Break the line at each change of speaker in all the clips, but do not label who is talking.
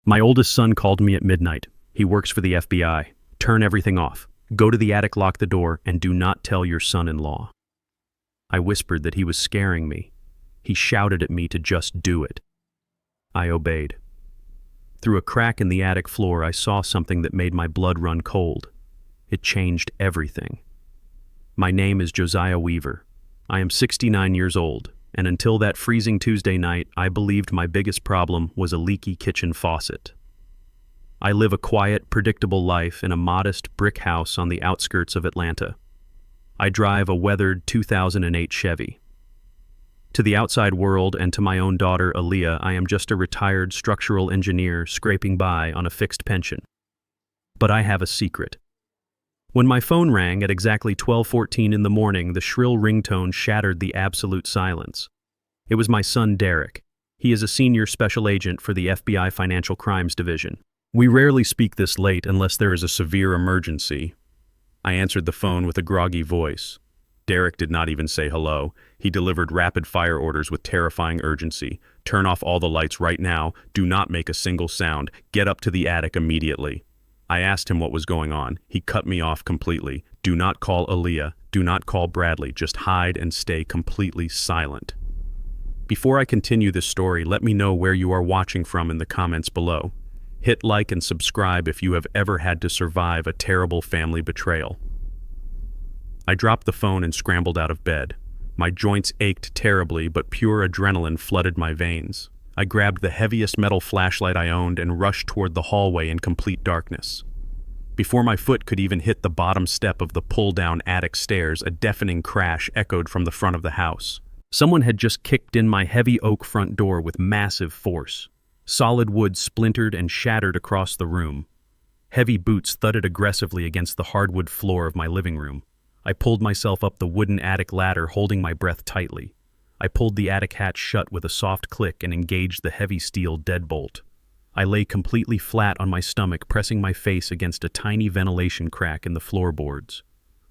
My oldest son called me at midnight. He works for the FBI. Turn everything off. Go to the attic, lock the door, and do not tell your son-in-law. I whispered that he was scaring me. He shouted at me to just do it. I obeyed. Through a crack in the attic floor, I saw something that made my blood run cold. It changed everything. My name is Josiah Weaver. I am 69 years old, and until that freezing Tuesday night, I believed my biggest problem was a leaky kitchen faucet. I live a quiet, predictable life in a modest brick house on the outskirts of Atlanta. I drive a weathered 2008 Chevy. To the outside world and to my own daughter, Aaliyah, I am just a retired structural engineer scraping by on a fixed pension. But I have a secret. When my phone rang at exactly 12:14 in the morning, the shrill ringtone shattered the absolute silence. It was my son, Derek. He is a senior special agent for the FBI Financial Crimes Division. We rarely speak this late unless there is a severe emergency. I answered the phone with a groggy voice. Derek did not even say hello. He delivered rapid-fire orders with terrifying urgency. Turn off all the lights right now. Do not make a single sound. Get up to the attic immediately. I asked him what was going on. He cut me off completely. Do not call Aaliyah. Do not call Bradley. Just hide and stay completely silent. Before I continue this story, let me know where you are watching from in the comments below. Hit like and subscribe if you have ever had to survive a terrible family betrayal. I dropped the phone and scrambled out of bed. My joints ached terribly, but pure adrenaline flooded my veins. I grabbed the heaviest metal flashlight I owned and rushed toward the hallway in complete darkness. Before my foot could even hit the bottom step of the pull-down attic stairs, a deafening crash echoed from the front of the house. Someone had just kicked in my heavy oak front door with massive force. Solid wood splintered and shattered across the room. Heavy boots thudded aggressively against the hardwood floor of my living room. I pulled myself up the wooden attic ladder, holding my breath tightly. I pulled the attic hatch shut with a soft click and engaged the heavy steel deadbolt. I lay completely flat on my stomach, pressing my face against a tiny ventilation crack in the floorboards.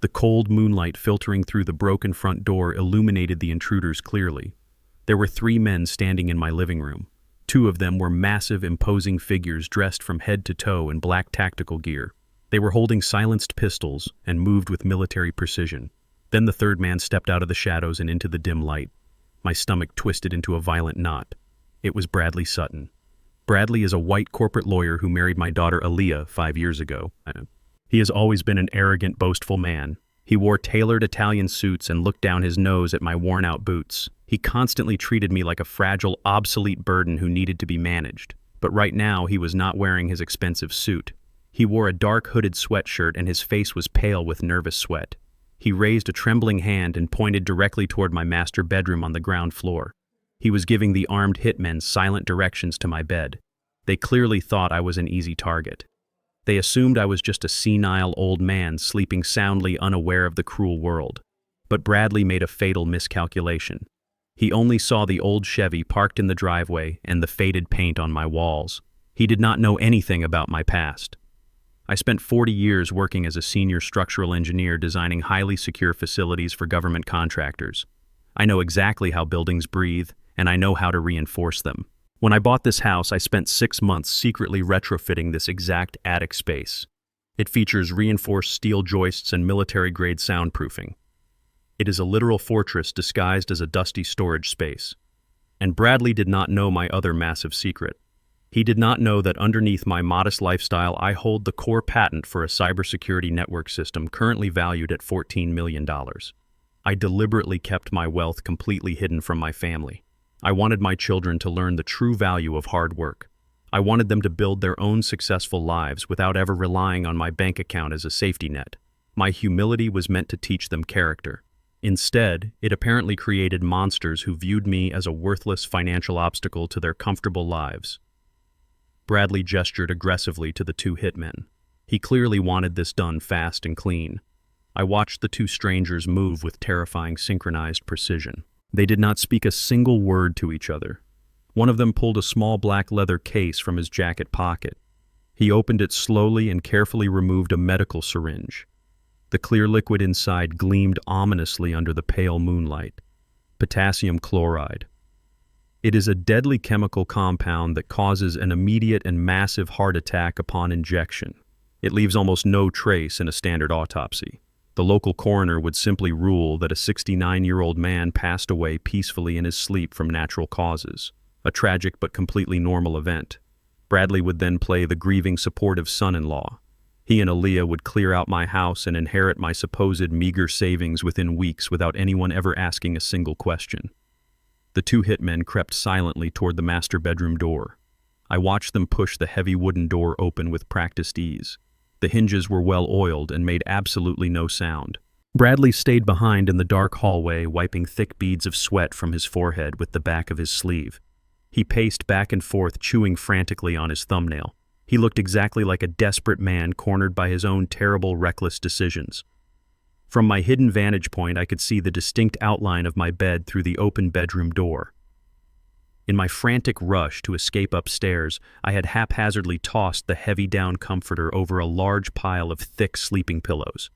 The cold moonlight filtering through the broken front door illuminated the intruders clearly. There were 3 men standing in my living room. 2 of them were massive, imposing figures dressed from head to toe in black tactical gear. They were holding silenced pistols and moved with military precision. Then the 3rd man stepped out of the shadows and into the dim light. My stomach twisted into a violent knot. It was Bradley Sutton. Bradley is a white corporate lawyer who married my daughter Aaliyah 5 years ago. He has always been an arrogant, boastful man. He wore tailored Italian suits and looked down his nose at my worn-out boots. He constantly treated me like a fragile, obsolete burden who needed to be managed. But right now, he was not wearing his expensive suit. He wore a dark hooded sweatshirt and his face was pale with nervous sweat. He raised a trembling hand and pointed directly toward my master bedroom on the ground floor. He was giving the armed hitmen silent directions to my bed. They clearly thought I was an easy target. They assumed I was just a senile old man sleeping soundly, unaware of the cruel world. But Bradley made a fatal miscalculation. He only saw the old Chevy parked in the driveway and the faded paint on my walls. He did not know anything about my past. I spent 40 years working as a senior structural engineer designing highly secure facilities for government contractors. I know exactly how buildings breathe, and I know how to reinforce them. When I bought this house, I spent 6 months secretly retrofitting this exact attic space. It features reinforced steel joists and military-grade soundproofing. It is a literal fortress disguised as a dusty storage space. And Bradley did not know my other massive secret. He did not know that underneath my modest lifestyle, I hold the core patent for a cybersecurity network system currently valued at $14 million. I deliberately kept my wealth completely hidden from my family. I wanted my children to learn the true value of hard work. I wanted them to build their own successful lives without ever relying on my bank account as a safety net. My humility was meant to teach them character. Instead, it apparently created monsters who viewed me as a worthless financial obstacle to their comfortable lives. Bradley gestured aggressively to the 2 hitmen. He clearly wanted this done fast and clean. I watched the 2 strangers move with terrifying synchronized precision. They did not speak a single word to each other. One of them pulled a small black leather case from his jacket pocket. He opened it slowly and carefully removed a medical syringe. The clear liquid inside gleamed ominously under the pale moonlight. Potassium chloride. It is a deadly chemical compound that causes an immediate and massive heart attack upon injection. It leaves almost no trace in a standard autopsy. The local coroner would simply rule that a 69-year-old man passed away peacefully in his sleep from natural causes, a tragic but completely normal event. Bradley would then play the grieving, supportive son-in-law. He and Aaliyah would clear out my house and inherit my supposed meager savings within weeks without anyone ever asking a single question. The two hitmen crept silently toward the master bedroom door. I watched them push the heavy wooden door open with practiced ease. The hinges were well oiled and made absolutely no sound. Bradley stayed behind in the dark hallway, wiping thick beads of sweat from his forehead with the back of his sleeve. He paced back and forth, chewing frantically on his thumbnail. He looked exactly like a desperate man cornered by his own terrible, reckless decisions. From my hidden vantage point, I could see the distinct outline of my bed through the open bedroom door. In my frantic rush to escape upstairs, I had haphazardly tossed the heavy down comforter over a large pile of thick sleeping pillows.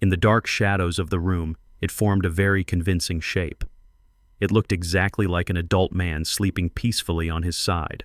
In the dark shadows of the room, it formed a very convincing shape. It looked exactly like an adult man sleeping peacefully on his side.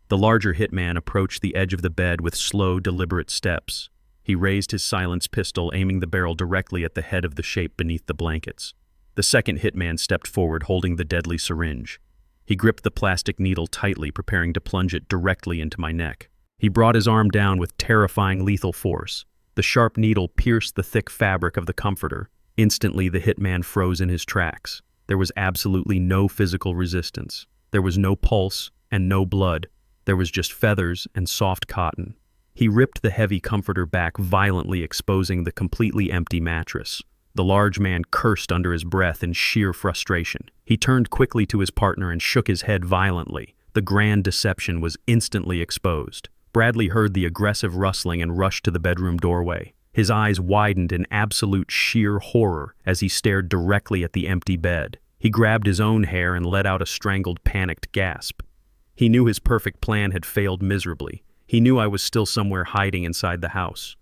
The larger hitman approached the edge of the bed with slow, deliberate steps. He raised his silenced pistol, aiming the barrel directly at the head of the shape beneath the blankets. The second hitman stepped forward, holding the deadly syringe. He gripped the plastic needle tightly, preparing to plunge it directly into my neck. He brought his arm down with terrifying, lethal force. The sharp needle pierced the thick fabric of the comforter. Instantly, the hitman froze in his tracks. There was absolutely no physical resistance. There was no pulse and no blood. There was just feathers and soft cotton. He ripped the heavy comforter back, violently exposing the completely empty mattress. The large man cursed under his breath in sheer frustration. He turned quickly to his partner and shook his head violently. The grand deception was instantly exposed. Bradley heard the aggressive rustling and rushed to the bedroom doorway. His eyes widened in absolute sheer horror as he stared directly at the empty bed. He grabbed his own hair and let out a strangled, panicked gasp. He knew his perfect plan had failed miserably. He knew I was still somewhere hiding inside the house.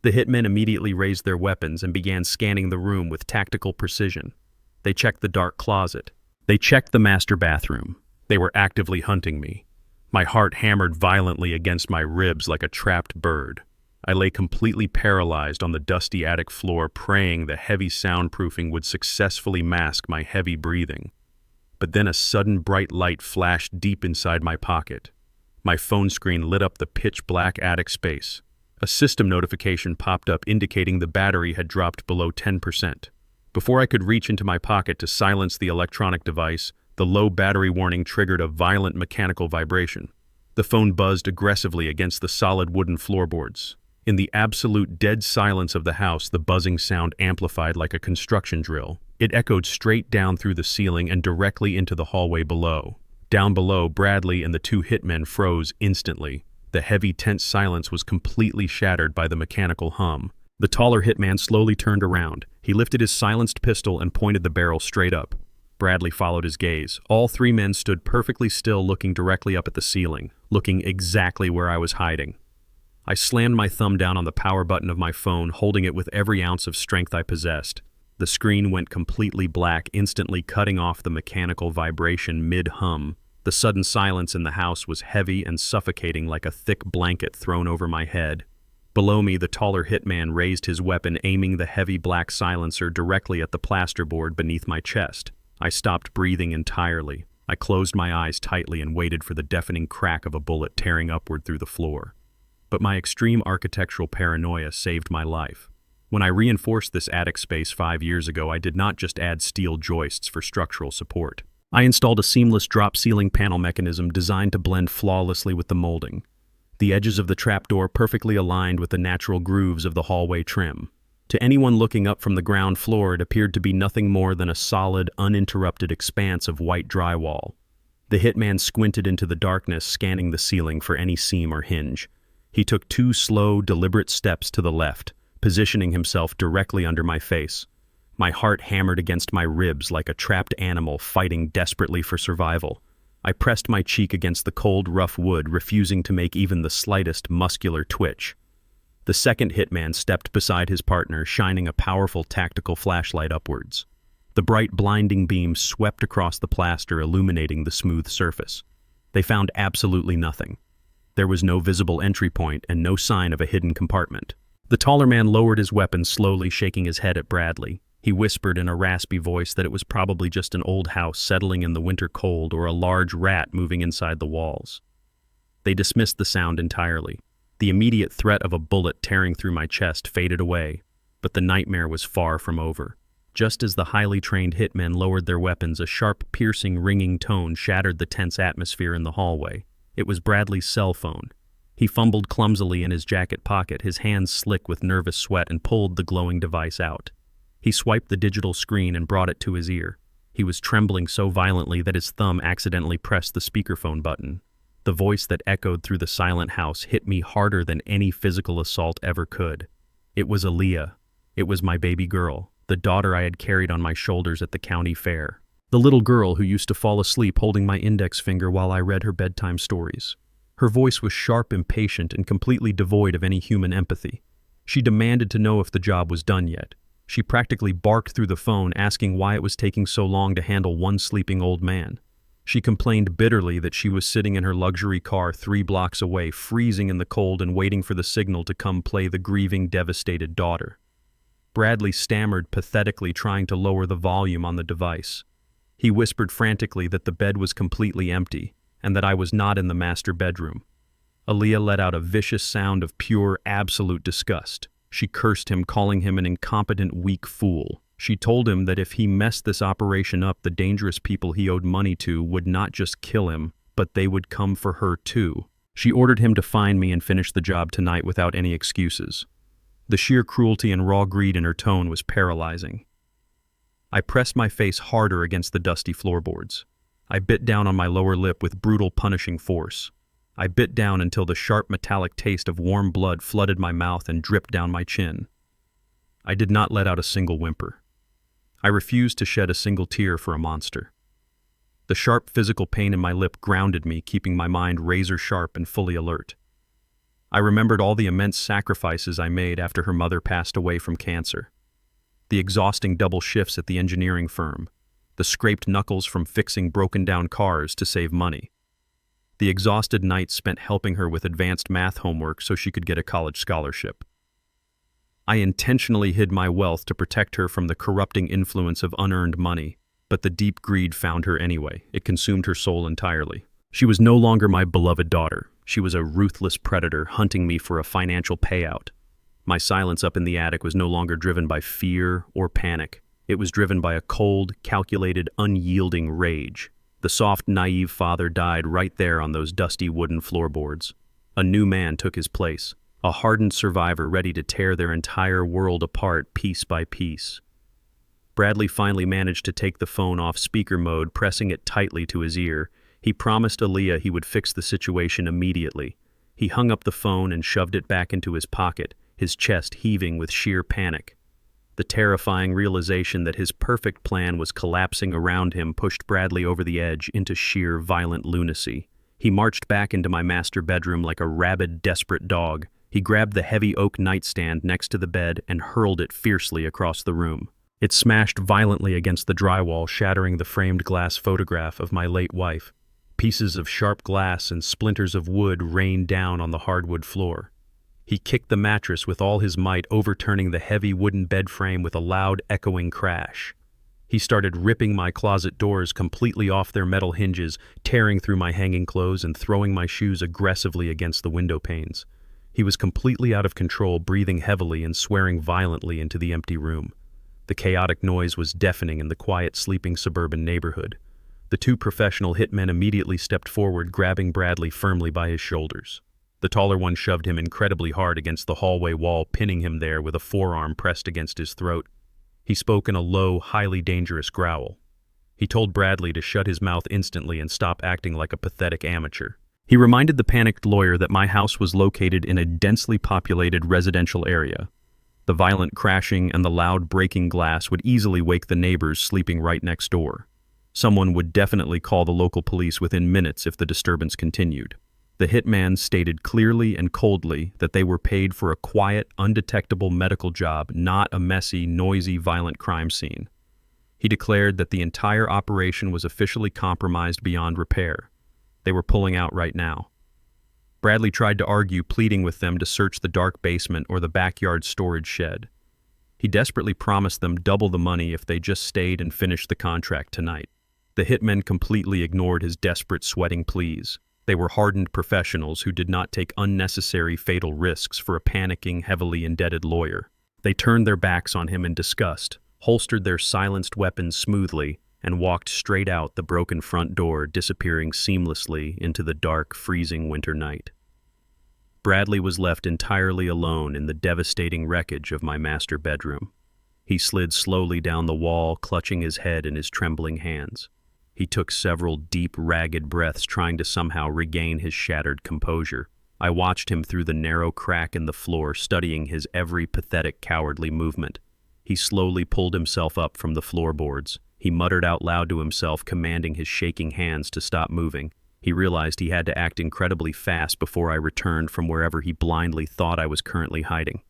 The hitmen immediately raised their weapons and began scanning the room with tactical precision. They checked the dark closet. They checked the master bathroom. They were actively hunting me. My heart hammered violently against my ribs like a trapped bird. I lay completely paralyzed on the dusty attic floor, praying the heavy soundproofing would successfully mask my heavy breathing. But then a sudden bright light flashed deep inside my pocket. My phone screen lit up the pitch-black attic space. A system notification popped up indicating the battery had dropped below 10%. Before I could reach into my pocket to silence the electronic device, the low battery warning triggered a violent mechanical vibration. The phone buzzed aggressively against the solid wooden floorboards. In the absolute dead silence of the house, the buzzing sound amplified like a construction drill. It echoed straight down through the ceiling and directly into the hallway below. Down below, Bradley and the two hitmen froze instantly. The heavy, tense silence was completely shattered by the mechanical hum. The taller hitman slowly turned around. He lifted his silenced pistol and pointed the barrel straight up. Bradley followed his gaze. All three men stood perfectly still, looking directly up at the ceiling, looking exactly where I was hiding. I slammed my thumb down on the power button of my phone, holding it with every ounce of strength I possessed. The screen went completely black, instantly cutting off the mechanical vibration mid-hum. The sudden silence in the house was heavy and suffocating, like a thick blanket thrown over my head. Below me, the taller hitman raised his weapon, aiming the heavy black silencer directly at the plasterboard beneath my chest. I stopped breathing entirely. I closed my eyes tightly and waited for the deafening crack of a bullet tearing upward through the floor. But my extreme architectural paranoia saved my life. When I reinforced this attic space 5 years ago, I did not just add steel joists for structural support. I installed a seamless drop ceiling panel mechanism designed to blend flawlessly with the molding. The edges of the trapdoor perfectly aligned with the natural grooves of the hallway trim. To anyone looking up from the ground floor, it appeared to be nothing more than a solid, uninterrupted expanse of white drywall. The hitman squinted into the darkness, scanning the ceiling for any seam or hinge. He took 2 slow, deliberate steps to the left, positioning himself directly under my face. My heart hammered against my ribs like a trapped animal fighting desperately for survival. I pressed my cheek against the cold, rough wood, refusing to make even the slightest muscular twitch. The second hitman stepped beside his partner, shining a powerful tactical flashlight upwards. The bright, blinding beam swept across the plaster, illuminating the smooth surface. They found absolutely nothing. There was no visible entry point and no sign of a hidden compartment. The taller man lowered his weapon, slowly shaking his head at Bradley. He whispered in a raspy voice that it was probably just an old house settling in the winter cold or a large rat moving inside the walls. They dismissed the sound entirely. The immediate threat of a bullet tearing through my chest faded away, but the nightmare was far from over. Just as the highly trained hitmen lowered their weapons, a sharp, piercing, ringing tone shattered the tense atmosphere in the hallway. It was Bradley's cell phone. He fumbled clumsily in his jacket pocket, his hands slick with nervous sweat, and pulled the glowing device out. He swiped the digital screen and brought it to his ear. He was trembling so violently that his thumb accidentally pressed the speakerphone button. The voice that echoed through the silent house hit me harder than any physical assault ever could. It was Aaliyah. It was my baby girl, the daughter I had carried on my shoulders at the county fair. The little girl who used to fall asleep holding my index finger while I read her bedtime stories. Her voice was sharp, impatient, and completely devoid of any human empathy. She demanded to know if the job was done yet. She practically barked through the phone, asking why it was taking so long to handle one sleeping old man. She complained bitterly that she was sitting in her luxury car 3 blocks away, freezing in the cold and waiting for the signal to come play the grieving, devastated daughter. Bradley stammered pathetically, trying to lower the volume on the device. He whispered frantically that the bed was completely empty and that I was not in the master bedroom. Aaliyah let out a vicious sound of pure, absolute disgust. She cursed him, calling him an incompetent, weak fool. She told him that if he messed this operation up, the dangerous people he owed money to would not just kill him, but they would come for her too. She ordered him to find me and finish the job tonight without any excuses. The sheer cruelty and raw greed in her tone was paralyzing. I pressed my face harder against the dusty floorboards. I bit down on my lower lip with brutal, punishing force. I bit down until the sharp, metallic taste of warm blood flooded my mouth and dripped down my chin. I did not let out a single whimper. I refused to shed a single tear for a monster. The sharp physical pain in my lip grounded me, keeping my mind razor-sharp and fully alert. I remembered all the immense sacrifices I made after her mother passed away from cancer. The exhausting double shifts at the engineering firm, the scraped knuckles from fixing broken-down cars to save money, the exhausted nights spent helping her with advanced math homework so she could get a college scholarship. I intentionally hid my wealth to protect her from the corrupting influence of unearned money, but the deep greed found her anyway. It consumed her soul entirely. She was no longer my beloved daughter. She was a ruthless predator hunting me for a financial payout. My silence up in the attic was no longer driven by fear or panic. It was driven by a cold, calculated, unyielding rage. The soft, naive father died right there on those dusty wooden floorboards. A new man took his place, a hardened survivor ready to tear their entire world apart piece by piece. Bradley finally managed to take the phone off speaker mode, pressing it tightly to his ear. He promised Aaliyah he would fix the situation immediately. He hung up the phone and shoved it back into his pocket, his chest heaving with sheer panic. The terrifying realization that his perfect plan was collapsing around him pushed Bradley over the edge into sheer, violent lunacy. He marched back into my master bedroom like a rabid, desperate dog. He grabbed the heavy oak nightstand next to the bed and hurled it fiercely across the room. It smashed violently against the drywall, shattering the framed glass photograph of my late wife. Pieces of sharp glass and splinters of wood rained down on the hardwood floor. He kicked the mattress with all his might, overturning the heavy wooden bed frame with a loud, echoing crash. He started ripping my closet doors completely off their metal hinges, tearing through my hanging clothes and throwing my shoes aggressively against the window panes. He was completely out of control, breathing heavily and swearing violently into the empty room. The chaotic noise was deafening in the quiet, sleeping suburban neighborhood. The 2 professional hitmen immediately stepped forward, grabbing Bradley firmly by his shoulders. The taller one shoved him incredibly hard against the hallway wall, pinning him there with a forearm pressed against his throat. He spoke in a low, highly dangerous growl. He told Bradley to shut his mouth instantly and stop acting like a pathetic amateur. He reminded the panicked lawyer that my house was located in a densely populated residential area. The violent crashing and the loud breaking glass would easily wake the neighbors sleeping right next door. Someone would definitely call the local police within minutes if the disturbance continued. The hitman stated clearly and coldly that they were paid for a quiet, undetectable medical job, not a messy, noisy, violent crime scene. He declared that the entire operation was officially compromised beyond repair. They were pulling out right now. Bradley tried to argue, pleading with them to search the dark basement or the backyard storage shed. He desperately promised them double the money if they just stayed and finished the contract tonight. The hitmen completely ignored his desperate, sweating pleas. They were hardened professionals who did not take unnecessary fatal risks for a panicking, heavily indebted lawyer. They turned their backs on him in disgust, holstered their silenced weapons smoothly, and walked straight out the broken front door, disappearing seamlessly into the dark, freezing winter night. Bradley was left entirely alone in the devastating wreckage of my master bedroom. He slid slowly down the wall, clutching his head in his trembling hands. He took several deep, ragged breaths, trying to somehow regain his shattered composure. I watched him through the narrow crack in the floor, studying his every pathetic, cowardly movement. He slowly pulled himself up from the floorboards. He muttered out loud to himself, commanding his shaking hands to stop moving. He realized he had to act incredibly fast before I returned from wherever he blindly thought I was currently hiding.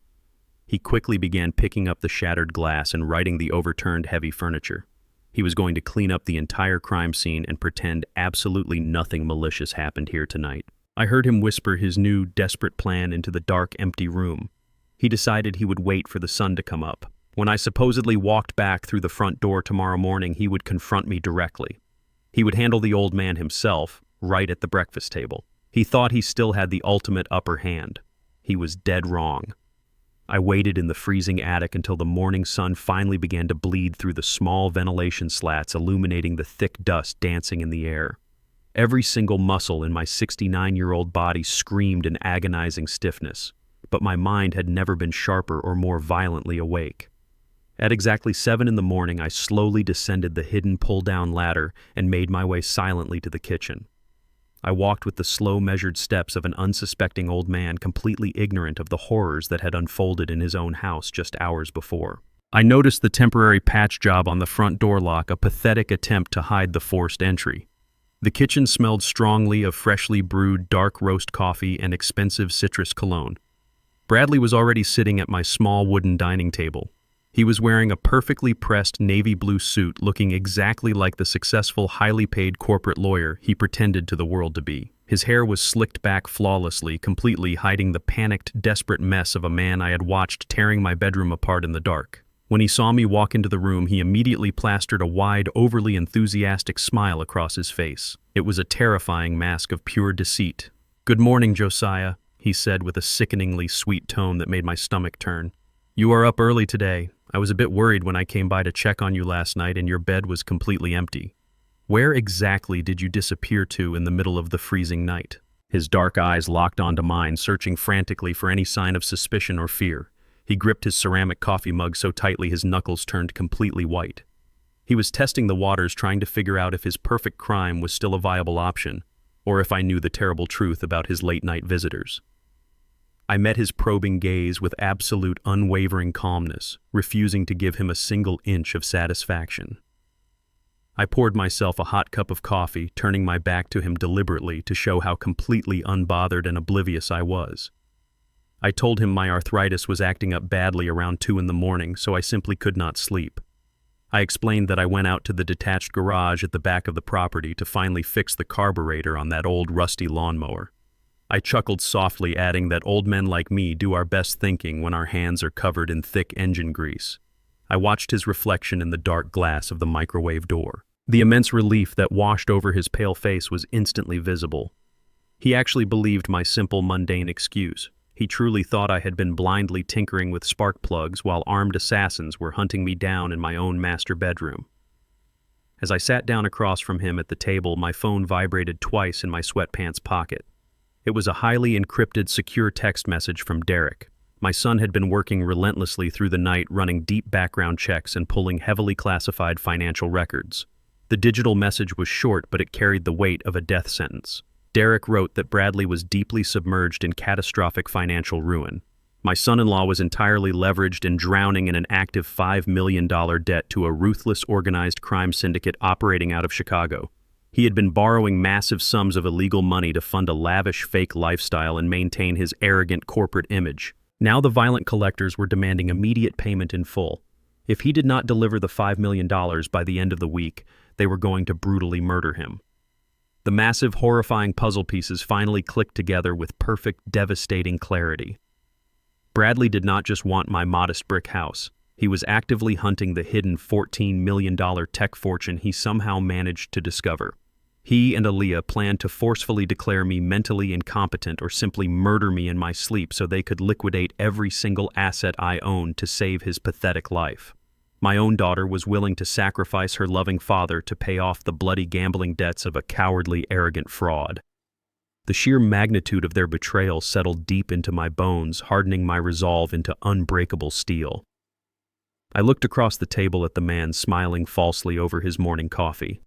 He quickly began picking up the shattered glass and righting the overturned heavy furniture. He was going to clean up the entire crime scene and pretend absolutely nothing malicious happened here tonight. I heard him whisper his new, desperate plan into the dark, empty room. He decided he would wait for the sun to come up. When I supposedly walked back through the front door tomorrow morning, he would confront me directly. He would handle the old man himself, right at the breakfast table. He thought he still had the ultimate upper hand. He was dead wrong. I waited in the freezing attic until the morning sun finally began to bleed through the small ventilation slats, illuminating the thick dust dancing in the air. Every single muscle in my 69-year-old body screamed in agonizing stiffness, but my mind had never been sharper or more violently awake. At exactly 7 in the morning, I slowly descended the hidden pull-down ladder and made my way silently to the kitchen. I walked with the slow, measured steps of an unsuspecting old man, completely ignorant of the horrors that had unfolded in his own house just hours before. I noticed the temporary patch job on the front door lock, a pathetic attempt to hide the forced entry. The kitchen smelled strongly of freshly brewed dark roast coffee and expensive citrus cologne. Bradley was already sitting at my small wooden dining table. He was wearing a perfectly pressed navy blue suit, looking exactly like the successful, highly paid corporate lawyer he pretended to the world to be. His hair was slicked back flawlessly, completely hiding the panicked, desperate mess of a man I had watched tearing my bedroom apart in the dark. When he saw me walk into the room, he immediately plastered a wide, overly enthusiastic smile across his face. It was a terrifying mask of pure deceit. "Good morning, Josiah," he said with a sickeningly sweet tone that made my stomach turn. "You are up early today. I was a bit worried when I came by to check on you last night and your bed was completely empty. Where exactly did you disappear to in the middle of the freezing night?" His dark eyes locked onto mine, searching frantically for any sign of suspicion or fear. He gripped his ceramic coffee mug so tightly his knuckles turned completely white. He was testing the waters, trying to figure out if his perfect crime was still a viable option, or if I knew the terrible truth about his late-night visitors. I met his probing gaze with absolute unwavering calmness, refusing to give him a single inch of satisfaction. I poured myself a hot cup of coffee, turning my back to him deliberately to show how completely unbothered and oblivious I was. I told him my arthritis was acting up badly around 2 in the morning, so I simply could not sleep. I explained that I went out to the detached garage at the back of the property to finally fix the carburetor on that old rusty lawnmower. I chuckled softly, adding that old men like me do our best thinking when our hands are covered in thick engine grease. I watched his reflection in the dark glass of the microwave door. The immense relief that washed over his pale face was instantly visible. He actually believed my simple, mundane excuse. He truly thought I had been blindly tinkering with spark plugs while armed assassins were hunting me down in my own master bedroom. As I sat down across from him at the table, my phone vibrated twice in my sweatpants pocket. It was a highly encrypted, secure text message from Derek. My son had been working relentlessly through the night, running deep background checks and pulling heavily classified financial records. The digital message was short, but it carried the weight of a death sentence. Derek wrote that Bradley was deeply submerged in catastrophic financial ruin. My son-in-law was entirely leveraged and drowning in an active $5 million debt to a ruthless organized crime syndicate operating out of Chicago. He had been borrowing massive sums of illegal money to fund a lavish fake lifestyle and maintain his arrogant corporate image. Now the violent collectors were demanding immediate payment in full. If he did not deliver the $5 million by the end of the week, they were going to brutally murder him. The massive, horrifying puzzle pieces finally clicked together with perfect, devastating clarity. Bradley did not just want my modest brick house. He was actively hunting the hidden $14 million tech fortune he somehow managed to discover. He and Aaliyah planned to forcefully declare me mentally incompetent or simply murder me in my sleep so they could liquidate every single asset I owned to save his pathetic life. My own daughter was willing to sacrifice her loving father to pay off the bloody gambling debts of a cowardly, arrogant fraud. The sheer magnitude of their betrayal settled deep into my bones, hardening my resolve into unbreakable steel. I looked across the table at the man smiling falsely over his morning coffee.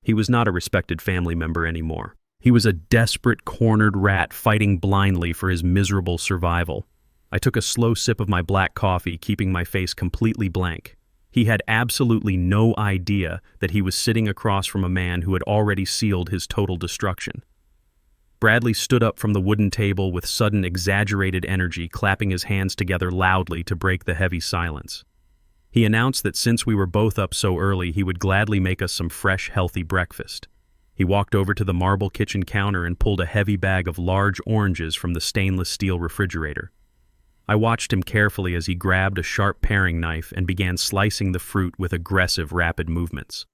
He was not a respected family member anymore. He was a desperate, cornered rat fighting blindly for his miserable survival. I took a slow sip of my black coffee, keeping my face completely blank. He had absolutely no idea that he was sitting across from a man who had already sealed his total destruction. Bradley stood up from the wooden table with sudden, exaggerated energy, clapping his hands together loudly to break the heavy silence. He announced that since we were both up so early, he would gladly make us some fresh, healthy breakfast. He walked over to the marble kitchen counter and pulled a heavy bag of large oranges from the stainless steel refrigerator. I watched him carefully as he grabbed a sharp paring knife and began slicing the fruit with aggressive, rapid movements.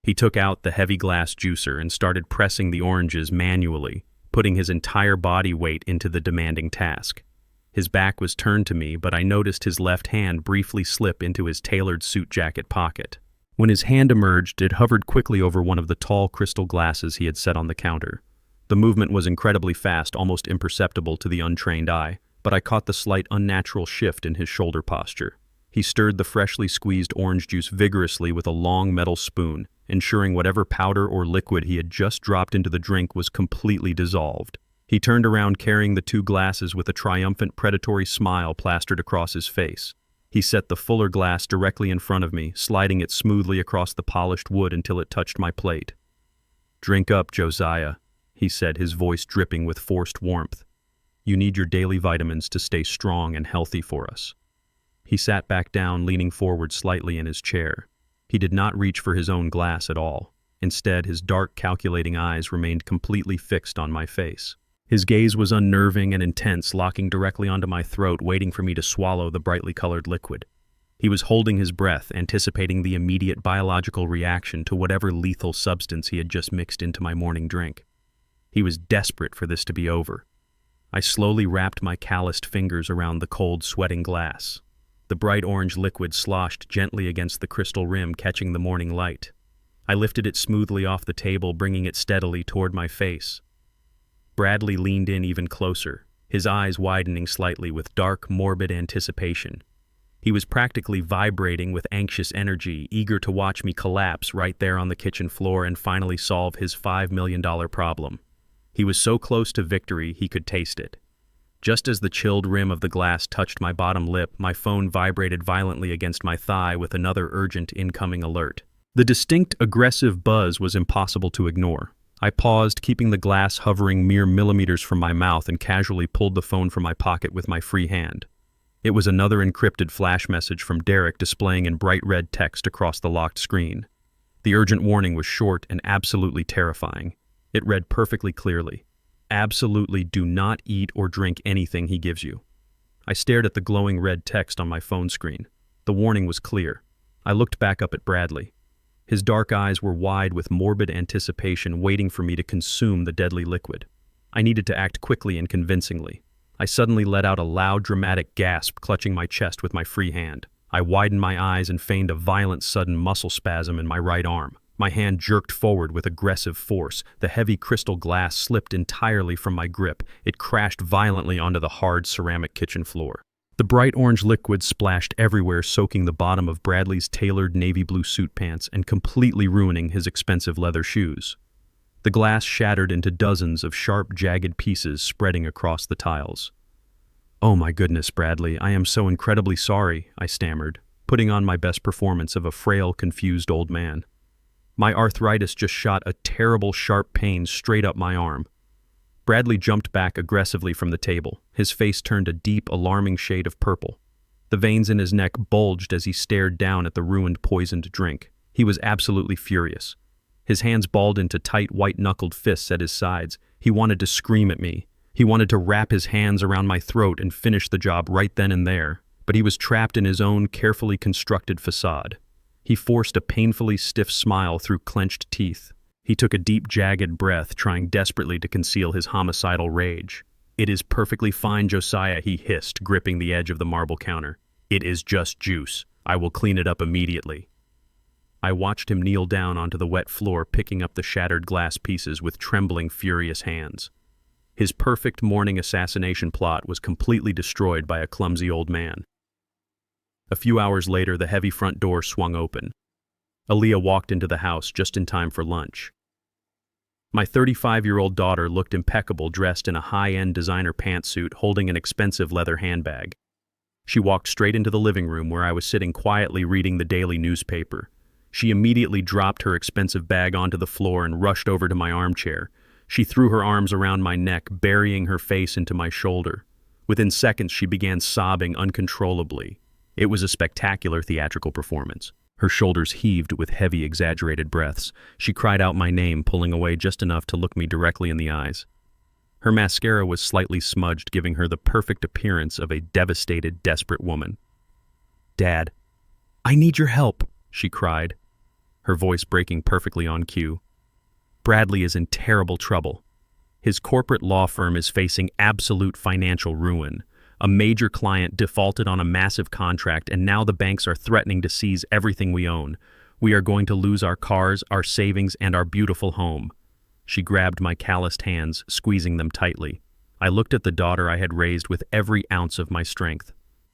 He took out the heavy glass juicer and started pressing the oranges manually, putting his entire body weight into the demanding task. His back was turned to me, but I noticed his left hand briefly slip into his tailored suit jacket pocket. When his hand emerged, it hovered quickly over one of the tall crystal glasses he had set on the counter. The movement was incredibly fast, almost imperceptible to the untrained eye, but I caught the slight unnatural shift in his shoulder posture. He stirred the freshly squeezed orange juice vigorously with a long metal spoon, ensuring whatever powder or liquid he had just dropped into the drink was completely dissolved. He turned around carrying the two glasses with a triumphant predatory smile plastered across his face. He set the fuller glass directly in front of me, sliding it smoothly across the polished wood until it touched my plate. "Drink up, Josiah," he said, his voice dripping with forced warmth. "You need your daily vitamins to stay strong and healthy for us." He sat back down, leaning forward slightly in his chair. He did not reach for his own glass at all. Instead, his dark, calculating eyes remained completely fixed on my face. His gaze was unnerving and intense, locking directly onto my throat, waiting for me to swallow the brightly colored liquid. He was holding his breath, anticipating the immediate biological reaction to whatever lethal substance he had just mixed into my morning drink. He was desperate for this to be over. I slowly wrapped my calloused fingers around the cold, sweating glass. The bright orange liquid sloshed gently against the crystal rim, catching the morning light. I lifted it smoothly off the table, bringing it steadily toward my face. Bradley leaned in even closer, his eyes widening slightly with dark, morbid anticipation. He was practically vibrating with anxious energy, eager to watch me collapse right there on the kitchen floor and finally solve his $5 million problem. He was so close to victory he could taste it. Just as the chilled rim of the glass touched my bottom lip, my phone vibrated violently against my thigh with another urgent incoming alert. The distinct, aggressive buzz was impossible to ignore. I paused, keeping the glass hovering mere millimeters from my mouth, and casually pulled the phone from my pocket with my free hand. It was another encrypted flash message from Derek displaying in bright red text across the locked screen. The urgent warning was short and absolutely terrifying. It read perfectly clearly. "Absolutely do not eat or drink anything he gives you." I stared at the glowing red text on my phone screen. The warning was clear. I looked back up at Bradley. His dark eyes were wide with morbid anticipation, waiting for me to consume the deadly liquid. I needed to act quickly and convincingly. I suddenly let out a loud, dramatic gasp, clutching my chest with my free hand. I widened my eyes and feigned a violent, sudden muscle spasm in my right arm. My hand jerked forward with aggressive force. The heavy crystal glass slipped entirely from my grip. It crashed violently onto the hard ceramic kitchen floor. The bright orange liquid splashed everywhere, soaking the bottom of Bradley's tailored navy blue suit pants and completely ruining his expensive leather shoes. The glass shattered into dozens of sharp, jagged pieces spreading across the tiles. "Oh my goodness, Bradley, I am so incredibly sorry," I stammered, putting on my best performance of a frail, confused old man. My arthritis just shot a terrible, sharp pain straight up my arm. Bradley jumped back aggressively from the table. His face turned a deep, alarming shade of purple. The veins in his neck bulged as he stared down at the ruined poisoned drink. He was absolutely furious. His hands balled into tight, white-knuckled fists at his sides. He wanted to scream at me. He wanted to wrap his hands around my throat and finish the job right then and there. But he was trapped in his own carefully constructed facade. He forced a painfully stiff smile through clenched teeth. He took a deep, jagged breath, trying desperately to conceal his homicidal rage. "It is perfectly fine, Josiah," he hissed, gripping the edge of the marble counter. "It is just juice. I will clean it up immediately." I watched him kneel down onto the wet floor, picking up the shattered glass pieces with trembling, furious hands. His perfect morning assassination plot was completely destroyed by a clumsy old man. A few hours later, the heavy front door swung open. Aaliyah walked into the house just in time for lunch. My 35-year-old daughter looked impeccable, dressed in a high-end designer pantsuit, holding an expensive leather handbag. She walked straight into the living room where I was sitting quietly reading the daily newspaper. She immediately dropped her expensive bag onto the floor and rushed over to my armchair. She threw her arms around my neck, burying her face into my shoulder. Within seconds, she began sobbing uncontrollably. It was a spectacular theatrical performance. Her shoulders heaved with heavy, exaggerated breaths. She cried out my name, pulling away just enough to look me directly in the eyes. Her mascara was slightly smudged, giving her the perfect appearance of a devastated, desperate woman. "Dad, I need your help," she cried, her voice breaking perfectly on cue. "Bradley is in terrible trouble. His corporate law firm is facing absolute financial ruin. A major client defaulted on a massive contract, and now the banks are threatening to seize everything we own. We are going to lose our cars, our savings, and our beautiful home." She grabbed my calloused hands, squeezing them tightly. I looked at the daughter I had raised with every ounce of my strength.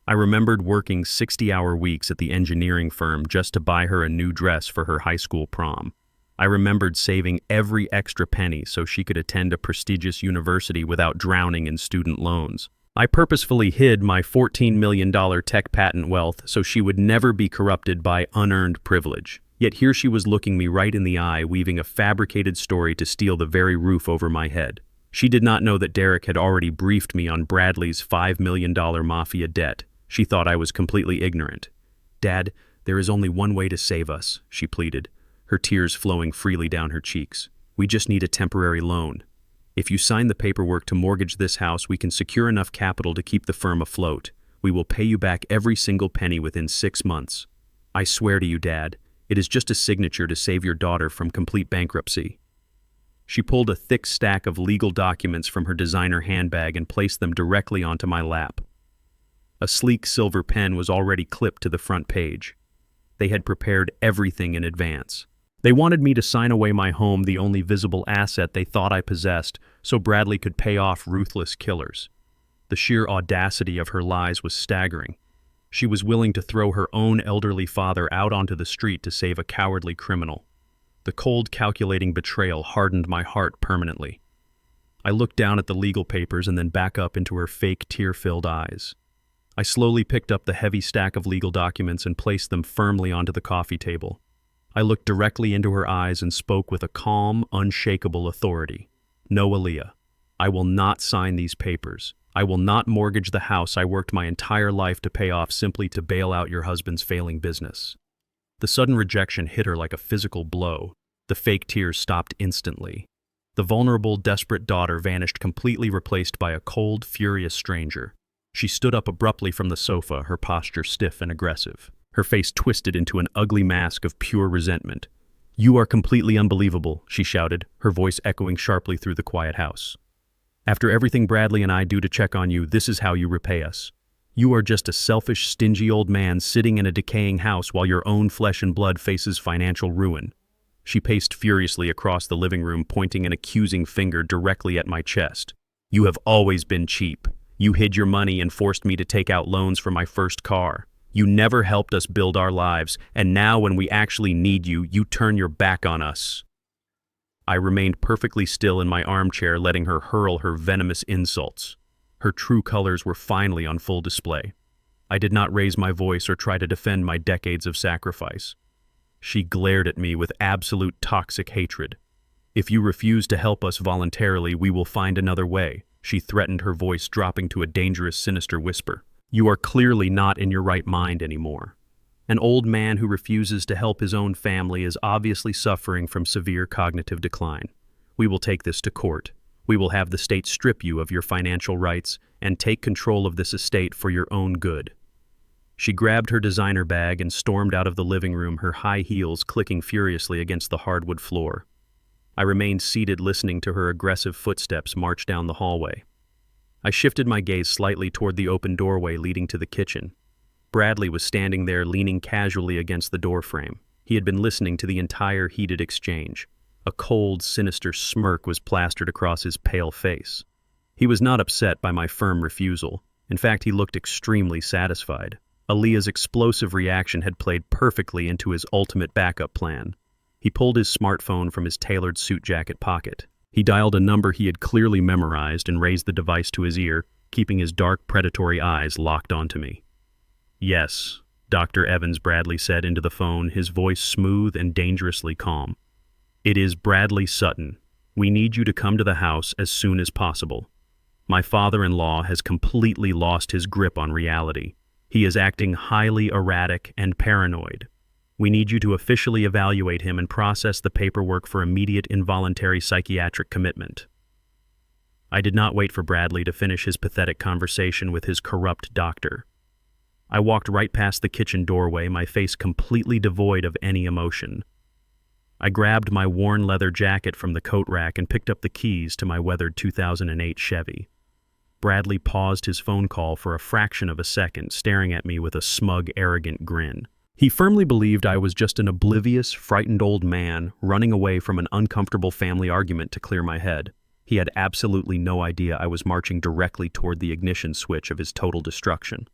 I remembered working 60-hour weeks at the engineering firm just to buy her a new dress for her high school prom. I remembered saving every extra penny so she could attend a prestigious university without drowning in student loans. I purposefully hid my $14 million tech patent wealth so she would never be corrupted by unearned privilege. Yet here she was looking me right in the eye, weaving a fabricated story to steal the very roof over my head. She did not know that Derek had already briefed me on Bradley's $5 million mafia debt. She thought I was completely ignorant. "Dad, there is only one way to save us," she pleaded, her tears flowing freely down her cheeks. "We just need a temporary loan. If you sign the paperwork to mortgage this house, we can secure enough capital to keep the firm afloat. We will pay you back every single penny within 6 months. I swear to you, Dad, it is just a signature to save your daughter from complete bankruptcy." She pulled a thick stack of legal documents from her designer handbag and placed them directly onto my lap. A sleek silver pen was already clipped to the front page. They had prepared everything in advance. They wanted me to sign away my home, the only visible asset they thought I possessed, so Bradley could pay off ruthless killers. The sheer audacity of her lies was staggering. She was willing to throw her own elderly father out onto the street to save a cowardly criminal. The cold, calculating betrayal hardened my heart permanently. I looked down at the legal papers and then back up into her fake, tear-filled eyes. I slowly picked up the heavy stack of legal documents and placed them firmly onto the coffee table. I looked directly into her eyes and spoke with a calm, unshakable authority. "No, Aaliyah, I will not sign these papers. I will not mortgage the house I worked my entire life to pay off simply to bail out your husband's failing business." The sudden rejection hit her like a physical blow. The fake tears stopped instantly. The vulnerable, desperate daughter vanished, completely replaced by a cold, furious stranger. She stood up abruptly from the sofa, her posture stiff and aggressive. Her face twisted into an ugly mask of pure resentment. "You are completely unbelievable," she shouted, her voice echoing sharply through the quiet house. "After everything Bradley and I do to check on you, this is how you repay us. You are just a selfish, stingy old man sitting in a decaying house while your own flesh and blood faces financial ruin." She paced furiously across the living room, pointing an accusing finger directly at my chest. "You have always been cheap. You hid your money and forced me to take out loans for my first car. You never helped us build our lives, and now when we actually need you, you turn your back on us." I remained perfectly still in my armchair, letting her hurl her venomous insults. Her true colors were finally on full display. I did not raise my voice or try to defend my decades of sacrifice. She glared at me with absolute toxic hatred. "If you refuse to help us voluntarily, we will find another way," she threatened, her voice dropping to a dangerous, sinister whisper. You are clearly not in your right mind anymore. An old man who refuses to help his own family is obviously suffering from severe cognitive decline. We will take this to court. We will have the state strip you of your financial rights and take control of this estate for your own good." She grabbed her designer bag and stormed out of the living room, her high heels clicking furiously against the hardwood floor. I remained seated, listening to her aggressive footsteps march down the hallway. I shifted my gaze slightly toward the open doorway leading to the kitchen. Bradley was standing there, leaning casually against the doorframe. He had been listening to the entire heated exchange. A cold, sinister smirk was plastered across his pale face. He was not upset by my firm refusal. In fact, he looked extremely satisfied. Aaliyah's explosive reaction had played perfectly into his ultimate backup plan. He pulled his smartphone from his tailored suit jacket pocket. He dialed a number he had clearly memorized and raised the device to his ear, keeping his dark, predatory eyes locked onto me. "Yes," Dr. Evans, Bradley said into the phone, his voice smooth and dangerously calm. "It is Bradley Sutton. We need you to come to the house as soon as possible. My father-in-law has completely lost his grip on reality. He is acting highly erratic and paranoid. We need you to officially evaluate him and process the paperwork for immediate involuntary psychiatric commitment." I did not wait for Bradley to finish his pathetic conversation with his corrupt doctor. I walked right past the kitchen doorway, my face completely devoid of any emotion. I grabbed my worn leather jacket from the coat rack and picked up the keys to my weathered 2008 Chevy. Bradley paused his phone call for a fraction of a second, staring at me with a smug, arrogant grin. He firmly believed I was just an oblivious, frightened old man running away from an uncomfortable family argument to clear my head. He had absolutely no idea I was marching directly toward the ignition switch of his total destruction.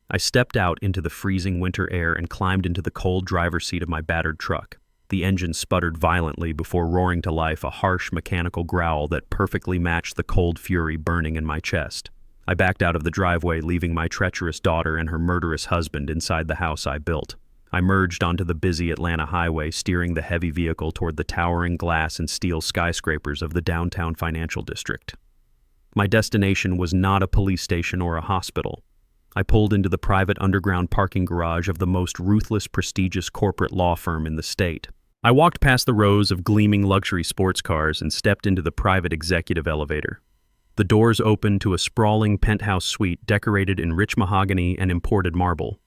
I stepped out into the freezing winter air and climbed into the cold driver's seat of my battered truck. The engine sputtered violently before roaring to life, a harsh mechanical growl that perfectly matched the cold fury burning in my chest. I backed out of the driveway, leaving my treacherous daughter and her murderous husband inside the house I built. I merged onto the busy Atlanta highway, steering the heavy vehicle toward the towering glass and steel skyscrapers of the downtown financial district. My destination was not a police station or a hospital. I pulled into the private underground parking garage of the most ruthless, prestigious corporate law firm in the state. I walked past the rows of gleaming luxury sports cars and stepped into the private executive elevator. The doors opened to a sprawling penthouse suite decorated in rich mahogany and imported marble.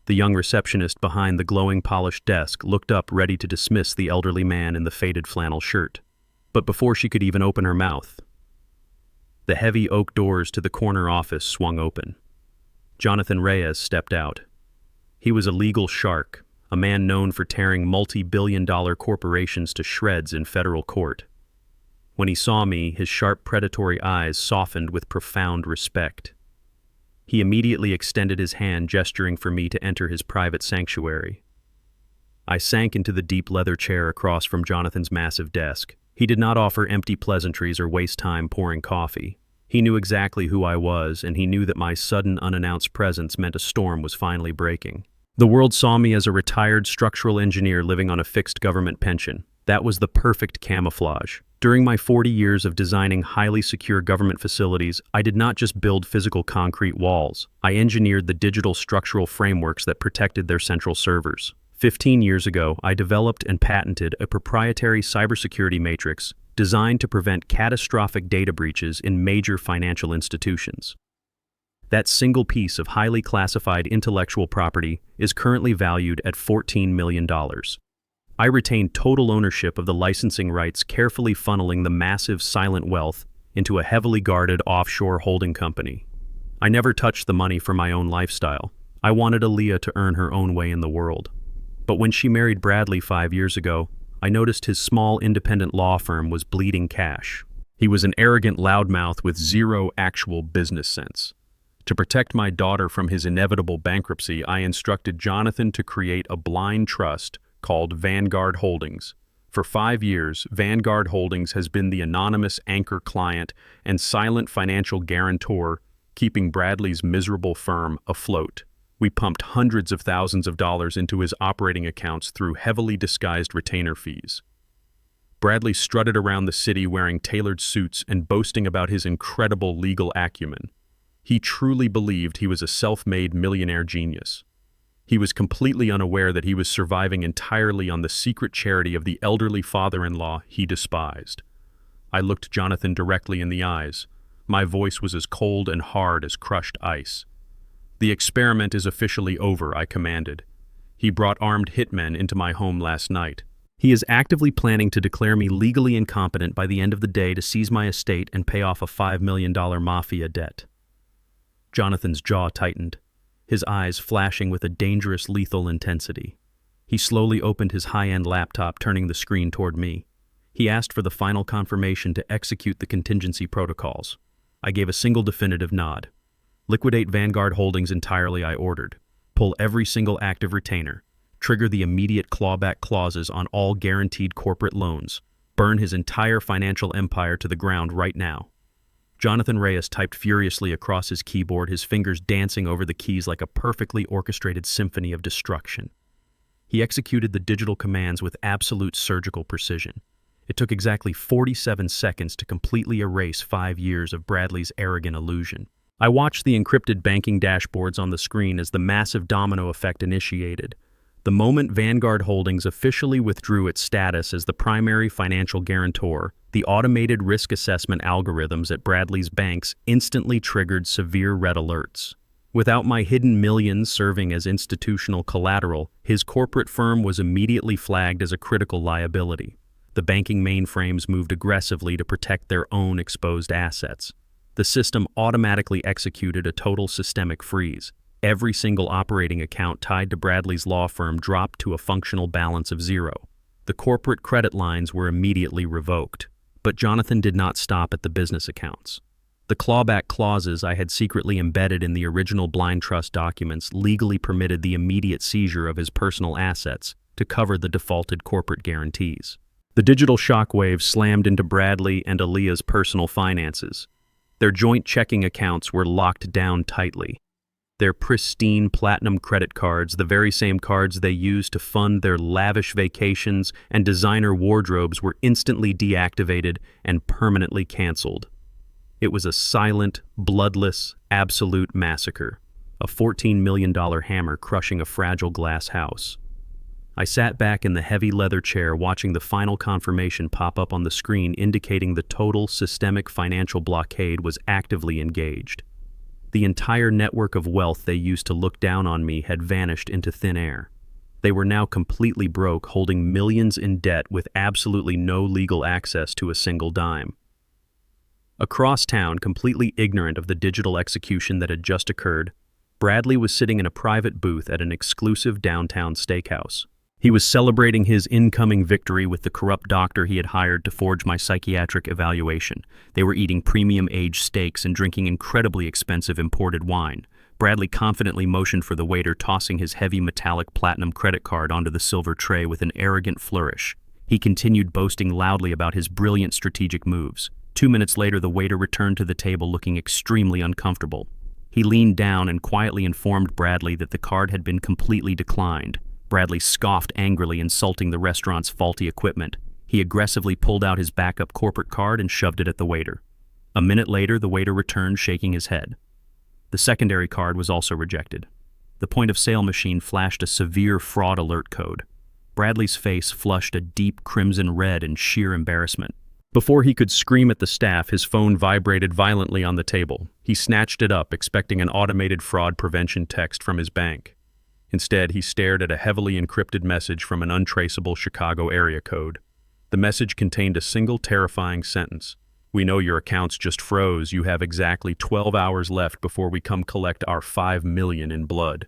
The young receptionist behind the glowing polished desk looked up, ready to dismiss the elderly man in the faded flannel shirt. But before she could even open her mouth, the heavy oak doors to the corner office swung open. Jonathan Reyes stepped out. He was a legal shark, a man known for tearing multi-billion-dollar corporations to shreds in federal court. When he saw me, his sharp, predatory eyes softened with profound respect. He immediately extended his hand, gesturing for me to enter his private sanctuary. I sank into the deep leather chair across from Jonathan's massive desk. He did not offer empty pleasantries or waste time pouring coffee. He knew exactly who I was, and he knew that my sudden, unannounced presence meant a storm was finally breaking. The world saw me as a retired structural engineer living on a fixed government pension. That was the perfect camouflage. During my 40 years of designing highly secure government facilities, I did not just build physical concrete walls. I engineered the digital structural frameworks that protected their central servers. 15 years ago, I developed and patented a proprietary cybersecurity matrix designed to prevent catastrophic data breaches in major financial institutions. That single piece of highly classified intellectual property is currently valued at $14 million. I retained total ownership of the licensing rights, carefully funneling the massive silent wealth into a heavily guarded offshore holding company. I never touched the money for my own lifestyle. I wanted Aaliyah to earn her own way in the world. But when she married Bradley 5 years ago, I noticed his small independent law firm was bleeding cash. He was an arrogant loudmouth with zero actual business sense. To protect my daughter from his inevitable bankruptcy, I instructed Jonathan to create a blind trust called Vanguard Holdings. For 5 years, Vanguard Holdings has been the anonymous anchor client and silent financial guarantor, keeping Bradley's miserable firm afloat. We pumped hundreds of thousands of dollars into his operating accounts through heavily disguised retainer fees. Bradley strutted around the city wearing tailored suits and boasting about his incredible legal acumen. He truly believed he was a self-made millionaire genius. He was completely unaware that he was surviving entirely on the secret charity of the elderly father-in-law he despised. I looked Jonathan directly in the eyes. My voice was as cold and hard as crushed ice. "The experiment is officially over," I commanded. "He brought armed hitmen into my home last night. He is actively planning to declare me legally incompetent by the end of the day to seize my estate and pay off a $5 million mafia debt." Jonathan's jaw tightened, his eyes flashing with a dangerous, lethal intensity. He slowly opened his high-end laptop, turning the screen toward me. He asked for the final confirmation to execute the contingency protocols. I gave a single definitive nod. "Liquidate Vanguard Holdings entirely," I ordered. "Pull every single active retainer. Trigger the immediate clawback clauses on all guaranteed corporate loans. Burn his entire financial empire to the ground right now." Jonathan Reyes typed furiously across his keyboard, his fingers dancing over the keys like a perfectly orchestrated symphony of destruction. He executed the digital commands with absolute surgical precision. It took exactly 47 seconds to completely erase 5 years of Bradley's arrogant illusion. I watched the encrypted banking dashboards on the screen as the massive domino effect initiated. The moment Vanguard Holdings officially withdrew its status as the primary financial guarantor, the automated risk assessment algorithms at Bradley's banks instantly triggered severe red alerts. Without my hidden millions serving as institutional collateral, his corporate firm was immediately flagged as a critical liability. The banking mainframes moved aggressively to protect their own exposed assets. The system automatically executed a total systemic freeze. Every single operating account tied to Bradley's law firm dropped to a functional balance of 0. The corporate credit lines were immediately revoked. But Jonathan did not stop at the business accounts. The clawback clauses I had secretly embedded in the original blind trust documents legally permitted the immediate seizure of his personal assets to cover the defaulted corporate guarantees. The digital shockwaves slammed into Bradley and Aaliyah's personal finances. Their joint checking accounts were locked down tightly. Their pristine platinum credit cards, the very same cards they used to fund their lavish vacations and designer wardrobes, were instantly deactivated and permanently canceled. It was a silent, bloodless, absolute massacre, a $14 million hammer crushing a fragile glass house. I sat back in the heavy leather chair watching the final confirmation pop up on the screen indicating the total systemic financial blockade was actively engaged. The entire network of wealth they used to look down on me had vanished into thin air. They were now completely broke, holding millions in debt with absolutely no legal access to a single dime. Across town, completely ignorant of the digital execution that had just occurred, Bradley was sitting in a private booth at an exclusive downtown steakhouse. He was celebrating his incoming victory with the corrupt doctor he had hired to forge my psychiatric evaluation. They were eating premium-aged steaks and drinking incredibly expensive imported wine. Bradley confidently motioned for the waiter, tossing his heavy metallic platinum credit card onto the silver tray with an arrogant flourish. He continued boasting loudly about his brilliant strategic moves. 2 minutes later, the waiter returned to the table looking extremely uncomfortable. He leaned down and quietly informed Bradley that the card had been completely declined. Bradley scoffed angrily, insulting the restaurant's faulty equipment. He aggressively pulled out his backup corporate card and shoved it at the waiter. A minute later, the waiter returned, shaking his head. The secondary card was also rejected. The point-of-sale machine flashed a severe fraud alert code. Bradley's face flushed a deep crimson red in sheer embarrassment. Before he could scream at the staff, his phone vibrated violently on the table. He snatched it up, expecting an automated fraud prevention text from his bank. Instead, he stared at a heavily encrypted message from an untraceable Chicago area code. The message contained a single terrifying sentence. "We know your accounts just froze. You have exactly 12 hours left before we come collect our $5 million in blood."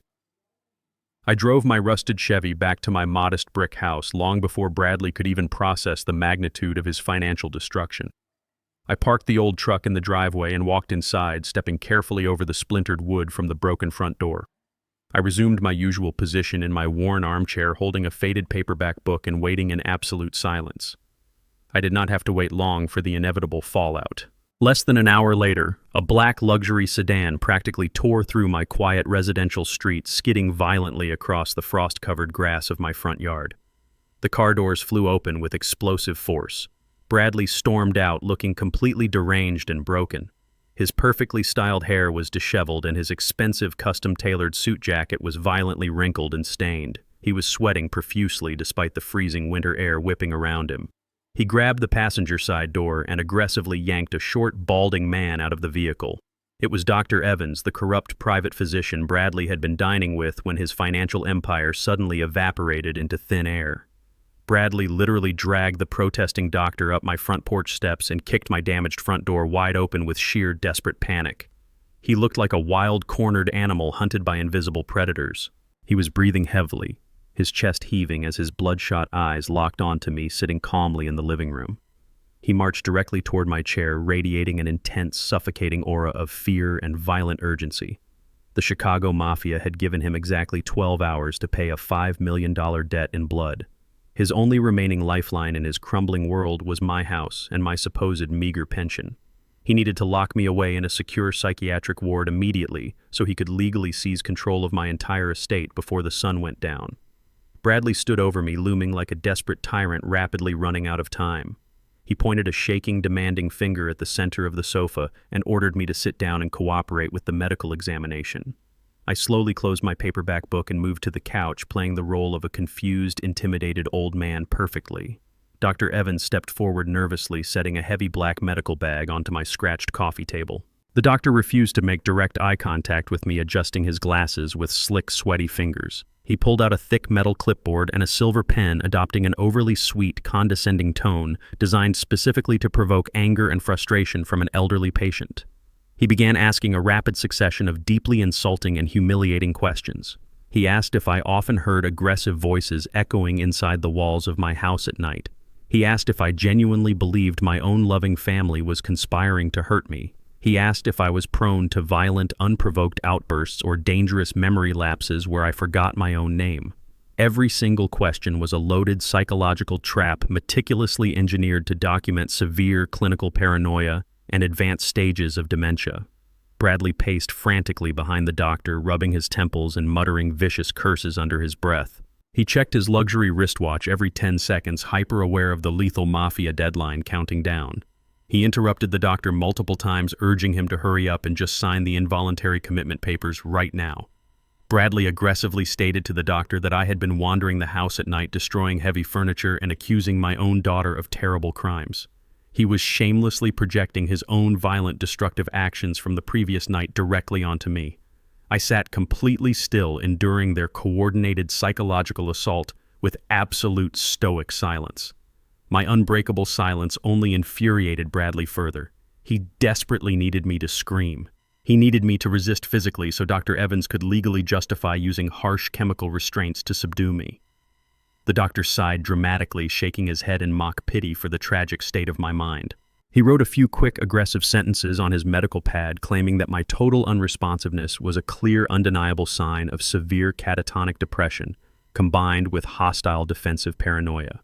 I drove my rusted Chevy back to my modest brick house long before Bradley could even process the magnitude of his financial destruction. I parked the old truck in the driveway and walked inside, stepping carefully over the splintered wood from the broken front door. I resumed my usual position in my worn armchair, holding a faded paperback book and waiting in absolute silence. I did not have to wait long for the inevitable fallout. Less than an hour later, a black luxury sedan practically tore through my quiet residential street, skidding violently across the frost-covered grass of my front yard. The car doors flew open with explosive force. Bradley stormed out, looking completely deranged and broken. His perfectly styled hair was disheveled and his expensive custom-tailored suit jacket was violently wrinkled and stained. He was sweating profusely despite the freezing winter air whipping around him. He grabbed the passenger side door and aggressively yanked a short, balding man out of the vehicle. It was Dr. Evans, the corrupt private physician Bradley had been dining with when his financial empire suddenly evaporated into thin air. Bradley literally dragged the protesting doctor up my front porch steps and kicked my damaged front door wide open with sheer desperate panic. He looked like a wild, cornered animal hunted by invisible predators. He was breathing heavily, his chest heaving as his bloodshot eyes locked onto me sitting calmly in the living room. He marched directly toward my chair, radiating an intense, suffocating aura of fear and violent urgency. The Chicago Mafia had given him exactly 12 hours to pay a $5 million debt in blood. His only remaining lifeline in his crumbling world was my house and my supposed meager pension. He needed to lock me away in a secure psychiatric ward immediately so he could legally seize control of my entire estate before the sun went down. Bradley stood over me, looming like a desperate tyrant rapidly running out of time. He pointed a shaking, demanding finger at the center of the sofa and ordered me to sit down and cooperate with the medical examination. I slowly closed my paperback book and moved to the couch, playing the role of a confused, intimidated old man perfectly. Dr. Evans stepped forward nervously, setting a heavy black medical bag onto my scratched coffee table. The doctor refused to make direct eye contact with me, adjusting his glasses with slick, sweaty fingers. He pulled out a thick metal clipboard and a silver pen, adopting an overly sweet, condescending tone designed specifically to provoke anger and frustration from an elderly patient. He began asking a rapid succession of deeply insulting and humiliating questions. He asked if I often heard aggressive voices echoing inside the walls of my house at night. He asked if I genuinely believed my own loving family was conspiring to hurt me. He asked if I was prone to violent, unprovoked outbursts or dangerous memory lapses where I forgot my own name. Every single question was a loaded psychological trap meticulously engineered to document severe clinical paranoia and advanced stages of dementia. Bradley paced frantically behind the doctor, rubbing his temples and muttering vicious curses under his breath. He checked his luxury wristwatch every 10 seconds, hyper-aware of the lethal mafia deadline counting down. He interrupted the doctor multiple times, urging him to hurry up and just sign the involuntary commitment papers right now. Bradley aggressively stated to the doctor that I had been wandering the house at night, destroying heavy furniture and accusing my own daughter of terrible crimes. He was shamelessly projecting his own violent, destructive actions from the previous night directly onto me. I sat completely still, enduring their coordinated psychological assault with absolute stoic silence. My unbreakable silence only infuriated Bradley further. He desperately needed me to scream. He needed me to resist physically so Dr. Evans could legally justify using harsh chemical restraints to subdue me. The doctor sighed dramatically, shaking his head in mock pity for the tragic state of my mind. He wrote a few quick, aggressive sentences on his medical pad, claiming that my total unresponsiveness was a clear, undeniable sign of severe catatonic depression, combined with hostile defensive paranoia.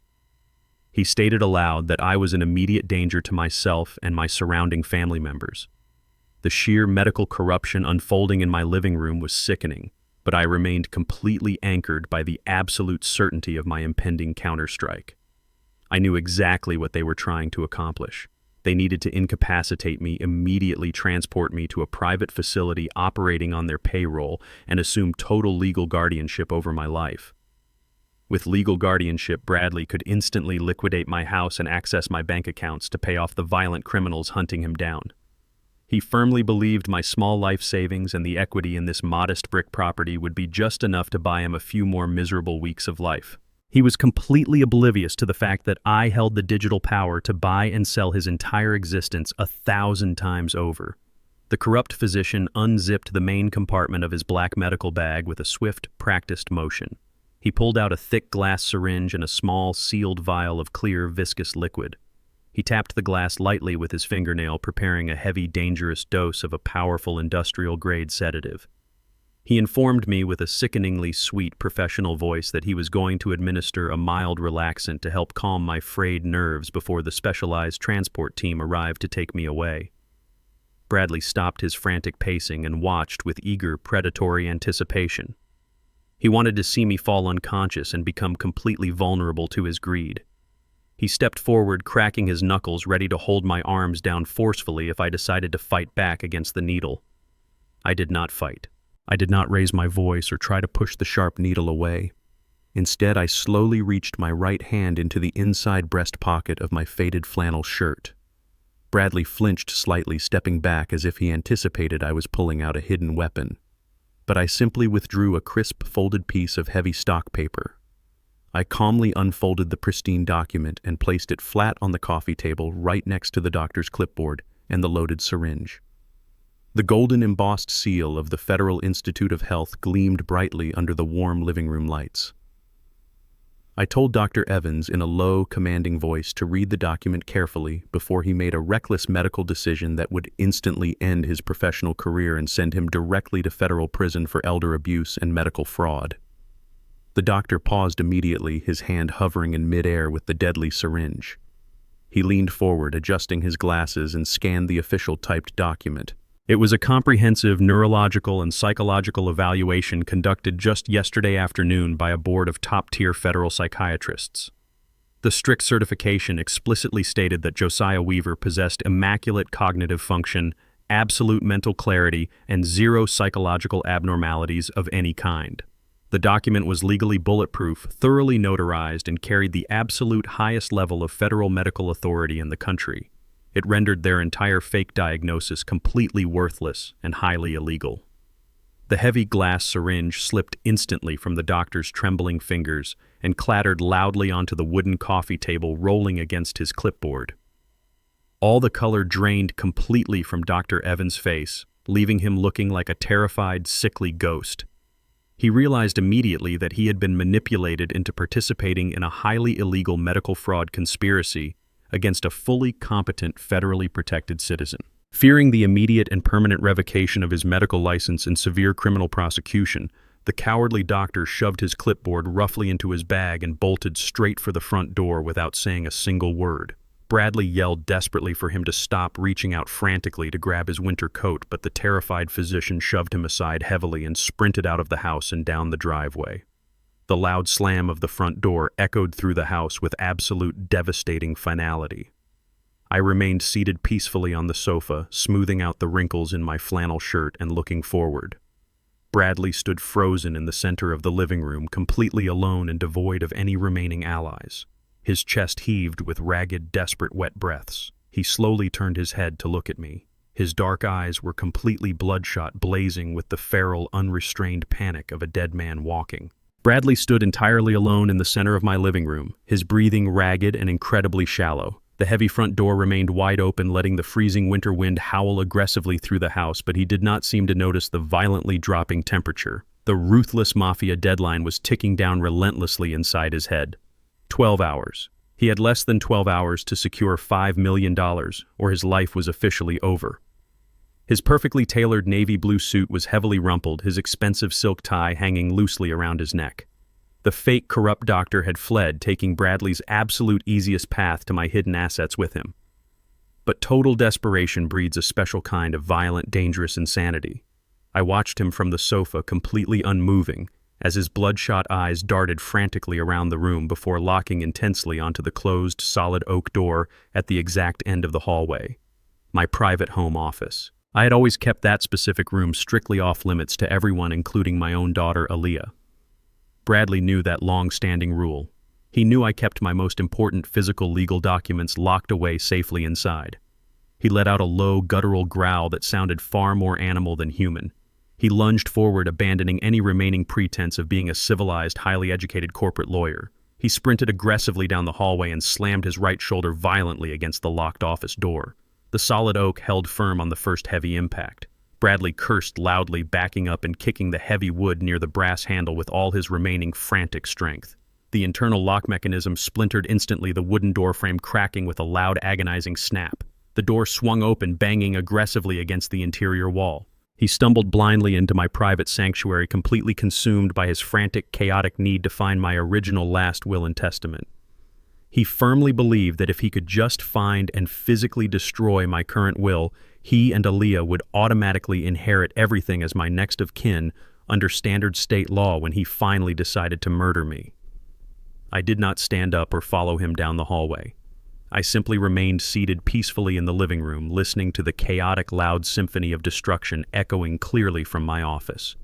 He stated aloud that I was in immediate danger to myself and my surrounding family members. The sheer medical corruption unfolding in my living room was sickening, but I remained completely anchored by the absolute certainty of my impending counterstrike. I knew exactly what they were trying to accomplish. They needed to incapacitate me, immediately transport me to a private facility operating on their payroll, and assume total legal guardianship over my life. With legal guardianship, Bradley could instantly liquidate my house and access my bank accounts to pay off the violent criminals hunting him down. He firmly believed my small life savings and the equity in this modest brick property would be just enough to buy him a few more miserable weeks of life. He was completely oblivious to the fact that I held the digital power to buy and sell his entire existence 1,000 times over. The corrupt physician unzipped the main compartment of his black medical bag with a swift, practiced motion. He pulled out a thick glass syringe and a small, sealed vial of clear, viscous liquid. He tapped the glass lightly with his fingernail, preparing a heavy, dangerous dose of a powerful industrial-grade sedative. He informed me with a sickeningly sweet professional voice that he was going to administer a mild relaxant to help calm my frayed nerves before the specialized transport team arrived to take me away. Bradley stopped his frantic pacing and watched with eager, predatory anticipation. He wanted to see me fall unconscious and become completely vulnerable to his greed. He stepped forward, cracking his knuckles, ready to hold my arms down forcefully if I decided to fight back against the needle. I did not fight. I did not raise my voice or try to push the sharp needle away. Instead, I slowly reached my right hand into the inside breast pocket of my faded flannel shirt. Bradley flinched slightly, stepping back as if he anticipated I was pulling out a hidden weapon. But I simply withdrew a crisp, folded piece of heavy stock paper. I calmly unfolded the pristine document and placed it flat on the coffee table right next to the doctor's clipboard and the loaded syringe. The golden embossed seal of the Federal Institute of Health gleamed brightly under the warm living room lights. I told Dr. Evans in a low, commanding voice to read the document carefully before he made a reckless medical decision that would instantly end his professional career and send him directly to federal prison for elder abuse and medical fraud. The doctor paused immediately, his hand hovering in midair with the deadly syringe. He leaned forward, adjusting his glasses, and scanned the official typed document. It was a comprehensive neurological and psychological evaluation conducted just yesterday afternoon by a board of top-tier federal psychiatrists. The strict certification explicitly stated that Josiah Weaver possessed immaculate cognitive function, absolute mental clarity, and zero psychological abnormalities of any kind. The document was legally bulletproof, thoroughly notarized, and carried the absolute highest level of federal medical authority in the country. It rendered their entire fake diagnosis completely worthless and highly illegal. The heavy glass syringe slipped instantly from the doctor's trembling fingers and clattered loudly onto the wooden coffee table, rolling against his clipboard. All the color drained completely from Dr. Evans' face, leaving him looking like a terrified, sickly ghost. He realized immediately that he had been manipulated into participating in a highly illegal medical fraud conspiracy against a fully competent, federally protected citizen. Fearing the immediate and permanent revocation of his medical license and severe criminal prosecution, the cowardly doctor shoved his clipboard roughly into his bag and bolted straight for the front door without saying a single word. Bradley yelled desperately for him to stop, reaching out frantically to grab his winter coat, but the terrified physician shoved him aside heavily and sprinted out of the house and down the driveway. The loud slam of the front door echoed through the house with absolute devastating finality. I remained seated peacefully on the sofa, smoothing out the wrinkles in my flannel shirt and looking forward. Bradley stood frozen in the center of the living room, completely alone and devoid of any remaining allies. His chest heaved with ragged, desperate, wet breaths. He slowly turned his head to look at me. His dark eyes were completely bloodshot, blazing with the feral, unrestrained panic of a dead man walking. Bradley stood entirely alone in the center of my living room, his breathing ragged and incredibly shallow. The heavy front door remained wide open, letting the freezing winter wind howl aggressively through the house, but he did not seem to notice the violently dropping temperature. The ruthless mafia deadline was ticking down relentlessly inside his head. 12 hours. He had less than 12 hours to secure $5 million, or his life was officially over. His perfectly tailored navy blue suit was heavily rumpled, his expensive silk tie hanging loosely around his neck. The fake, corrupt doctor had fled, taking Bradley's absolute easiest path to my hidden assets with him. But total desperation breeds a special kind of violent, dangerous insanity. I watched him from the sofa, completely unmoving, as his bloodshot eyes darted frantically around the room before locking intensely onto the closed, solid oak door at the exact end of the hallway. My private home office. I had always kept that specific room strictly off limits to everyone, including my own daughter, Aaliyah. Bradley knew that long-standing rule. He knew I kept my most important physical legal documents locked away safely inside. He let out a low, guttural growl that sounded far more animal than human. He lunged forward, abandoning any remaining pretense of being a civilized, highly educated corporate lawyer. He sprinted aggressively down the hallway and slammed his right shoulder violently against the locked office door. The solid oak held firm on the first heavy impact. Bradley cursed loudly, backing up and kicking the heavy wood near the brass handle with all his remaining frantic strength. The internal lock mechanism splintered instantly, the wooden doorframe cracking with a loud, agonizing snap. The door swung open, banging aggressively against the interior wall. He stumbled blindly into my private sanctuary, completely consumed by his frantic, chaotic need to find my original last will and testament. He firmly believed that if he could just find and physically destroy my current will, he and Aaliyah would automatically inherit everything as my next of kin under standard state law when he finally decided to murder me. I did not stand up or follow him down the hallway. I simply remained seated peacefully in the living room, listening to the chaotic, loud symphony of destruction echoing clearly from my office.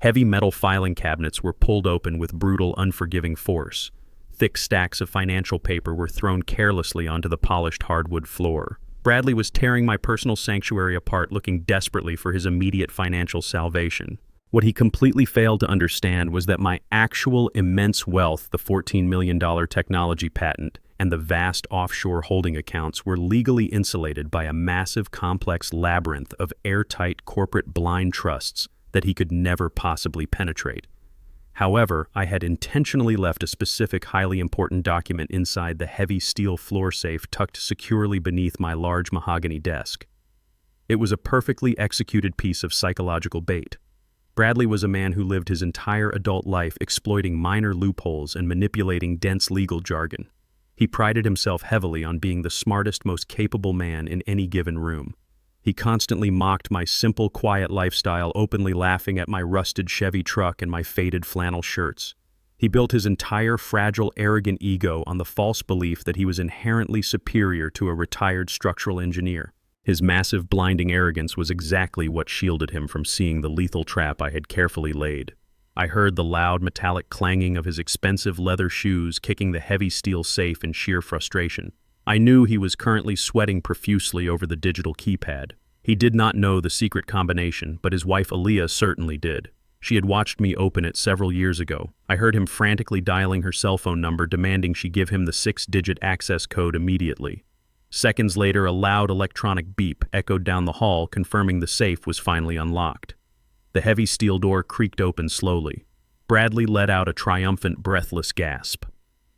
Heavy metal filing cabinets were pulled open with brutal, unforgiving force. Thick stacks of financial paper were thrown carelessly onto the polished hardwood floor. Bradley was tearing my personal sanctuary apart, looking desperately for his immediate financial salvation. What he completely failed to understand was that my actual immense wealth, the $14 million technology patent, and the vast offshore holding accounts were legally insulated by a massive, complex labyrinth of airtight corporate blind trusts that he could never possibly penetrate. However, I had intentionally left a specific, highly important document inside the heavy steel floor safe tucked securely beneath my large mahogany desk. It was a perfectly executed piece of psychological bait. Bradley was a man who lived his entire adult life exploiting minor loopholes and manipulating dense legal jargon. He prided himself heavily on being the smartest, most capable man in any given room. He constantly mocked my simple, quiet lifestyle, openly laughing at my rusted Chevy truck and my faded flannel shirts. He built his entire fragile, arrogant ego on the false belief that he was inherently superior to a retired structural engineer. His massive, blinding arrogance was exactly what shielded him from seeing the lethal trap I had carefully laid. I heard the loud, metallic clanging of his expensive leather shoes kicking the heavy steel safe in sheer frustration. I knew he was currently sweating profusely over the digital keypad. He did not know the secret combination, but his wife Aaliyah certainly did. She had watched me open it several years ago. I heard him frantically dialing her cell phone number, demanding she give him the 6-digit access code immediately. Seconds later, a loud electronic beep echoed down the hall, confirming the safe was finally unlocked. The heavy steel door creaked open slowly. Bradley let out a triumphant, breathless gasp.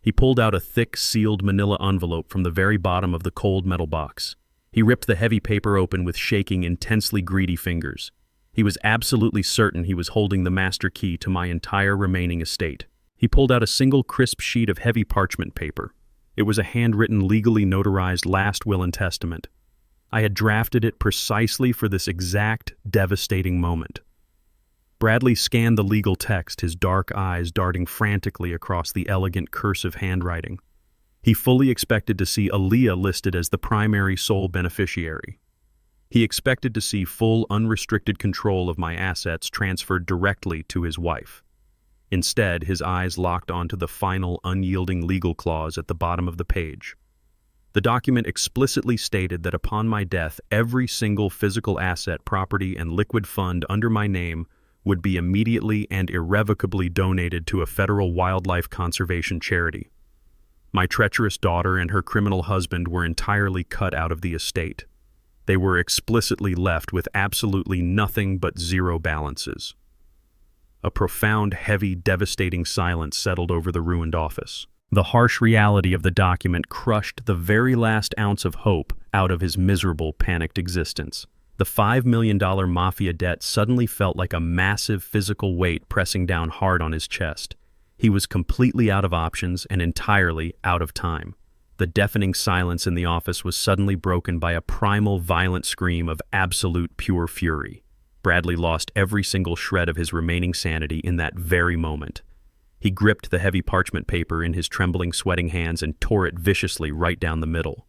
He pulled out a thick, sealed manila envelope from the very bottom of the cold metal box. He ripped the heavy paper open with shaking, intensely greedy fingers. He was absolutely certain he was holding the master key to my entire remaining estate. He pulled out a single crisp sheet of heavy parchment paper. It was a handwritten, legally notarized last will and testament. I had drafted it precisely for this exact, devastating moment. Bradley scanned the legal text, his dark eyes darting frantically across the elegant cursive handwriting. He fully expected to see Aaliyah listed as the primary sole beneficiary. He expected to see full, unrestricted control of my assets transferred directly to his wife. Instead, his eyes locked onto the final, unyielding legal clause at the bottom of the page. The document explicitly stated that upon my death, every single physical asset, property, and liquid fund under my name would be immediately and irrevocably donated to a federal wildlife conservation charity. My treacherous daughter and her criminal husband were entirely cut out of the estate. They were explicitly left with absolutely nothing but zero balances. A profound, heavy, devastating silence settled over the ruined office. The harsh reality of the document crushed the very last ounce of hope out of his miserable, panicked existence. The $5 million mafia debt suddenly felt like a massive physical weight pressing down hard on his chest. He was completely out of options and entirely out of time. The deafening silence in the office was suddenly broken by a primal, violent scream of absolute pure fury. Bradley lost every single shred of his remaining sanity in that very moment. He gripped the heavy parchment paper in his trembling, sweating hands and tore it viciously right down the middle.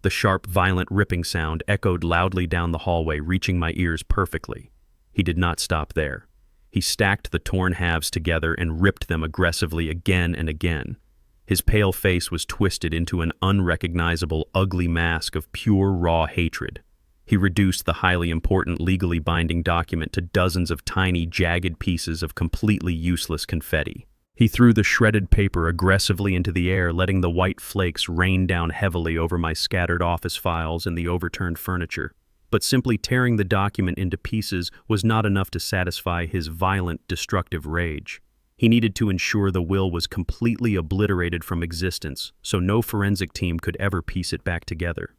The sharp, violent ripping sound echoed loudly down the hallway, reaching my ears perfectly. He did not stop there. He stacked the torn halves together and ripped them aggressively again and again. His pale face was twisted into an unrecognizable, ugly mask of pure, raw hatred. He reduced the highly important, legally binding document to dozens of tiny, jagged pieces of completely useless confetti. He threw the shredded paper aggressively into the air, letting the white flakes rain down heavily over my scattered office files and the overturned furniture. But simply tearing the document into pieces was not enough to satisfy his violent, destructive rage. He needed to ensure the will was completely obliterated from existence, so no forensic team could ever piece it back together.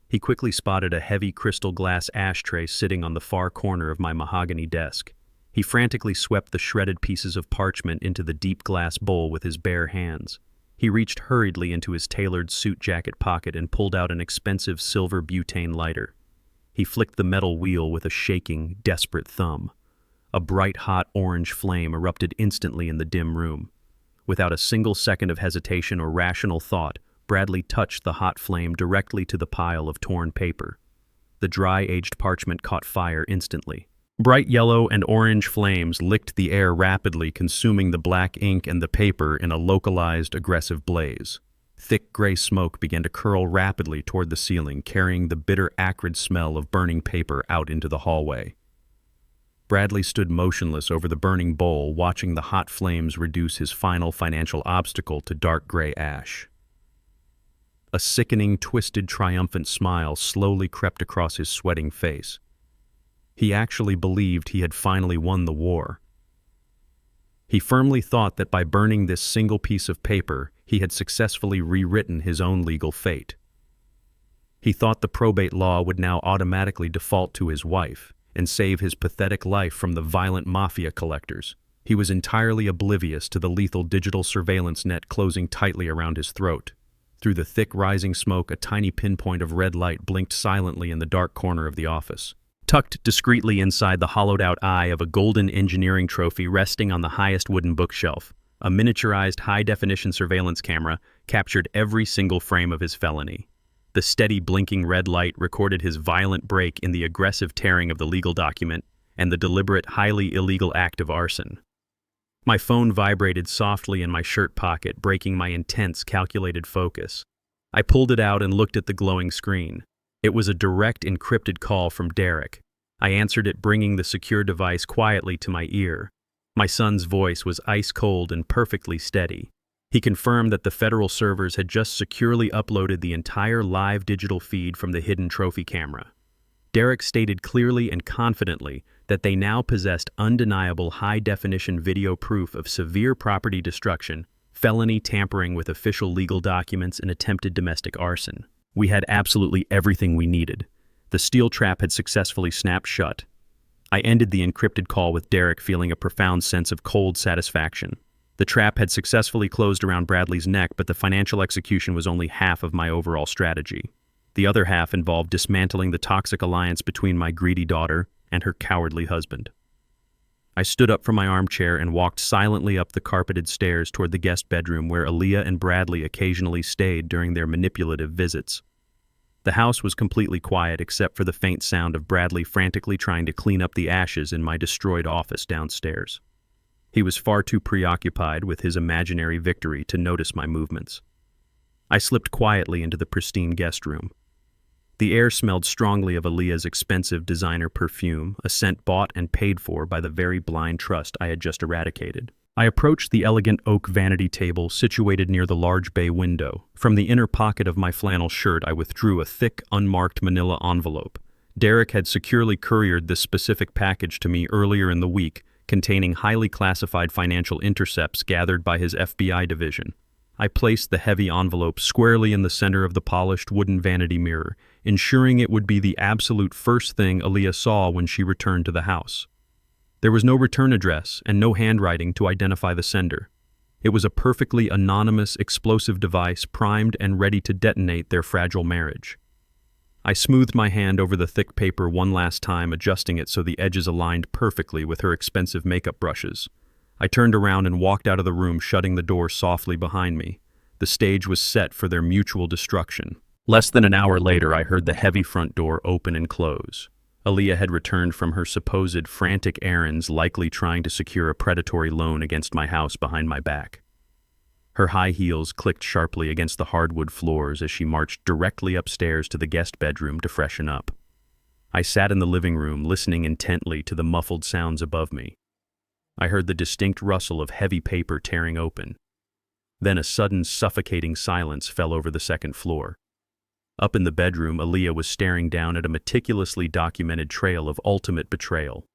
He quickly spotted a heavy crystal glass ashtray sitting on the far corner of my mahogany desk. He frantically swept the shredded pieces of parchment into the deep glass bowl with his bare hands. He reached hurriedly into his tailored suit jacket pocket and pulled out an expensive silver butane lighter. He flicked the metal wheel with a shaking, desperate thumb. A bright, hot orange flame erupted instantly in the dim room. Without a single second of hesitation or rational thought, Bradley touched the hot flame directly to the pile of torn paper. The dry, aged parchment caught fire instantly. Bright yellow and orange flames licked the air rapidly, consuming the black ink and the paper in a localized, aggressive blaze. Thick gray smoke began to curl rapidly toward the ceiling, carrying the bitter, acrid smell of burning paper out into the hallway. Bradley stood motionless over the burning bowl, watching the hot flames reduce his final financial obstacle to dark gray ash. A sickening, twisted, triumphant smile slowly crept across his sweating face. He actually believed he had finally won the war. He firmly thought that by burning this single piece of paper, he had successfully rewritten his own legal fate. He thought the probate law would now automatically default to his wife and save his pathetic life from the violent mafia collectors. He was entirely oblivious to the lethal digital surveillance net closing tightly around his throat. Through the thick rising smoke, a tiny pinpoint of red light blinked silently in the dark corner of the office. Tucked discreetly inside the hollowed-out eye of a golden engineering trophy resting on the highest wooden bookshelf, a miniaturized high-definition surveillance camera captured every single frame of his felony. The steady blinking red light recorded his violent break in the aggressive tearing of the legal document and the deliberate, highly illegal act of arson. My phone vibrated softly in my shirt pocket, breaking my intense, calculated focus. I pulled it out and looked at the glowing screen. It was a direct, encrypted call from Derek. I answered it, bringing the secure device quietly to my ear. My son's voice was ice-cold and perfectly steady. He confirmed that the federal servers had just securely uploaded the entire live digital feed from the hidden trophy camera. Derek stated clearly and confidently that they now possessed undeniable high-definition video proof of severe property destruction, felony tampering with official legal documents, and attempted domestic arson. We had absolutely everything we needed. The steel trap had successfully snapped shut. I ended the encrypted call with Derek feeling a profound sense of cold satisfaction. The trap had successfully closed around Bradley's neck, but the financial execution was only half of my overall strategy. The other half involved dismantling the toxic alliance between my greedy daughter and her cowardly husband. I stood up from my armchair and walked silently up the carpeted stairs toward the guest bedroom where Aaliyah and Bradley occasionally stayed during their manipulative visits. The house was completely quiet except for the faint sound of Bradley frantically trying to clean up the ashes in my destroyed office downstairs. He was far too preoccupied with his imaginary victory to notice my movements. I slipped quietly into the pristine guest room. The air smelled strongly of Aaliyah's expensive designer perfume, a scent bought and paid for by the very blind trust I had just eradicated. I approached the elegant oak vanity table situated near the large bay window. From the inner pocket of my flannel shirt, I withdrew a thick, unmarked manila envelope. Derek had securely couriered this specific package to me earlier in the week, containing highly classified financial intercepts gathered by his FBI division. I placed the heavy envelope squarely in the center of the polished wooden vanity mirror, ensuring it would be the absolute first thing Aaliyah saw when she returned to the house. There was no return address and no handwriting to identify the sender. It was a perfectly anonymous explosive device primed and ready to detonate their fragile marriage. I smoothed my hand over the thick paper one last time, adjusting it so the edges aligned perfectly with her expensive makeup brushes. I turned around and walked out of the room, shutting the door softly behind me. The stage was set for their mutual destruction. Less than an hour later, I heard the heavy front door open and close. Aaliyah had returned from her supposed frantic errands, likely trying to secure a predatory loan against my house behind my back. Her high heels clicked sharply against the hardwood floors as she marched directly upstairs to the guest bedroom to freshen up. I sat in the living room, listening intently to the muffled sounds above me. I heard the distinct rustle of heavy paper tearing open. Then a sudden, suffocating silence fell over the second floor. Up in the bedroom, Aaliyah was staring down at a meticulously documented trail of ultimate betrayal.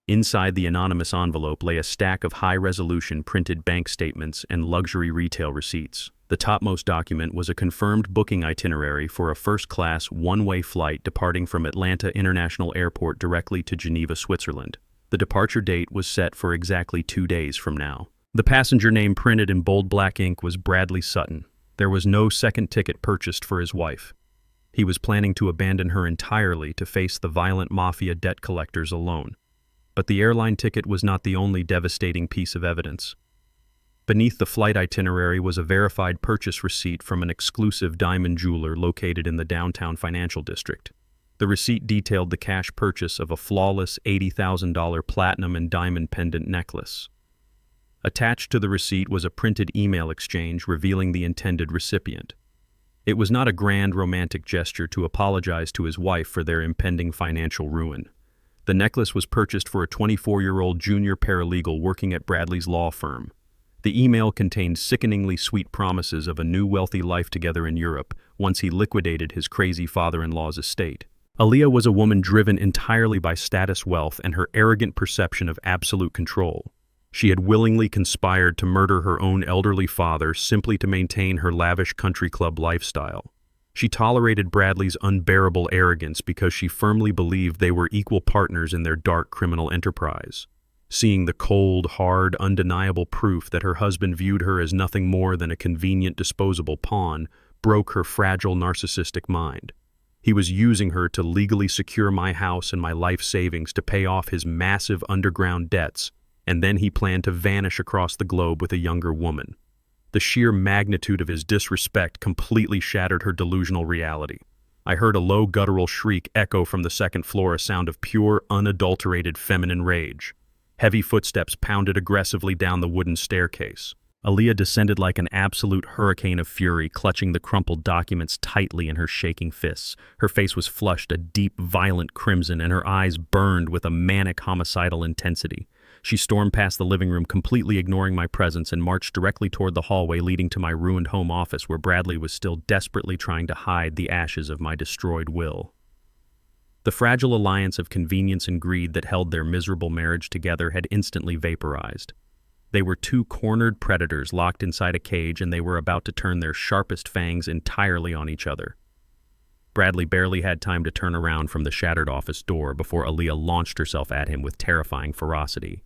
Inside the anonymous envelope lay a stack of high-resolution printed bank statements and luxury retail receipts. The topmost document was a confirmed booking itinerary for a first-class, one-way flight departing from Atlanta International Airport directly to Geneva, Switzerland. The departure date was set for exactly 2 days from now. The passenger name printed in bold black ink was Bradley Sutton. There was no second ticket purchased for his wife. He was planning to abandon her entirely to face the violent mafia debt collectors alone. But the airline ticket was not the only devastating piece of evidence. Beneath the flight itinerary was a verified purchase receipt from an exclusive diamond jeweler located in the downtown financial district. The receipt detailed the cash purchase of a flawless $80,000 platinum and diamond pendant necklace. Attached to the receipt was a printed email exchange revealing the intended recipient. It was not a grand romantic gesture to apologize to his wife for their impending financial ruin. The necklace was purchased for a 24-year-old junior paralegal working at Bradley's law firm. The email contained sickeningly sweet promises of a new wealthy life together in Europe once he liquidated his crazy father-in-law's estate. Aaliyah was a woman driven entirely by status, wealth, and her arrogant perception of absolute control. She had willingly conspired to murder her own elderly father simply to maintain her lavish country club lifestyle. She tolerated Bradley's unbearable arrogance because she firmly believed they were equal partners in their dark criminal enterprise. Seeing the cold, hard, undeniable proof that her husband viewed her as nothing more than a convenient disposable pawn broke her fragile narcissistic mind. He was using her to legally secure my house and my life savings to pay off his massive underground debts, and then he planned to vanish across the globe with a younger woman. The sheer magnitude of his disrespect completely shattered her delusional reality. I heard a low guttural shriek echo from the second floor, a sound of pure, unadulterated feminine rage. Heavy footsteps pounded aggressively down the wooden staircase. Aaliyah descended like an absolute hurricane of fury, clutching the crumpled documents tightly in her shaking fists. Her face was flushed a deep, violent crimson, and her eyes burned with a manic, homicidal intensity. She stormed past the living room, completely ignoring my presence, and marched directly toward the hallway leading to my ruined home office, where Bradley was still desperately trying to hide the ashes of my destroyed will. The fragile alliance of convenience and greed that held their miserable marriage together had instantly vaporized. They were two cornered predators locked inside a cage, and they were about to turn their sharpest fangs entirely on each other. Bradley barely had time to turn around from the shattered office door before Aaliyah launched herself at him with terrifying ferocity.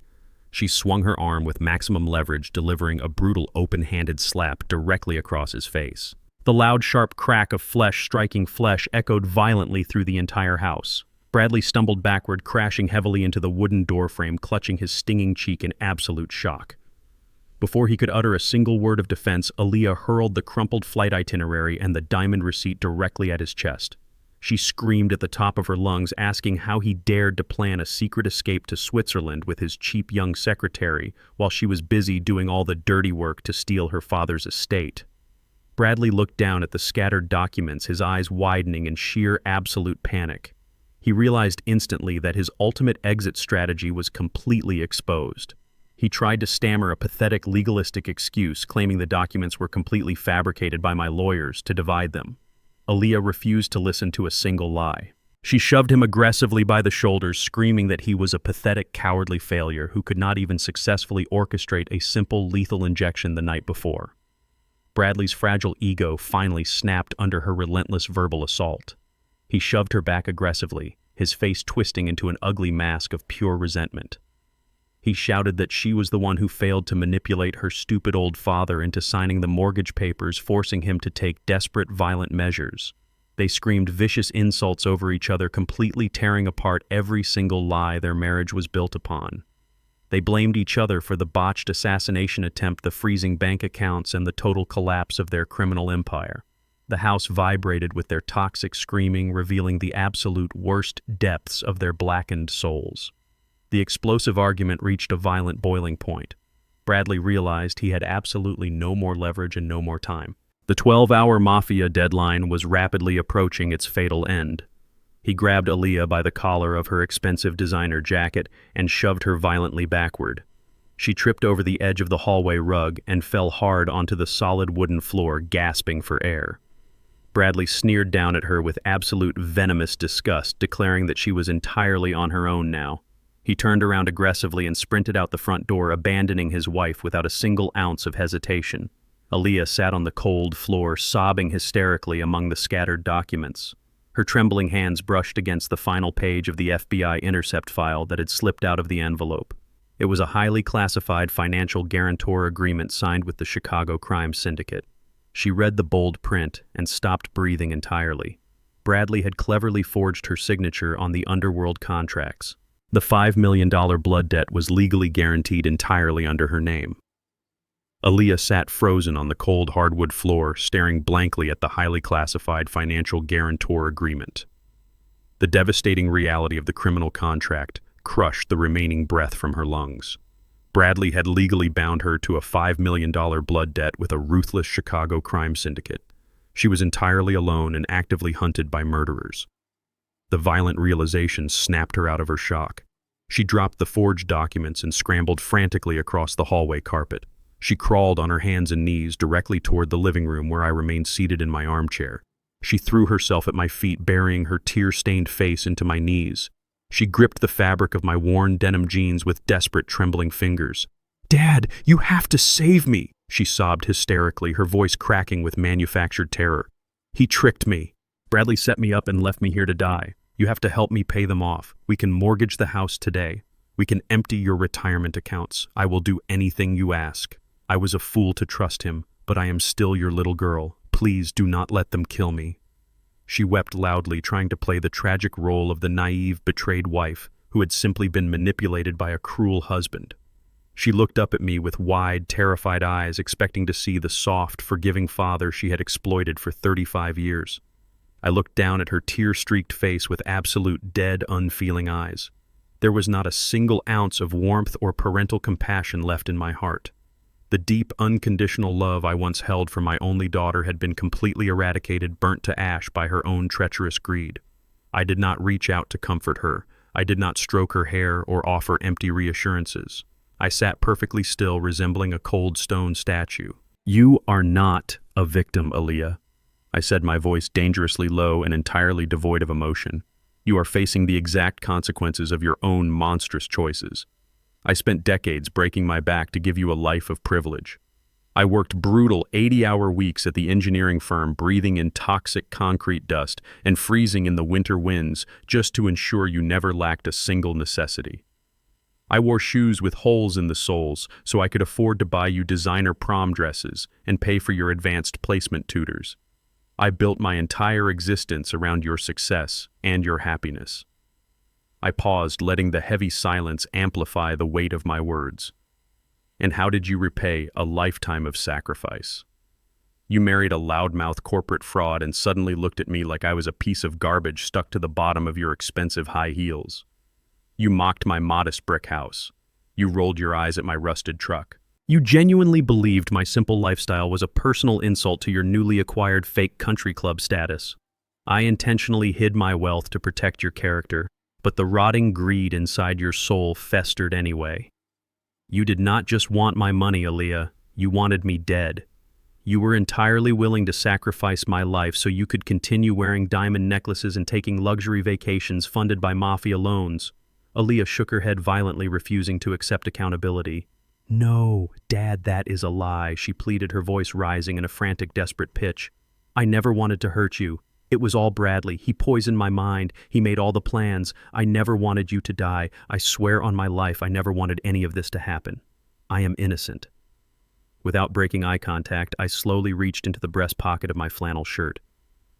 She swung her arm with maximum leverage, delivering a brutal open-handed slap directly across his face. The loud, sharp crack of flesh striking flesh echoed violently through the entire house. Bradley stumbled backward, crashing heavily into the wooden doorframe, clutching his stinging cheek in absolute shock. Before he could utter a single word of defense, Aaliyah hurled the crumpled flight itinerary and the diamond receipt directly at his chest. She screamed at the top of her lungs, asking how he dared to plan a secret escape to Switzerland with his cheap young secretary while she was busy doing all the dirty work to steal her father's estate. Bradley looked down at the scattered documents, his eyes widening in sheer absolute panic. He realized instantly that his ultimate exit strategy was completely exposed. He tried to stammer a pathetic legalistic excuse, claiming the documents were completely fabricated by my lawyers to divide them. Aaliyah refused to listen to a single lie. She shoved him aggressively by the shoulders, screaming that he was a pathetic, cowardly failure who could not even successfully orchestrate a simple, lethal injection the night before. Bradley's fragile ego finally snapped under her relentless verbal assault. He shoved her back aggressively, his face twisting into an ugly mask of pure resentment. He shouted that she was the one who failed to manipulate her stupid old father into signing the mortgage papers, forcing him to take desperate, violent measures. They screamed vicious insults over each other, completely tearing apart every single lie their marriage was built upon. They blamed each other for the botched assassination attempt, the freezing bank accounts, and the total collapse of their criminal empire. The house vibrated with their toxic screaming, revealing the absolute worst depths of their blackened souls. The explosive argument reached a violent boiling point. Bradley realized he had absolutely no more leverage and no more time. The 12-hour mafia deadline was rapidly approaching its fatal end. He grabbed Aaliyah by the collar of her expensive designer jacket and shoved her violently backward. She tripped over the edge of the hallway rug and fell hard onto the solid wooden floor, gasping for air. Bradley sneered down at her with absolute venomous disgust, declaring that she was entirely on her own now. He turned around aggressively and sprinted out the front door, abandoning his wife without a single ounce of hesitation. Aaliyah sat on the cold floor, sobbing hysterically among the scattered documents. Her trembling hands brushed against the final page of the FBI intercept file that had slipped out of the envelope. It was a highly classified financial guarantor agreement signed with the Chicago crime syndicate. She read the bold print and stopped breathing entirely. Bradley had cleverly forged her signature on the underworld contracts. The $5 million blood debt was legally guaranteed entirely under her name. Aaliyah sat frozen on the cold hardwood floor, staring blankly at the highly classified financial guarantor agreement. The devastating reality of the criminal contract crushed the remaining breath from her lungs. Bradley had legally bound her to a $5 million blood debt with a ruthless Chicago crime syndicate. She was entirely alone and actively hunted by murderers. The violent realization snapped her out of her shock. She dropped the forged documents and scrambled frantically across the hallway carpet. She crawled on her hands and knees directly toward the living room where I remained seated in my armchair. She threw herself at my feet, burying her tear-stained face into my knees. She gripped the fabric of my worn denim jeans with desperate, trembling fingers. "Dad, you have to save me!" she sobbed hysterically, her voice cracking with manufactured terror. "He tricked me. Bradley set me up and left me here to die. You have to help me pay them off. We can mortgage the house today. We can empty your retirement accounts. I will do anything you ask. I was a fool to trust him, but I am still your little girl. Please do not let them kill me." She wept loudly, trying to play the tragic role of the naive, betrayed wife who had simply been manipulated by a cruel husband. She looked up at me with wide, terrified eyes, expecting to see the soft, forgiving father she had exploited for 35 years. I looked down at her tear-streaked face with absolute dead, unfeeling eyes. There was not a single ounce of warmth or parental compassion left in my heart. The deep, unconditional love I once held for my only daughter had been completely eradicated, burnt to ash by her own treacherous greed. I did not reach out to comfort her. I did not stroke her hair or offer empty reassurances. I sat perfectly still, resembling a cold stone statue. "You are not a victim, Aaliyah," I said, my voice dangerously low and entirely devoid of emotion. "You are facing the exact consequences of your own monstrous choices. I spent decades breaking my back to give you a life of privilege. I worked brutal 80-hour weeks at the engineering firm, breathing in toxic concrete dust and freezing in the winter winds just to ensure you never lacked a single necessity. I wore shoes with holes in the soles so I could afford to buy you designer prom dresses and pay for your advanced placement tutors. I built my entire existence around your success and your happiness." I paused, letting the heavy silence amplify the weight of my words. "And how did you repay a lifetime of sacrifice? You married a loudmouth corporate fraud and suddenly looked at me like I was a piece of garbage stuck to the bottom of your expensive high heels. You mocked my modest brick house. You rolled your eyes at my rusted truck. You genuinely believed my simple lifestyle was a personal insult to your newly acquired fake country club status. I intentionally hid my wealth to protect your character, but the rotting greed inside your soul festered anyway. You did not just want my money, Aaliyah. You wanted me dead. You were entirely willing to sacrifice my life so you could continue wearing diamond necklaces and taking luxury vacations funded by mafia loans." Aaliyah shook her head violently, refusing to accept accountability. "No, Dad, that is a lie," she pleaded, her voice rising in a frantic, desperate pitch. "I never wanted to hurt you. It was all Bradley. He poisoned my mind. He made all the plans. I never wanted you to die. I swear on my life I never wanted any of this to happen. I am innocent." Without breaking eye contact, I slowly reached into the breast pocket of my flannel shirt.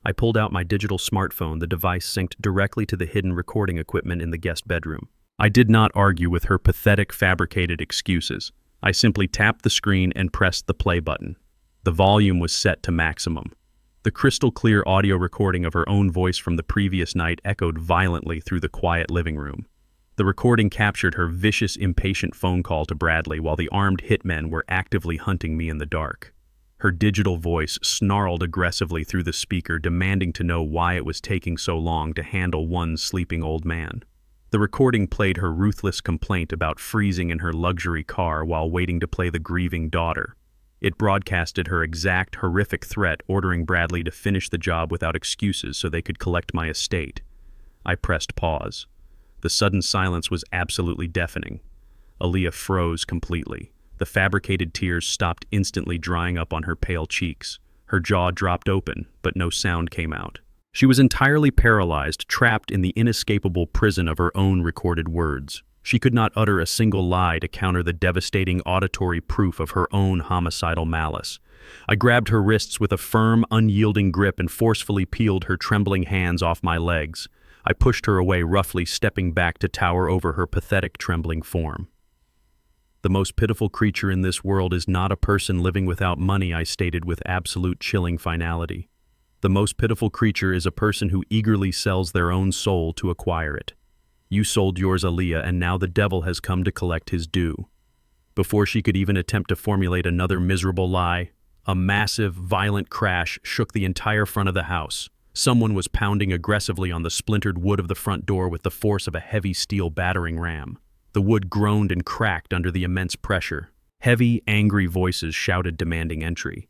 I pulled out my digital smartphone, the device synced directly to the hidden recording equipment in the guest bedroom. I did not argue with her pathetic, fabricated excuses. I simply tapped the screen and pressed the play button. The volume was set to maximum. The crystal-clear audio recording of her own voice from the previous night echoed violently through the quiet living room. The recording captured her vicious, impatient phone call to Bradley while the armed hitmen were actively hunting me in the dark. Her digital voice snarled aggressively through the speaker, demanding to know why it was taking so long to handle one sleeping old man. The recording played her ruthless complaint about freezing in her luxury car while waiting to play the grieving daughter. It broadcasted her exact, horrific threat, ordering Bradley to finish the job without excuses so they could collect my estate. I pressed pause. The sudden silence was absolutely deafening. Aaliyah froze completely. The fabricated tears stopped instantly, drying up on her pale cheeks. Her jaw dropped open, but no sound came out. She was entirely paralyzed, trapped in the inescapable prison of her own recorded words. She could not utter a single lie to counter the devastating auditory proof of her own homicidal malice. I grabbed her wrists with a firm, unyielding grip and forcefully peeled her trembling hands off my legs. I pushed her away, roughly stepping back to tower over her pathetic, trembling form. The most pitiful creature in this world is not a person living without money, I stated with absolute chilling finality. The most pitiful creature is a person who eagerly sells their own soul to acquire it. You sold yours, Aaliyah, and now the devil has come to collect his due. Before she could even attempt to formulate another miserable lie, a massive, violent crash shook the entire front of the house. Someone was pounding aggressively on the splintered wood of the front door with the force of a heavy steel battering ram. The wood groaned and cracked under the immense pressure. Heavy, angry voices shouted demanding entry.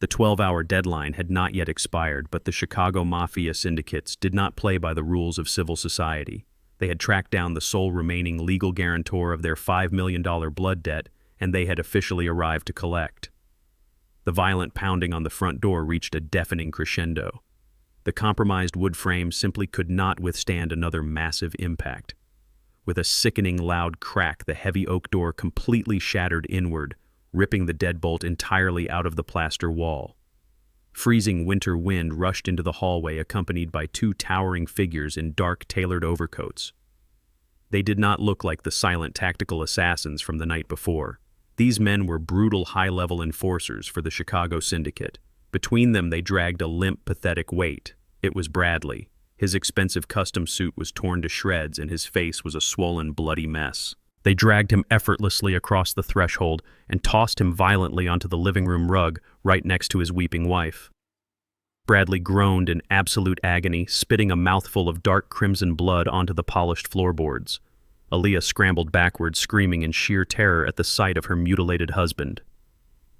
The 12-hour deadline had not yet expired, but the Chicago Mafia syndicates did not play by the rules of civil society. They had tracked down the sole remaining legal guarantor of their $5 million blood debt, and they had officially arrived to collect. The violent pounding on the front door reached a deafening crescendo. The compromised wood frame simply could not withstand another massive impact. With a sickening loud crack, the heavy oak door completely shattered inward, ripping the deadbolt entirely out of the plaster wall. Freezing winter wind rushed into the hallway, accompanied by two towering figures in dark, tailored overcoats. They did not look like the silent tactical assassins from the night before. These men were brutal, high-level enforcers for the Chicago Syndicate. Between them, they dragged a limp, pathetic weight. It was Bradley. His expensive custom suit was torn to shreds, and his face was a swollen, bloody mess. They dragged him effortlessly across the threshold and tossed him violently onto the living room rug right next to his weeping wife. Bradley groaned in absolute agony, spitting a mouthful of dark crimson blood onto the polished floorboards. Aaliyah scrambled backwards, screaming in sheer terror at the sight of her mutilated husband.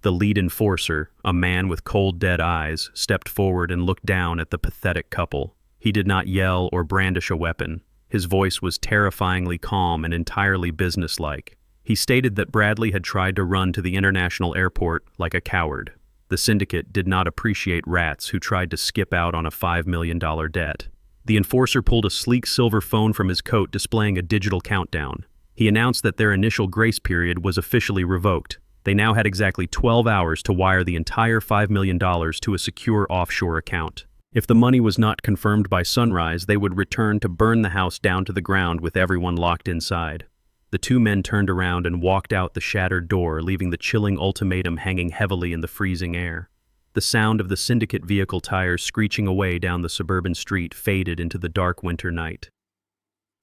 The lead enforcer, a man with cold, dead eyes, stepped forward and looked down at the pathetic couple. He did not yell or brandish a weapon. His voice was terrifyingly calm and entirely businesslike. He stated that Bradley had tried to run to the international airport like a coward. The syndicate did not appreciate rats who tried to skip out on a $5 million debt. The enforcer pulled a sleek silver phone from his coat, displaying a digital countdown. He announced that their initial grace period was officially revoked. They now had exactly 12 hours to wire the entire $5 million to a secure offshore account. If the money was not confirmed by sunrise, they would return to burn the house down to the ground with everyone locked inside. The two men turned around and walked out the shattered door, leaving the chilling ultimatum hanging heavily in the freezing air. The sound of the syndicate vehicle tires screeching away down the suburban street faded into the dark winter night.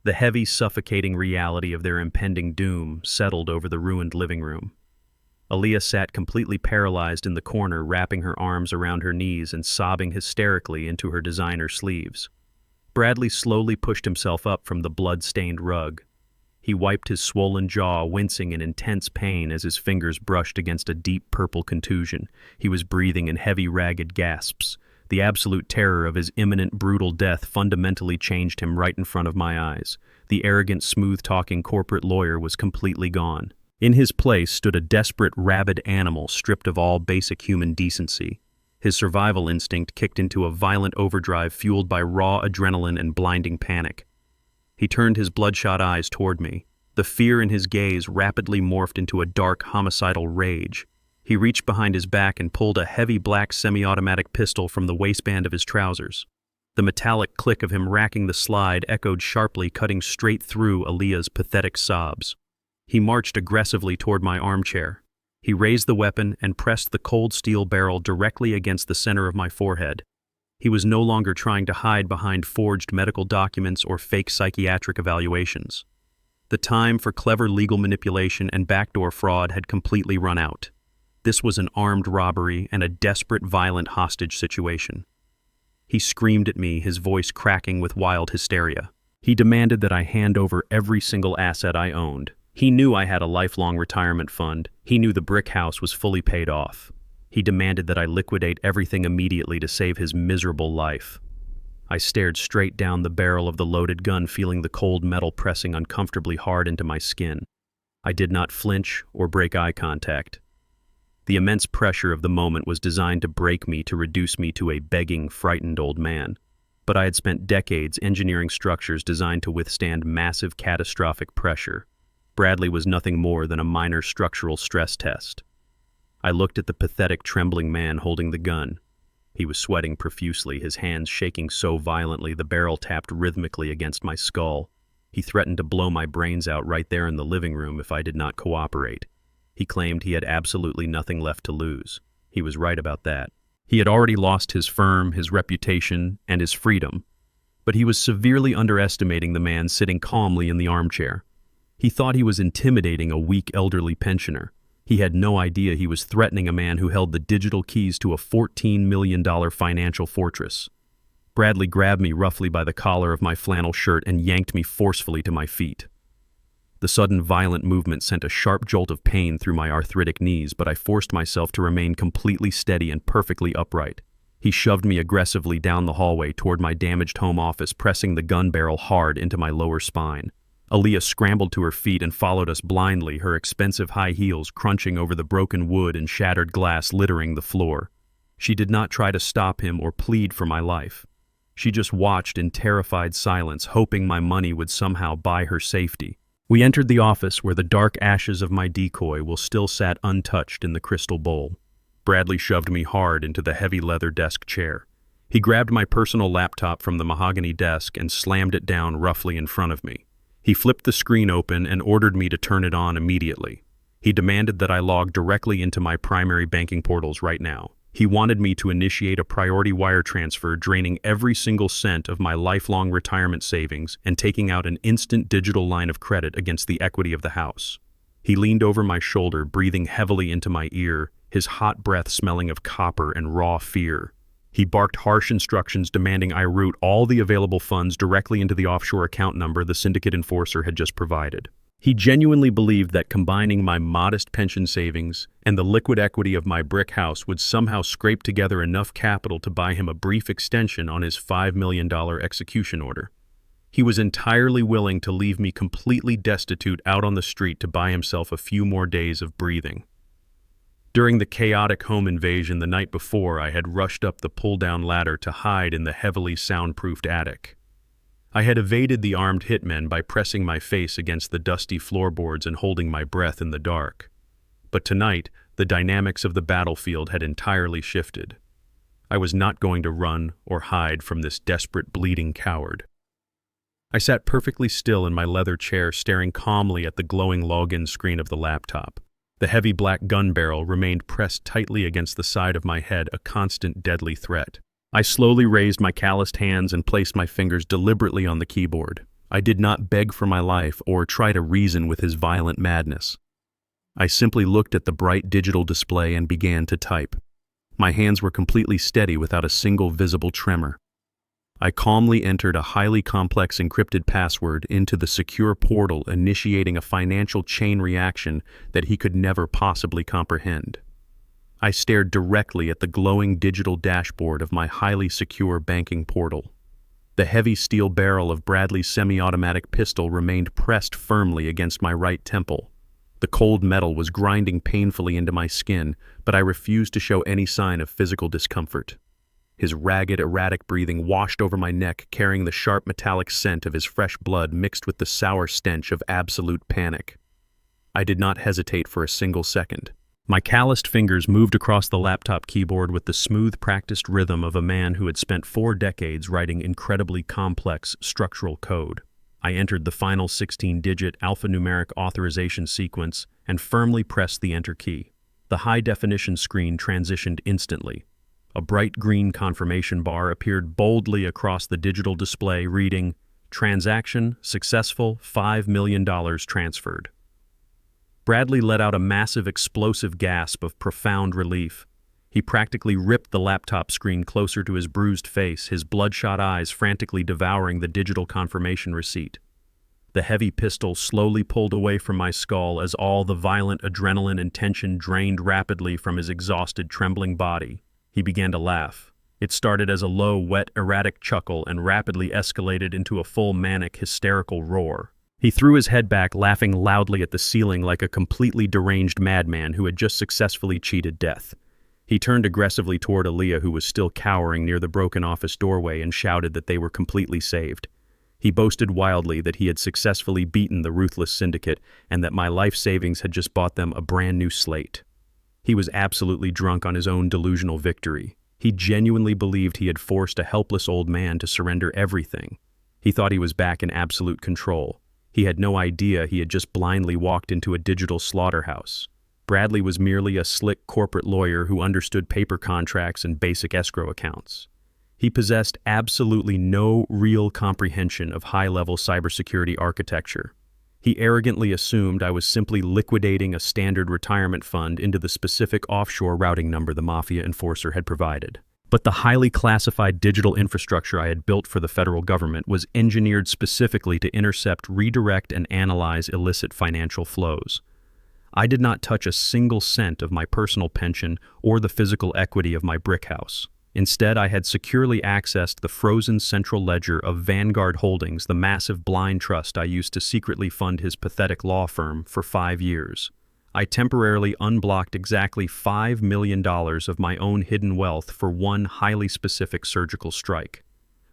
The heavy, suffocating reality of their impending doom settled over the ruined living room. Aaliyah sat completely paralyzed in the corner, wrapping her arms around her knees and sobbing hysterically into her designer sleeves. Bradley slowly pushed himself up from the blood-stained rug. He wiped his swollen jaw, wincing in intense pain as his fingers brushed against a deep purple contusion. He was breathing in heavy, ragged gasps. The absolute terror of his imminent, brutal death fundamentally changed him right in front of my eyes. The arrogant, smooth-talking corporate lawyer was completely gone. In his place stood a desperate, rabid animal stripped of all basic human decency. His survival instinct kicked into a violent overdrive fueled by raw adrenaline and blinding panic. He turned his bloodshot eyes toward me. The fear in his gaze rapidly morphed into a dark, homicidal rage. He reached behind his back and pulled a heavy black semi-automatic pistol from the waistband of his trousers. The metallic click of him racking the slide echoed sharply, cutting straight through Aaliyah's pathetic sobs. He marched aggressively toward my armchair. He raised the weapon and pressed the cold steel barrel directly against the center of my forehead. He was no longer trying to hide behind forged medical documents or fake psychiatric evaluations. The time for clever legal manipulation and backdoor fraud had completely run out. This was an armed robbery and a desperate, violent hostage situation. He screamed at me, his voice cracking with wild hysteria. He demanded that I hand over every single asset I owned. He knew I had a lifelong retirement fund. He knew the brick house was fully paid off. He demanded that I liquidate everything immediately to save his miserable life. I stared straight down the barrel of the loaded gun, feeling the cold metal pressing uncomfortably hard into my skin. I did not flinch or break eye contact. The immense pressure of the moment was designed to break me, to reduce me to a begging, frightened old man. But I had spent decades engineering structures designed to withstand massive, catastrophic pressure. Bradley was nothing more than a minor structural stress test. I looked at the pathetic, trembling man holding the gun. He was sweating profusely, his hands shaking so violently the barrel tapped rhythmically against my skull. He threatened to blow my brains out right there in the living room if I did not cooperate. He claimed he had absolutely nothing left to lose. He was right about that. He had already lost his firm, his reputation, and his freedom. But he was severely underestimating the man sitting calmly in the armchair. He thought he was intimidating a weak elderly pensioner. He had no idea he was threatening a man who held the digital keys to a $14 million financial fortress. Bradley grabbed me roughly by the collar of my flannel shirt and yanked me forcefully to my feet. The sudden violent movement sent a sharp jolt of pain through my arthritic knees, but I forced myself to remain completely steady and perfectly upright. He shoved me aggressively down the hallway toward my damaged home office, pressing the gun barrel hard into my lower spine. Aaliyah scrambled to her feet and followed us blindly, her expensive high heels crunching over the broken wood and shattered glass littering the floor. She did not try to stop him or plead for my life. She just watched in terrified silence, hoping my money would somehow buy her safety. We entered the office where the dark ashes of my decoy still sat untouched in the crystal bowl. Bradley shoved me hard into the heavy leather desk chair. He grabbed my personal laptop from the mahogany desk and slammed it down roughly in front of me. He flipped the screen open and ordered me to turn it on immediately. He demanded that I log directly into my primary banking portals right now. He wanted me to initiate a priority wire transfer, draining every single cent of my lifelong retirement savings and taking out an instant digital line of credit against the equity of the house. He leaned over my shoulder, breathing heavily into my ear, his hot breath smelling of copper and raw fear. He barked harsh instructions demanding I route all the available funds directly into the offshore account number the syndicate enforcer had just provided. He genuinely believed that combining my modest pension savings and the liquid equity of my brick house would somehow scrape together enough capital to buy him a brief extension on his $5 million execution order. He was entirely willing to leave me completely destitute out on the street to buy himself a few more days of breathing. During the chaotic home invasion the night before, I had rushed up the pull-down ladder to hide in the heavily soundproofed attic. I had evaded the armed hitmen by pressing my face against the dusty floorboards and holding my breath in the dark. But tonight, the dynamics of the battlefield had entirely shifted. I was not going to run or hide from this desperate, bleeding coward. I sat perfectly still in my leather chair, staring calmly at the glowing login screen of the laptop. The heavy black gun barrel remained pressed tightly against the side of my head, a constant deadly threat. I slowly raised my calloused hands and placed my fingers deliberately on the keyboard. I did not beg for my life or try to reason with his violent madness. I simply looked at the bright digital display and began to type. My hands were completely steady without a single visible tremor. I calmly entered a highly complex encrypted password into the secure portal, initiating a financial chain reaction that he could never possibly comprehend. I stared directly at the glowing digital dashboard of my highly secure banking portal. The heavy steel barrel of Bradley's semi-automatic pistol remained pressed firmly against my right temple. The cold metal was grinding painfully into my skin, but I refused to show any sign of physical discomfort. His ragged, erratic breathing washed over my neck, carrying the sharp metallic scent of his fresh blood mixed with the sour stench of absolute panic. I did not hesitate for a single second. My calloused fingers moved across the laptop keyboard with the smooth, practiced rhythm of a man who had spent 4 decades writing incredibly complex structural code. I entered the final 16-digit alphanumeric authorization sequence and firmly pressed the Enter key. The high-definition screen transitioned instantly. A bright green confirmation bar appeared boldly across the digital display, reading, "Transaction successful, $5 million transferred." Bradley let out a massive explosive gasp of profound relief. He practically ripped the laptop screen closer to his bruised face, his bloodshot eyes frantically devouring the digital confirmation receipt. The heavy pistol slowly pulled away from my skull as all the violent adrenaline and tension drained rapidly from his exhausted, trembling body. He began to laugh. It started as a low, wet, erratic chuckle and rapidly escalated into a full manic, hysterical roar. He threw his head back, laughing loudly at the ceiling like a completely deranged madman who had just successfully cheated death. He turned aggressively toward Aaliyah, who was still cowering near the broken office doorway, and shouted that they were completely saved. He boasted wildly that he had successfully beaten the ruthless syndicate and that my life savings had just bought them a brand new slate. He was absolutely drunk on his own delusional victory. He genuinely believed he had forced a helpless old man to surrender everything. He thought he was back in absolute control. He had no idea he had just blindly walked into a digital slaughterhouse. Bradley was merely a slick corporate lawyer who understood paper contracts and basic escrow accounts. He possessed absolutely no real comprehension of high-level cybersecurity architecture. He arrogantly assumed I was simply liquidating a standard retirement fund into the specific offshore routing number the mafia enforcer had provided. But the highly classified digital infrastructure I had built for the federal government was engineered specifically to intercept, redirect, and analyze illicit financial flows. I did not touch a single cent of my personal pension or the physical equity of my brick house. Instead, I had securely accessed the frozen central ledger of Vanguard Holdings, the massive blind trust I used to secretly fund his pathetic law firm for 5 years. I temporarily unblocked exactly $5 million of my own hidden wealth for one highly specific surgical strike.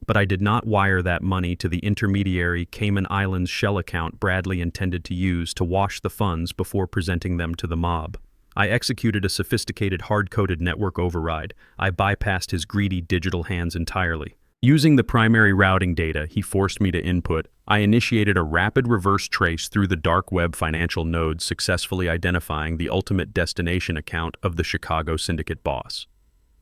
But I did not wire that money to the intermediary Cayman Islands shell account Bradley intended to use to wash the funds before presenting them to the mob. I executed a sophisticated hard-coded network override. I bypassed his greedy digital hands entirely. Using the primary routing data he forced me to input, I initiated a rapid reverse trace through the dark web financial nodes, successfully identifying the ultimate destination account of the Chicago syndicate boss.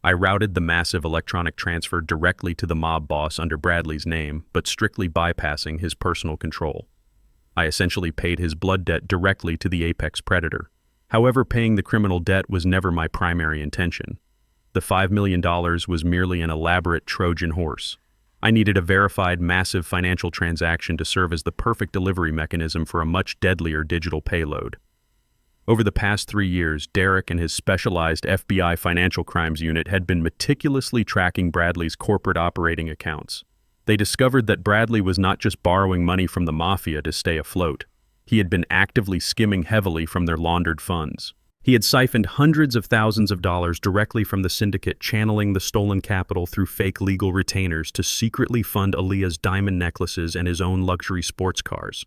I routed the massive electronic transfer directly to the mob boss under Bradley's name, but strictly bypassing his personal control. I essentially paid his blood debt directly to the apex predator. However, paying the criminal debt was never my primary intention. The $5 million was merely an elaborate Trojan horse. I needed a verified, massive financial transaction to serve as the perfect delivery mechanism for a much deadlier digital payload. Over the past 3 years, Derek and his specialized FBI financial crimes unit had been meticulously tracking Bradley's corporate operating accounts. They discovered that Bradley was not just borrowing money from the mafia to stay afloat. He had been actively skimming heavily from their laundered funds. He had siphoned hundreds of thousands of dollars directly from the syndicate, channeling the stolen capital through fake legal retainers to secretly fund Aaliyah's diamond necklaces and his own luxury sports cars.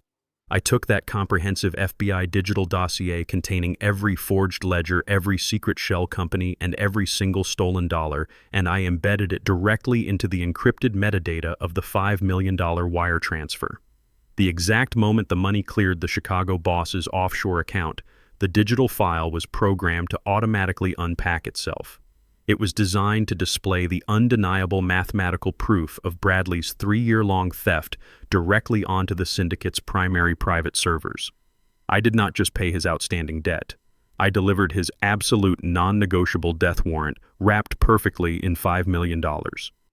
I took that comprehensive FBI digital dossier containing every forged ledger, every secret shell company, and every single stolen dollar, and I embedded it directly into the encrypted metadata of the $5 million wire transfer. The exact moment the money cleared the Chicago boss's offshore account, the digital file was programmed to automatically unpack itself. It was designed to display the undeniable mathematical proof of Bradley's 3-year-long theft directly onto the syndicate's primary private servers. I did not just pay his outstanding debt. I delivered his absolute non-negotiable death warrant, wrapped perfectly in $5 million.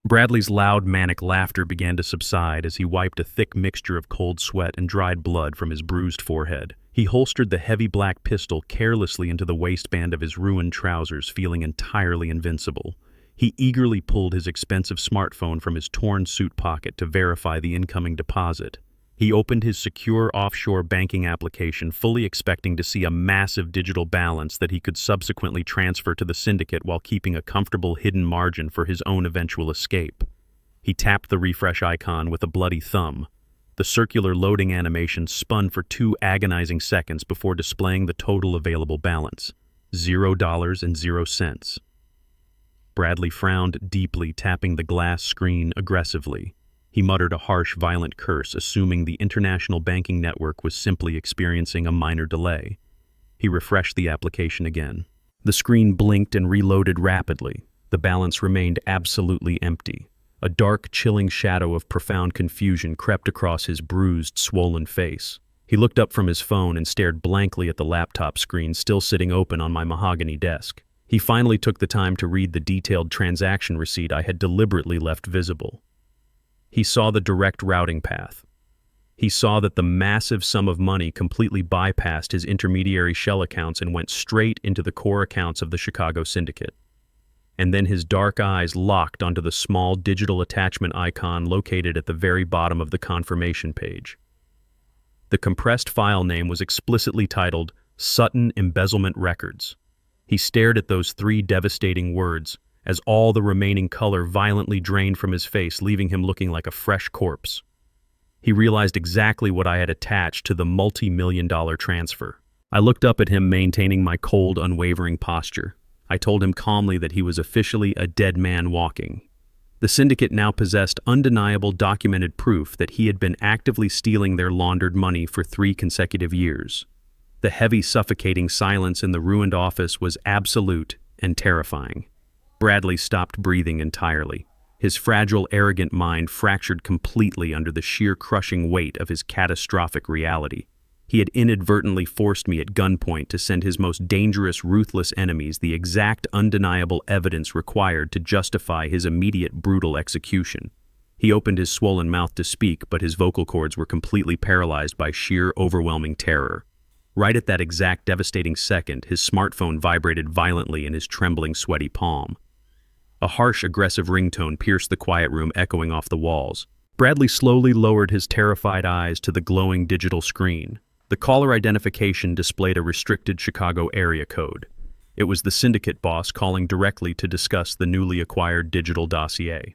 Bradley's loud, manic laughter began to subside as he wiped a thick mixture of cold sweat and dried blood from his bruised forehead. He holstered the heavy black pistol carelessly into the waistband of his ruined trousers, feeling entirely invincible. He eagerly pulled his expensive smartphone from his torn suit pocket to verify the incoming deposit. He opened his secure offshore banking application, fully expecting to see a massive digital balance that he could subsequently transfer to the syndicate while keeping a comfortable hidden margin for his own eventual escape. He tapped the refresh icon with a bloody thumb. The circular loading animation spun for 2 agonizing seconds before displaying the total available balance, $0.00. Bradley frowned deeply, tapping the glass screen aggressively. He muttered a harsh, violent curse, assuming the international banking network was simply experiencing a minor delay. He refreshed the application again. The screen blinked and reloaded rapidly. The balance remained absolutely empty. A dark, chilling shadow of profound confusion crept across his bruised, swollen face. He looked up from his phone and stared blankly at the laptop screen still sitting open on my mahogany desk. He finally took the time to read the detailed transaction receipt I had deliberately left visible. He saw the direct routing path. He saw that the massive sum of money completely bypassed his intermediary shell accounts and went straight into the core accounts of the Chicago syndicate. And then his dark eyes locked onto the small digital attachment icon located at the very bottom of the confirmation page. The compressed file name was explicitly titled Sutton Embezzlement Records. He stared at those 3 devastating words as all the remaining color violently drained from his face, leaving him looking like a fresh corpse. He realized exactly what I had attached to the multi-million-dollar transfer. I looked up at him, maintaining my cold, unwavering posture. I told him calmly that he was officially a dead man walking. The syndicate now possessed undeniable documented proof that he had been actively stealing their laundered money for 3 consecutive years. The heavy, suffocating silence in the ruined office was absolute and terrifying. Bradley stopped breathing entirely. His fragile, arrogant mind fractured completely under the sheer crushing weight of his catastrophic reality. He had inadvertently forced me at gunpoint to send his most dangerous, ruthless enemies the exact, undeniable evidence required to justify his immediate, brutal execution. He opened his swollen mouth to speak, but his vocal cords were completely paralyzed by sheer, overwhelming terror. Right at that exact devastating second, his smartphone vibrated violently in his trembling, sweaty palm. A harsh, aggressive ringtone pierced the quiet room, echoing off the walls. Bradley slowly lowered his terrified eyes to the glowing digital screen. The caller identification displayed a restricted Chicago area code. It was the syndicate boss calling directly to discuss the newly acquired digital dossier.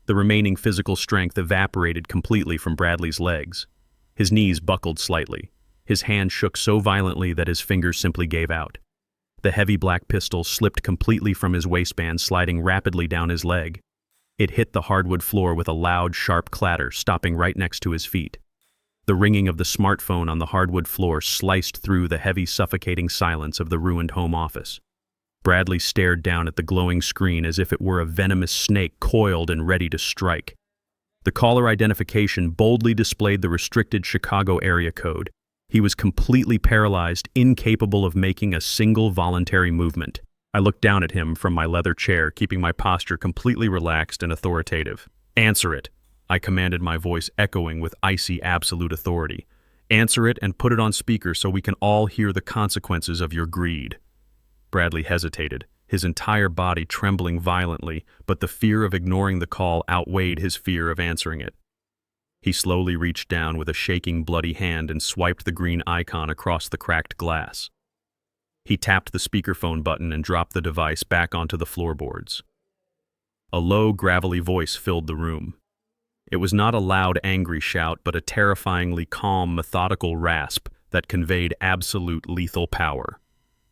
The remaining physical strength evaporated completely from Bradley's legs. His knees buckled slightly. His hand shook so violently that his fingers simply gave out. The heavy black pistol slipped completely from his waistband, sliding rapidly down his leg. It hit the hardwood floor with a loud, sharp clatter, stopping right next to his feet. The ringing of the smartphone on the hardwood floor sliced through the heavy, suffocating silence of the ruined home office. Bradley stared down at the glowing screen as if it were a venomous snake coiled and ready to strike. The caller identification boldly displayed the restricted Chicago area code. He was completely paralyzed, incapable of making a single voluntary movement. I looked down at him from my leather chair, keeping my posture completely relaxed and authoritative. "Answer it," I commanded, my voice echoing with icy, absolute authority. "Answer it and put it on speaker so we can all hear the consequences of your greed." Bradley hesitated, his entire body trembling violently, but the fear of ignoring the call outweighed his fear of answering it. He slowly reached down with a shaking, bloody hand and swiped the green icon across the cracked glass. He tapped the speakerphone button and dropped the device back onto the floorboards. A low, gravelly voice filled the room. It was not a loud, angry shout, but a terrifyingly calm, methodical rasp that conveyed absolute lethal power.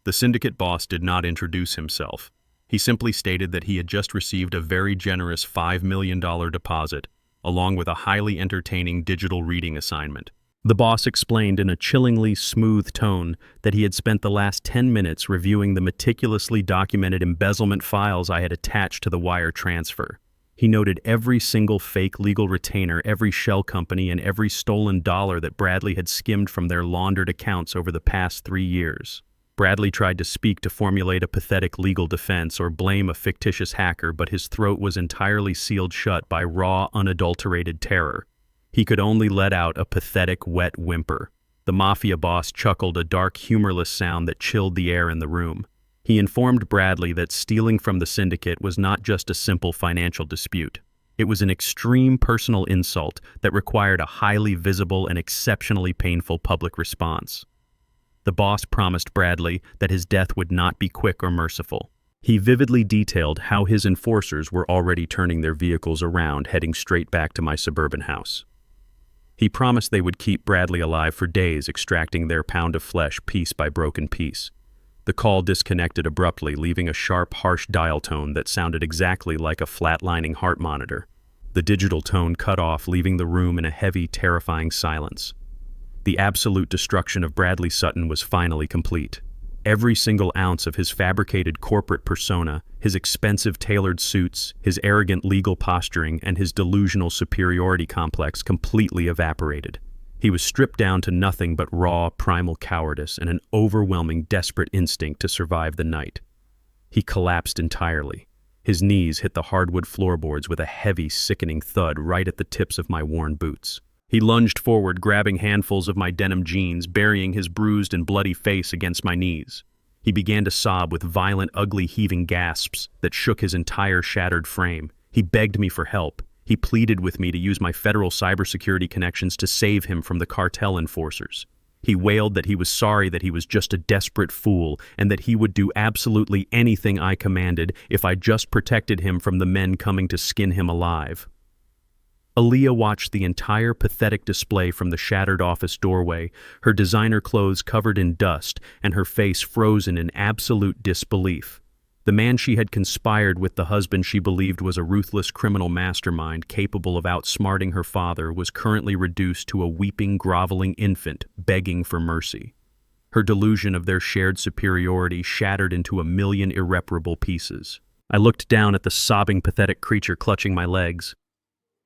The syndicate boss did not introduce himself. He simply stated that he had just received a very generous $5 million deposit, along with a highly entertaining digital reading assignment. The boss explained in a chillingly smooth tone that he had spent the last 10 minutes reviewing the meticulously documented embezzlement files I had attached to the wire transfer. He noted every single fake legal retainer, every shell company, and every stolen dollar that Bradley had skimmed from their laundered accounts over the past 3 years. Bradley tried to speak to formulate a pathetic legal defense or blame a fictitious hacker, but his throat was entirely sealed shut by raw, unadulterated terror. He could only let out a pathetic, wet whimper. The mafia boss chuckled, a dark, humorless sound that chilled the air in the room. He informed Bradley that stealing from the syndicate was not just a simple financial dispute. It was an extreme personal insult that required a highly visible and exceptionally painful public response. The boss promised Bradley that his death would not be quick or merciful. He vividly detailed how his enforcers were already turning their vehicles around, heading straight back to my suburban house. He promised they would keep Bradley alive for days, extracting their pound of flesh piece by broken piece. The call disconnected abruptly, leaving a sharp, harsh dial tone that sounded exactly like a flatlining heart monitor. The digital tone cut off, leaving the room in a heavy, terrifying silence. The absolute destruction of Bradley Sutton was finally complete. Every single ounce of his fabricated corporate persona, his expensive tailored suits, his arrogant legal posturing, and his delusional superiority complex completely evaporated. He was stripped down to nothing but raw, primal cowardice and an overwhelming, desperate instinct to survive the night. He collapsed entirely. His knees hit the hardwood floorboards with a heavy, sickening thud right at the tips of my worn boots. He lunged forward, grabbing handfuls of my denim jeans, burying his bruised and bloody face against my knees. He began to sob with violent, ugly, heaving gasps that shook his entire shattered frame. He begged me for help. He pleaded with me to use my federal cybersecurity connections to save him from the cartel enforcers. He wailed that he was sorry, that he was just a desperate fool, and that he would do absolutely anything I commanded if I just protected him from the men coming to skin him alive. Aaliyah watched the entire pathetic display from the shattered office doorway, her designer clothes covered in dust and her face frozen in absolute disbelief. The man she had conspired with, the husband she believed was a ruthless criminal mastermind capable of outsmarting her father, was currently reduced to a weeping, groveling infant begging for mercy. her delusion of their shared superiority shattered into a million irreparable pieces. I looked down at the sobbing, pathetic creature clutching my legs.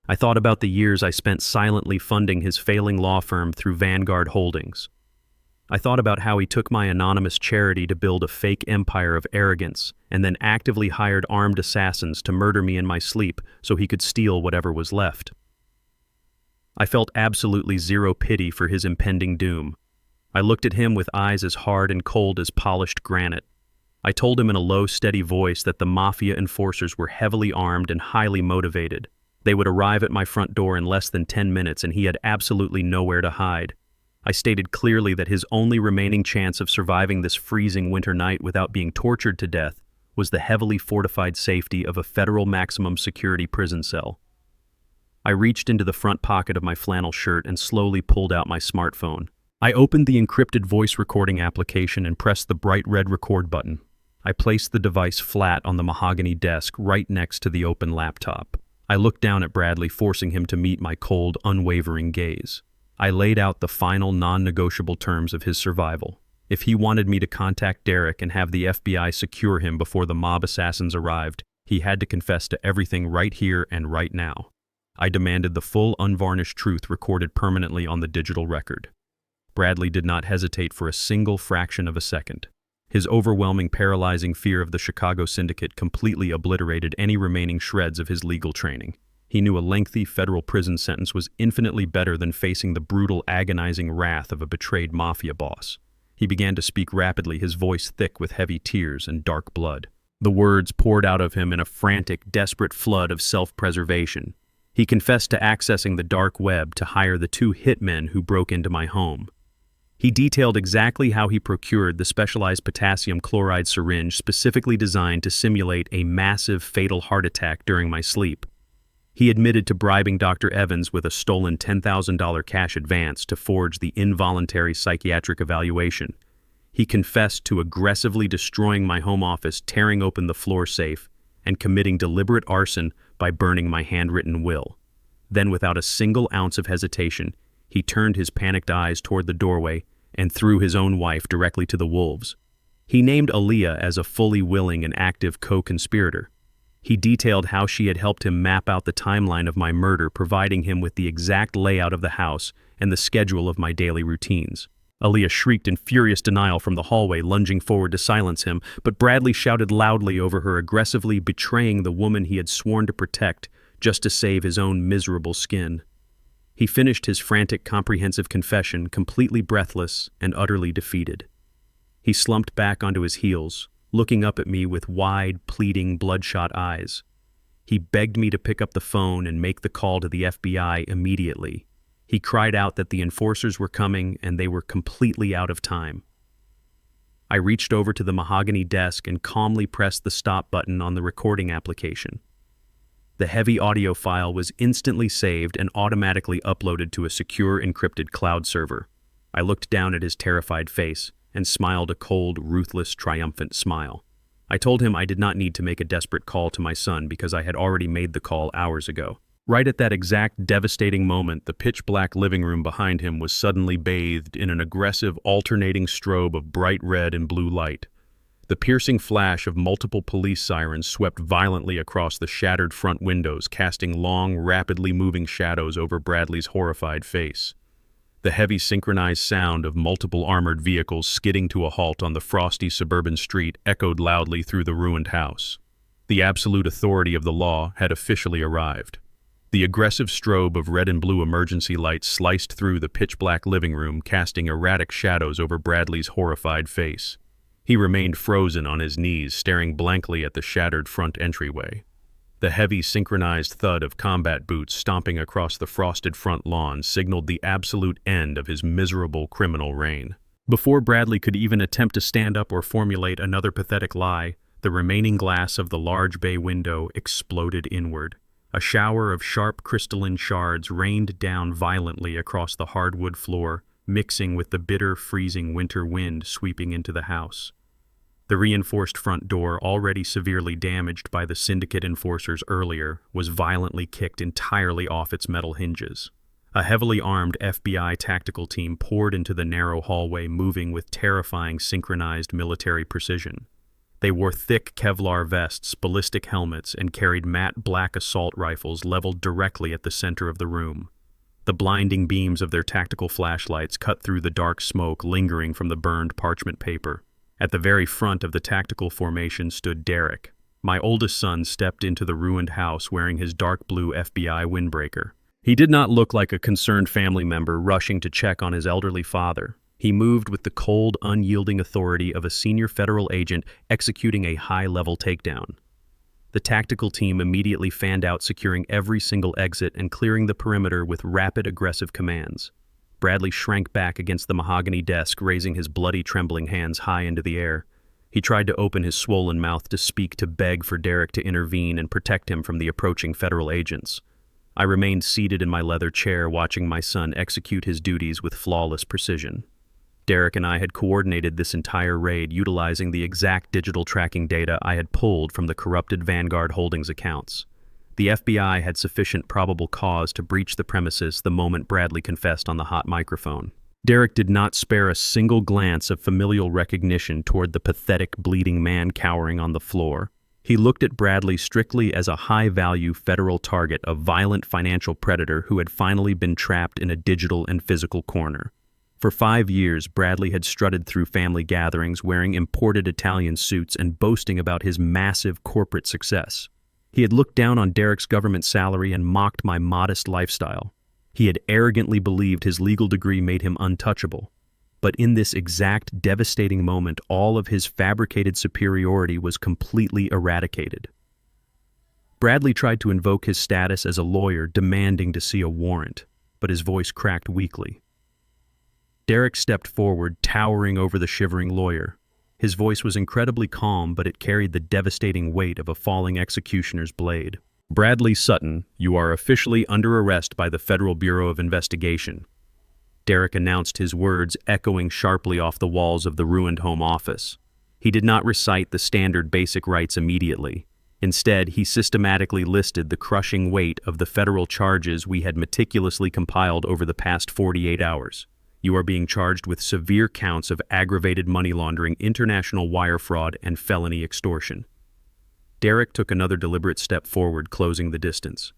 I thought about the years I spent silently funding his failing law firm through Vanguard Holdings. I thought about how he took my anonymous charity to build a fake empire of arrogance and then actively hired armed assassins to murder me in my sleep so he could steal whatever was left. I felt absolutely zero pity for his impending doom. I looked at him with eyes as hard and cold as polished granite. I told him in a low, steady voice that the mafia enforcers were heavily armed and highly motivated. They would arrive at my front door in less than 10 minutes and he had absolutely nowhere to hide. I stated clearly that his only remaining chance of surviving this freezing winter night without being tortured to death was the heavily fortified safety of a federal maximum security prison cell. I reached into the front pocket of my flannel shirt and slowly pulled out my smartphone. I opened the encrypted voice recording application and pressed the bright red record button. I placed the device flat on the mahogany desk right next to the open laptop. I looked down at Bradley, forcing him to meet my cold, unwavering gaze. I laid out the final non-negotiable terms of his survival. If he wanted me to contact Derek and have the FBI secure him before the mob assassins arrived, he had to confess to everything right here and right now. I demanded the full, unvarnished truth recorded permanently on the digital record. Bradley did not hesitate for a single fraction of a second. His overwhelming, paralyzing fear of the Chicago Syndicate completely obliterated any remaining shreds of his legal training. He knew a lengthy federal prison sentence was infinitely better than facing the brutal, agonizing wrath of a betrayed mafia boss. He began to speak rapidly, his voice thick with heavy tears and dark blood. The words poured out of him in a frantic, desperate flood of self-preservation. He confessed to accessing the dark web to hire the 2 hitmen who broke into my home. He detailed exactly how he procured the specialized potassium chloride syringe specifically designed to simulate a massive, fatal heart attack during my sleep. He admitted to bribing Dr. Evans with a stolen $10,000 cash advance to forge the involuntary psychiatric evaluation. He confessed to aggressively destroying my home office, tearing open the floor safe, and committing deliberate arson by burning my handwritten will. Then, without a single ounce of hesitation, he turned his panicked eyes toward the doorway and threw his own wife directly to the wolves. He named Aaliyah as a fully willing and active co-conspirator. He detailed how she had helped him map out the timeline of my murder, providing him with the exact layout of the house and the schedule of my daily routines. Aaliyah shrieked in furious denial from the hallway, lunging forward to silence him, but Bradley shouted loudly over her, aggressively betraying the woman he had sworn to protect just to save his own miserable skin. He finished his frantic, comprehensive confession, completely breathless and utterly defeated. He slumped back onto his heels, looking up at me with wide, pleading, bloodshot eyes. He begged me to pick up the phone and make the call to the FBI immediately. He cried out that the enforcers were coming and they were completely out of time. I reached over to the mahogany desk and calmly pressed the stop button on the recording application. The heavy audio file was instantly saved and automatically uploaded to a secure, encrypted cloud server. I looked down at his terrified face and smiled a cold, ruthless, triumphant smile. I told him I did not need to make a desperate call to my son because I had already made the call hours ago. Right at that exact devastating moment, the pitch-black living room behind him was suddenly bathed in an aggressive, alternating strobe of bright red and blue light. The piercing flash of multiple police sirens swept violently across the shattered front windows, casting long, rapidly moving shadows over Bradley's horrified face. The heavy synchronized sound of multiple armored vehicles skidding to a halt on the frosty suburban street echoed loudly through the ruined house. The absolute authority of the law had officially arrived. The aggressive strobe of red and blue emergency lights sliced through the pitch-black living room, casting erratic shadows over Bradley's horrified face. He remained frozen on his knees, staring blankly at the shattered front entryway. The heavy, synchronized thud of combat boots stomping across the frosted front lawn signaled the absolute end of his miserable criminal reign. Before Bradley could even attempt to stand up or formulate another pathetic lie, the remaining glass of the large bay window exploded inward. A shower of sharp crystalline shards rained down violently across the hardwood floor, mixing with the bitter, freezing winter wind sweeping into the house. The reinforced front door, already severely damaged by the syndicate enforcers earlier, was violently kicked entirely off its metal hinges. A heavily armed FBI tactical team poured into the narrow hallway, moving with terrifying synchronized military precision. They wore thick Kevlar vests, ballistic helmets, and carried matte black assault rifles leveled directly at the center of the room. The blinding beams of their tactical flashlights cut through the dark smoke lingering from the burned parchment paper. At the very front of the tactical formation stood Derek. My oldest son stepped into the ruined house wearing his dark blue FBI windbreaker. He did not look like a concerned family member rushing to check on his elderly father. He moved with the cold, unyielding authority of a senior federal agent executing a high-level takedown. The tactical team immediately fanned out, securing every single exit and clearing the perimeter with rapid, aggressive commands. Bradley shrank back against the mahogany desk, raising his bloody, trembling hands high into the air. He tried to open his swollen mouth to speak, to beg for Derek to intervene and protect him from the approaching federal agents. I remained seated in my leather chair, watching my son execute his duties with flawless precision. Derek and I had coordinated this entire raid, utilizing the exact digital tracking data I had pulled from the corrupted Vanguard Holdings accounts. The FBI had sufficient probable cause to breach the premises the moment Bradley confessed on the hot microphone. Derek did not spare a single glance of familial recognition toward the pathetic, bleeding man cowering on the floor. He looked at Bradley strictly as a high-value federal target, a violent financial predator who had finally been trapped in a digital and physical corner. For 5 years, Bradley had strutted through family gatherings wearing imported Italian suits and boasting about his massive corporate success. He had looked down on Derek's government salary and mocked my modest lifestyle. He had arrogantly believed his legal degree made him untouchable. But in this exact devastating moment, all of his fabricated superiority was completely eradicated. Bradley tried to invoke his status as a lawyer, demanding to see a warrant, but his voice cracked weakly. Derek stepped forward, towering over the shivering lawyer. His voice was incredibly calm, but it carried the devastating weight of a falling executioner's blade. "Bradley Sutton, you are officially under arrest by the Federal Bureau of Investigation." Derek announced, his words echoing sharply off the walls of the ruined home office. He did not recite the standard basic rights immediately. Instead, he systematically listed the crushing weight of the federal charges we had meticulously compiled over the past 48 hours. You are being charged with severe counts of aggravated money laundering, international wire fraud, and felony extortion. Derek took another deliberate step forward, closing the distance.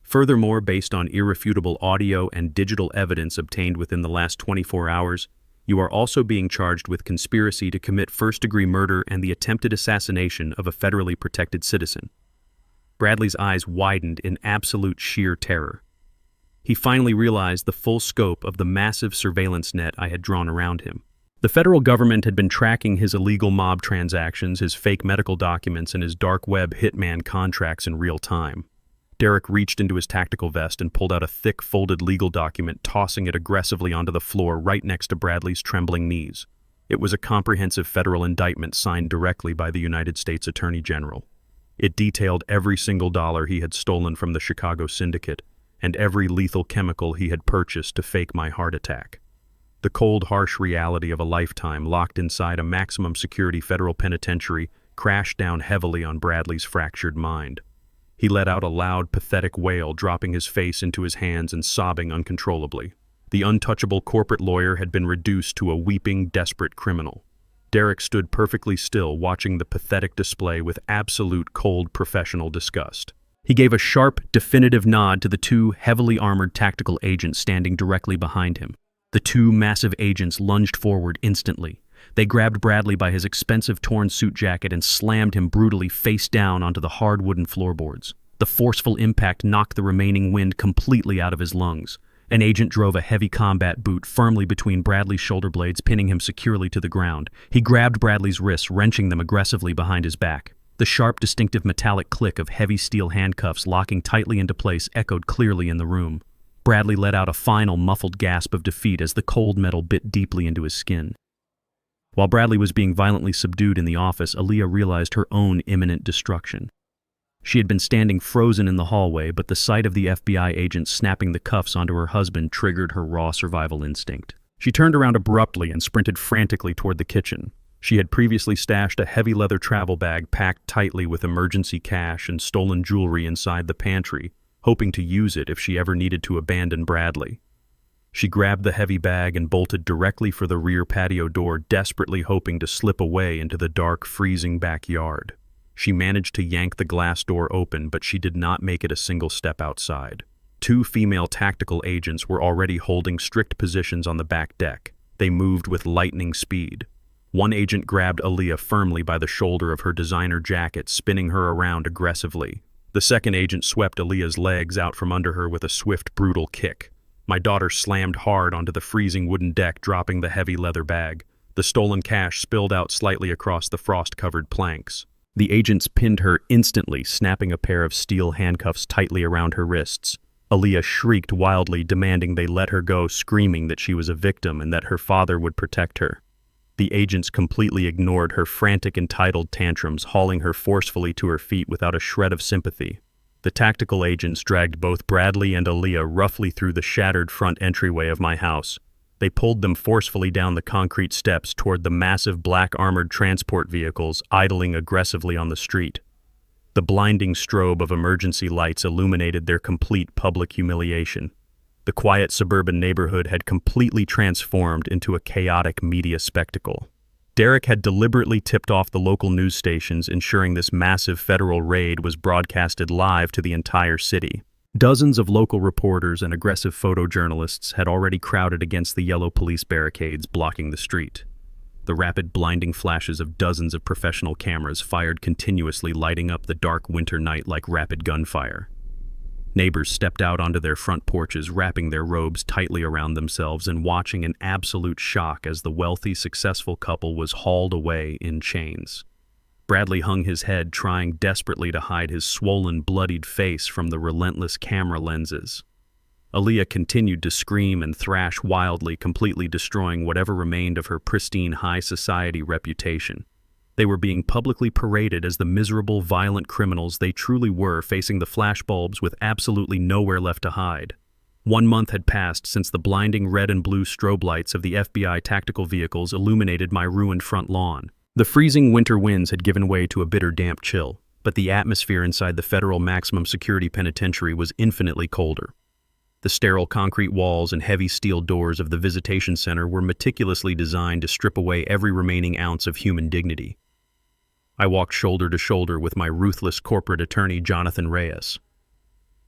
Furthermore, based on irrefutable audio and digital evidence obtained within the last 24 hours, you are also being charged with conspiracy to commit first-degree murder and the attempted assassination of a federally protected citizen. Bradley's eyes widened in absolute sheer terror. He finally realized the full scope of the massive surveillance net I had drawn around him. The federal government had been tracking his illegal mob transactions, his fake medical documents, and his dark web hitman contracts in real time. Derek reached into his tactical vest and pulled out a thick, folded legal document, tossing it aggressively onto the floor right next to Bradley's trembling knees. It was a comprehensive federal indictment signed directly by the United States Attorney General. It detailed every single dollar he had stolen from the Chicago Syndicate and every lethal chemical he had purchased to fake my heart attack. The cold, harsh reality of a lifetime locked inside a maximum security federal penitentiary crashed down heavily on Bradley's fractured mind. He let out a loud, pathetic wail, dropping his face into his hands and sobbing uncontrollably. The untouchable corporate lawyer had been reduced to a weeping, desperate criminal. Derek stood perfectly still, watching the pathetic display with absolute cold, professional disgust. He gave a sharp, definitive nod to the two heavily armored tactical agents standing directly behind him. The two massive agents lunged forward instantly. They grabbed Bradley by his expensive torn suit jacket and slammed him brutally face down onto the hard wooden floorboards. The forceful impact knocked the remaining wind completely out of his lungs. An agent drove a heavy combat boot firmly between Bradley's shoulder blades, pinning him securely to the ground. He grabbed Bradley's wrists, wrenching them aggressively behind his back. The sharp, distinctive metallic click of heavy steel handcuffs locking tightly into place echoed clearly in the room. Bradley let out a final, muffled gasp of defeat as the cold metal bit deeply into his skin. While Bradley was being violently subdued in the office, Aaliyah realized her own imminent destruction. She had been standing frozen in the hallway, but the sight of the FBI agent snapping the cuffs onto her husband triggered her raw survival instinct. She turned around abruptly and sprinted frantically toward the kitchen. She had previously stashed a heavy leather travel bag packed tightly with emergency cash and stolen jewelry inside the pantry, hoping to use it if she ever needed to abandon Bradley. She grabbed the heavy bag and bolted directly for the rear patio door, desperately hoping to slip away into the dark, freezing backyard. She managed to yank the glass door open, but she did not make it a single step outside. 2 female tactical agents were already holding strict positions on the back deck. They moved with lightning speed. One agent grabbed Aaliyah firmly by the shoulder of her designer jacket, spinning her around aggressively. The second agent swept Aaliyah's legs out from under her with a swift, brutal kick. My daughter slammed hard onto the freezing wooden deck, dropping the heavy leather bag. The stolen cash spilled out slightly across the frost-covered planks. The agents pinned her instantly, snapping a pair of steel handcuffs tightly around her wrists. Aaliyah shrieked wildly, demanding they let her go, screaming that she was a victim and that her father would protect her. The agents completely ignored her frantic, entitled tantrums, hauling her forcefully to her feet without a shred of sympathy. The tactical agents dragged both Bradley and Aaliyah roughly through the shattered front entryway of my house. They pulled them forcefully down the concrete steps toward the massive black armored transport vehicles idling aggressively on the street. The blinding strobe of emergency lights illuminated their complete public humiliation. The quiet suburban neighborhood had completely transformed into a chaotic media spectacle. Derek had deliberately tipped off the local news stations, ensuring this massive federal raid was broadcasted live to the entire city. Dozens of local reporters and aggressive photojournalists had already crowded against the yellow police barricades blocking the street. The rapid, blinding flashes of dozens of professional cameras fired continuously, lighting up the dark winter night like rapid gunfire. Neighbors stepped out onto their front porches, wrapping their robes tightly around themselves and watching in absolute shock as the wealthy, successful couple was hauled away in chains. Bradley hung his head, trying desperately to hide his swollen, bloodied face from the relentless camera lenses. Aaliyah continued to scream and thrash wildly, completely destroying whatever remained of her pristine high society reputation. They were being publicly paraded as the miserable, violent criminals they truly were, facing the flashbulbs with absolutely nowhere left to hide. 1 month had passed since the blinding red and blue strobe lights of the FBI tactical vehicles illuminated my ruined front lawn. The freezing winter winds had given way to a bitter, damp chill, but the atmosphere inside the federal maximum security penitentiary was infinitely colder. The sterile concrete walls and heavy steel doors of the visitation center were meticulously designed to strip away every remaining ounce of human dignity. I walked shoulder to shoulder with my ruthless corporate attorney, Jonathan Reyes.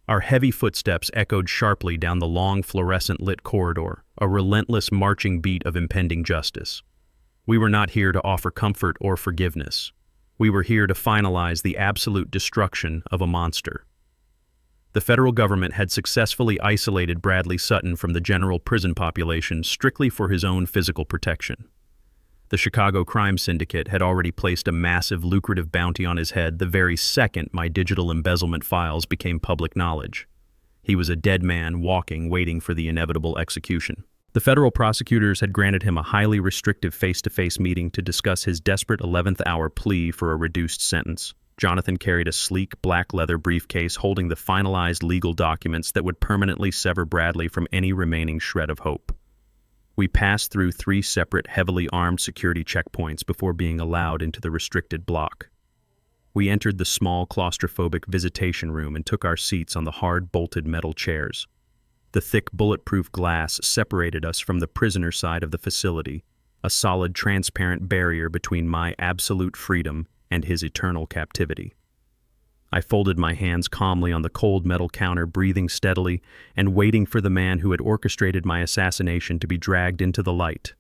Our heavy footsteps echoed sharply down the long, fluorescent-lit corridor, a relentless marching beat of impending justice. We were not here to offer comfort or forgiveness. We were here to finalize the absolute destruction of a monster. The federal government had successfully isolated Bradley Sutton from the general prison population strictly for his own physical protection. The Chicago crime syndicate had already placed a massive, lucrative bounty on his head the very second my digital embezzlement files became public knowledge. He was a dead man walking, waiting for the inevitable execution. The federal prosecutors had granted him a highly restrictive face-to-face meeting to discuss his desperate 11th hour plea for a reduced sentence. Jonathan carried a sleek, black leather briefcase holding the finalized legal documents that would permanently sever Bradley from any remaining shred of hope. We passed through 3 separate, heavily armed security checkpoints before being allowed into the restricted block. We entered the small, claustrophobic visitation room and took our seats on the hard, bolted metal chairs. The thick, bulletproof glass separated us from the prisoner side of the facility, a solid, transparent barrier between my absolute freedom and his eternal captivity. I folded my hands calmly on the cold metal counter, breathing steadily and waiting for the man who had orchestrated my assassination to be dragged into the light.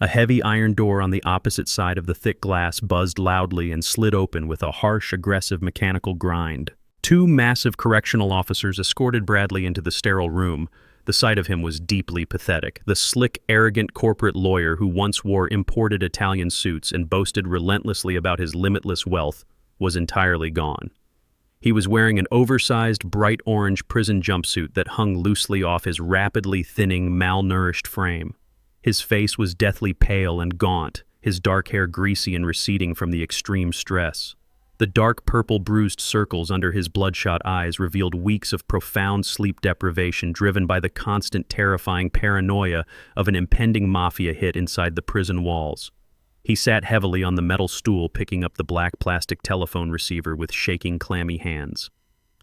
A heavy iron door on the opposite side of the thick glass buzzed loudly and slid open with a harsh, aggressive mechanical grind. 2 massive correctional officers escorted Bradley into the sterile room. The sight of him was deeply pathetic. The slick, arrogant corporate lawyer who once wore imported Italian suits and boasted relentlessly about his limitless wealth was entirely gone. He was wearing an oversized, bright orange prison jumpsuit that hung loosely off his rapidly thinning, malnourished frame. His face was deathly pale and gaunt, his dark hair greasy and receding from the extreme stress. The dark purple bruised circles under his bloodshot eyes revealed weeks of profound sleep deprivation driven by the constant terrifying paranoia of an impending mafia hit inside the prison walls. He sat heavily on the metal stool, picking up the black plastic telephone receiver with shaking, clammy hands.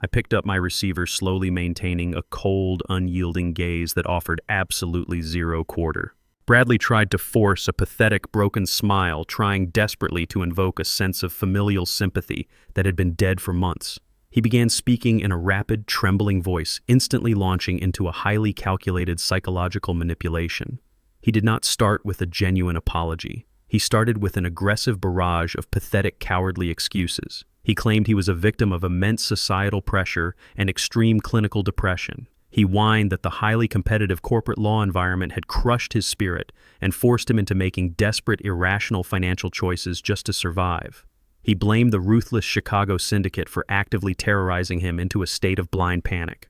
I picked up my receiver, slowly maintaining a cold, unyielding gaze that offered absolutely zero quarter. Bradley tried to force a pathetic, broken smile, trying desperately to invoke a sense of familial sympathy that had been dead for months. He began speaking in a rapid, trembling voice, instantly launching into a highly calculated psychological manipulation. He did not start with a genuine apology. He started with an aggressive barrage of pathetic, cowardly excuses. He claimed he was a victim of immense societal pressure and extreme clinical depression. He whined that the highly competitive corporate law environment had crushed his spirit and forced him into making desperate, irrational financial choices just to survive. He blamed the ruthless Chicago syndicate for actively terrorizing him into a state of blind panic.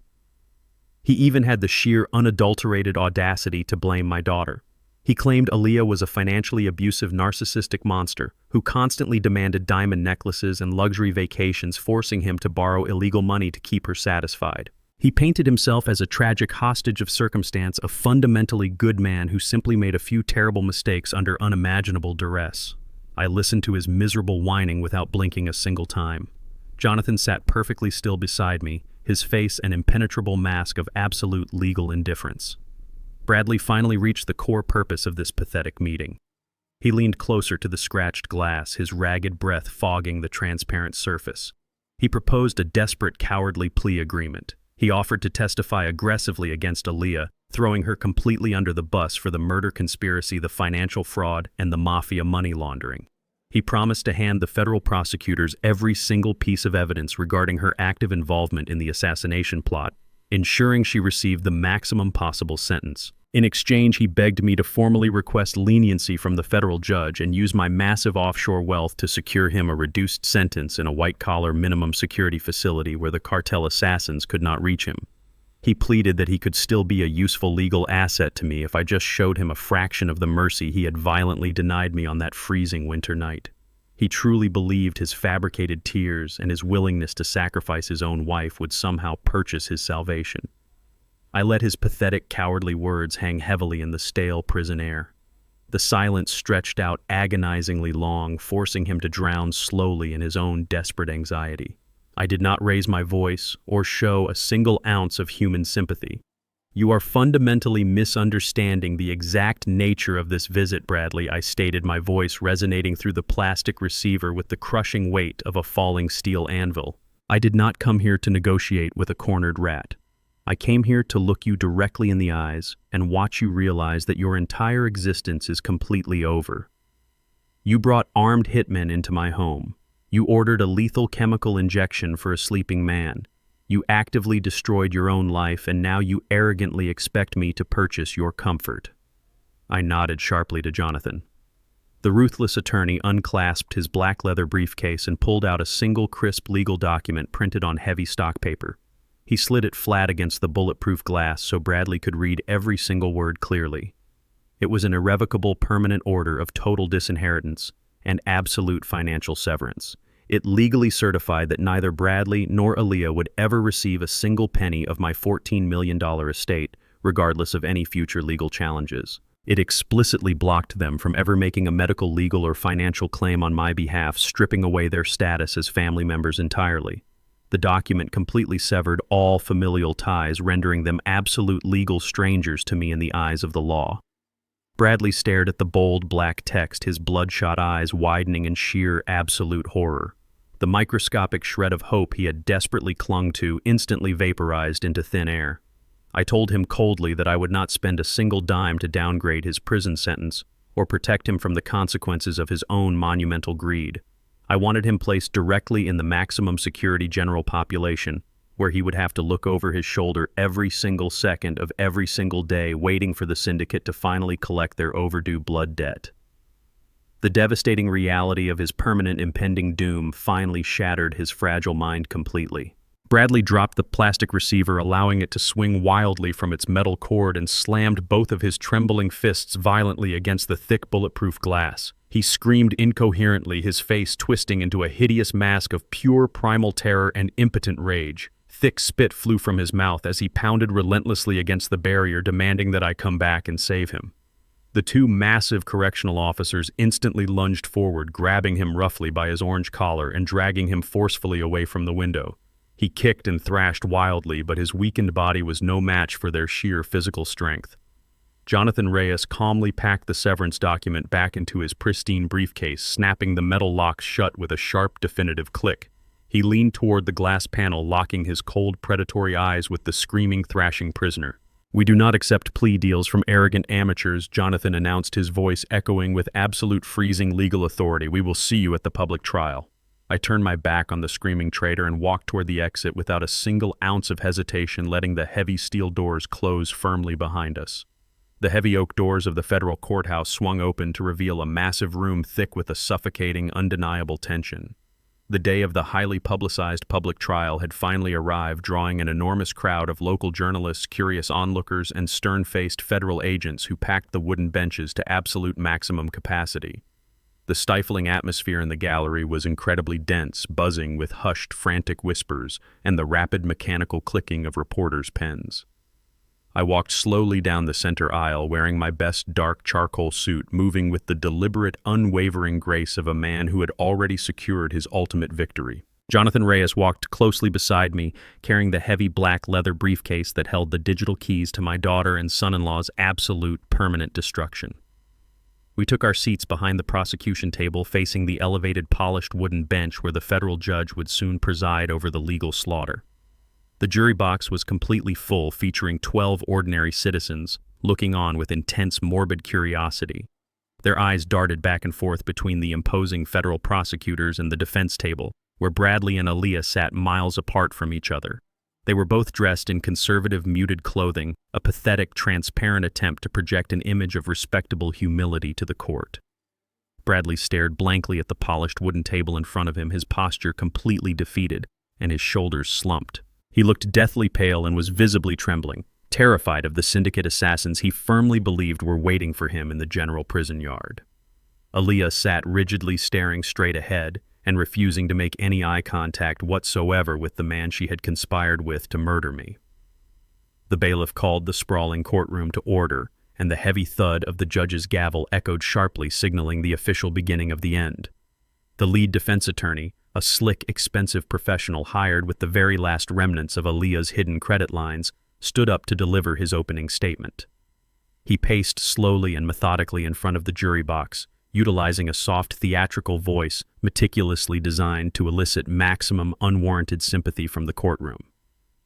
He even had the sheer, unadulterated audacity to blame my daughter. He claimed Aaliyah was a financially abusive, narcissistic monster who constantly demanded diamond necklaces and luxury vacations, forcing him to borrow illegal money to keep her satisfied. He painted himself as a tragic hostage of circumstance, a fundamentally good man who simply made a few terrible mistakes under unimaginable duress. I listened to his miserable whining without blinking a single time. Jonathan sat perfectly still beside me, his face an impenetrable mask of absolute legal indifference. Bradley finally reached the core purpose of this pathetic meeting. He leaned closer to the scratched glass, his ragged breath fogging the transparent surface. He proposed a desperate, cowardly plea agreement. He offered to testify aggressively against Aaliyah, throwing her completely under the bus for the murder conspiracy, the financial fraud, and the mafia money laundering. He promised to hand the federal prosecutors every single piece of evidence regarding her active involvement in the assassination plot, ensuring she received the maximum possible sentence. In exchange, he begged me to formally request leniency from the federal judge and use my massive offshore wealth to secure him a reduced sentence in a white-collar minimum security facility where the cartel assassins could not reach him. He pleaded that he could still be a useful legal asset to me if I just showed him a fraction of the mercy he had violently denied me on that freezing winter night. He truly believed his fabricated tears and his willingness to sacrifice his own wife would somehow purchase his salvation. I let his pathetic, cowardly words hang heavily in the stale prison air. The silence stretched out agonizingly long, forcing him to drown slowly in his own desperate anxiety. I did not raise my voice or show a single ounce of human sympathy. "You are fundamentally misunderstanding the exact nature of this visit, Bradley," I stated, my voice resonating through the plastic receiver with the crushing weight of a falling steel anvil. "I did not come here to negotiate with a cornered rat. I came here to look you directly in the eyes and watch you realize that your entire existence is completely over. You brought armed hitmen into my home. You ordered a lethal chemical injection for a sleeping man. You actively destroyed your own life, and now you arrogantly expect me to purchase your comfort." I nodded sharply to Jonathan. The ruthless attorney unclasped his black leather briefcase and pulled out a single crisp legal document printed on heavy stock paper. He slid it flat against the bulletproof glass so Bradley could read every single word clearly. It was an irrevocable permanent order of total disinheritance and absolute financial severance. It legally certified that neither Bradley nor Aaliyah would ever receive a single penny of my $14 million estate, regardless of any future legal challenges. It explicitly blocked them from ever making a medical, legal, or financial claim on my behalf, stripping away their status as family members entirely. The document completely severed all familial ties, rendering them absolute legal strangers to me in the eyes of the law. Bradley stared at the bold black text, his bloodshot eyes widening in sheer absolute horror. The microscopic shred of hope he had desperately clung to instantly vaporized into thin air. I told him coldly that I would not spend a single dime to downgrade his prison sentence or protect him from the consequences of his own monumental greed. I wanted him placed directly in the maximum security general population, where he would have to look over his shoulder every single second of every single day, waiting for the syndicate to finally collect their overdue blood debt. The devastating reality of his permanent impending doom finally shattered his fragile mind completely. Bradley dropped the plastic receiver, allowing it to swing wildly from its metal cord, and slammed both of his trembling fists violently against the thick bulletproof glass. He screamed incoherently, his face twisting into a hideous mask of pure primal terror and impotent rage. Thick spit flew from his mouth as he pounded relentlessly against the barrier, demanding that I come back and save him. The two massive correctional officers instantly lunged forward, grabbing him roughly by his orange collar and dragging him forcefully away from the window. He kicked and thrashed wildly, but his weakened body was no match for their sheer physical strength. Jonathan Reyes calmly packed the severance document back into his pristine briefcase, snapping the metal locks shut with a sharp, definitive click. He leaned toward the glass panel, locking his cold, predatory eyes with the screaming, thrashing prisoner. "We do not accept plea deals from arrogant amateurs," Jonathan announced, his voice echoing with absolute freezing legal authority. "We will see you at the public trial." I turned my back on the screaming traitor and walked toward the exit without a single ounce of hesitation, letting the heavy steel doors close firmly behind us. The heavy oak doors of the federal courthouse swung open to reveal a massive room thick with a suffocating, undeniable tension. The day of the highly publicized public trial had finally arrived, drawing an enormous crowd of local journalists, curious onlookers, and stern-faced federal agents who packed the wooden benches to absolute maximum capacity. The stifling atmosphere in the gallery was incredibly dense, buzzing with hushed, frantic whispers and the rapid mechanical clicking of reporters' pens. I walked slowly down the center aisle, wearing my best dark charcoal suit, moving with the deliberate, unwavering grace of a man who had already secured his ultimate victory. Jonathan Reyes walked closely beside me, carrying the heavy black leather briefcase that held the digital keys to my daughter and son-in-law's absolute, permanent destruction. We took our seats behind the prosecution table, facing the elevated, polished wooden bench where the federal judge would soon preside over the legal slaughter. The jury box was completely full, featuring 12 ordinary citizens, looking on with intense, morbid curiosity. Their eyes darted back and forth between the imposing federal prosecutors and the defense table, where Bradley and Aaliyah sat miles apart from each other. They were both dressed in conservative, muted clothing, a pathetic, transparent attempt to project an image of respectable humility to the court. Bradley stared blankly at the polished wooden table in front of him, his posture completely defeated, and his shoulders slumped. He looked deathly pale and was visibly trembling, terrified of the syndicate assassins he firmly believed were waiting for him in the general prison yard. Aaliyah sat rigidly staring straight ahead and refusing to make any eye contact whatsoever with the man she had conspired with to murder me. The bailiff called the sprawling courtroom to order, and the heavy thud of the judge's gavel echoed sharply, signaling the official beginning of the end. The lead defense attorney, a slick, expensive professional hired with the very last remnants of Aaliyah's hidden credit lines, stood up to deliver his opening statement. He paced slowly and methodically in front of the jury box, utilizing a soft, theatrical voice meticulously designed to elicit maximum unwarranted sympathy from the courtroom.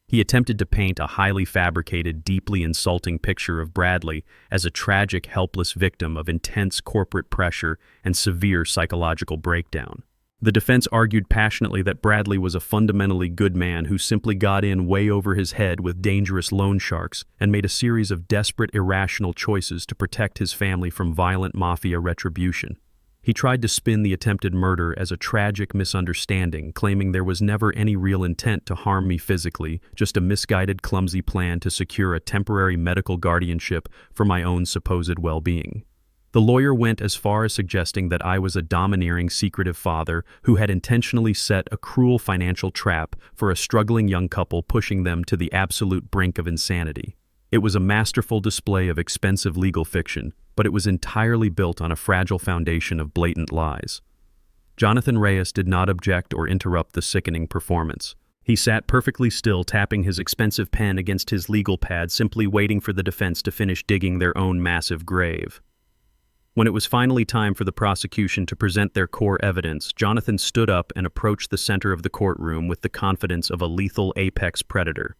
He attempted to paint a highly fabricated, deeply insulting picture of Bradley as a tragic, helpless victim of intense corporate pressure and severe psychological breakdown. The defense argued passionately that Bradley was a fundamentally good man who simply got in way over his head with dangerous loan sharks and made a series of desperate, irrational choices to protect his family from violent mafia retribution. He tried to spin the attempted murder as a tragic misunderstanding, claiming there was never any real intent to harm me physically, just a misguided, clumsy plan to secure a temporary medical guardianship for my own supposed well-being. The lawyer went as far as suggesting that I was a domineering, secretive father who had intentionally set a cruel financial trap for a struggling young couple, pushing them to the absolute brink of insanity. It was a masterful display of expensive legal fiction, but it was entirely built on a fragile foundation of blatant lies. Jonathan Reyes did not object or interrupt the sickening performance. He sat perfectly still, tapping his expensive pen against his legal pad, simply waiting for the defense to finish digging their own massive grave. When it was finally time for the prosecution to present their core evidence, Jonathan stood up and approached the center of the courtroom with the confidence of a lethal apex predator.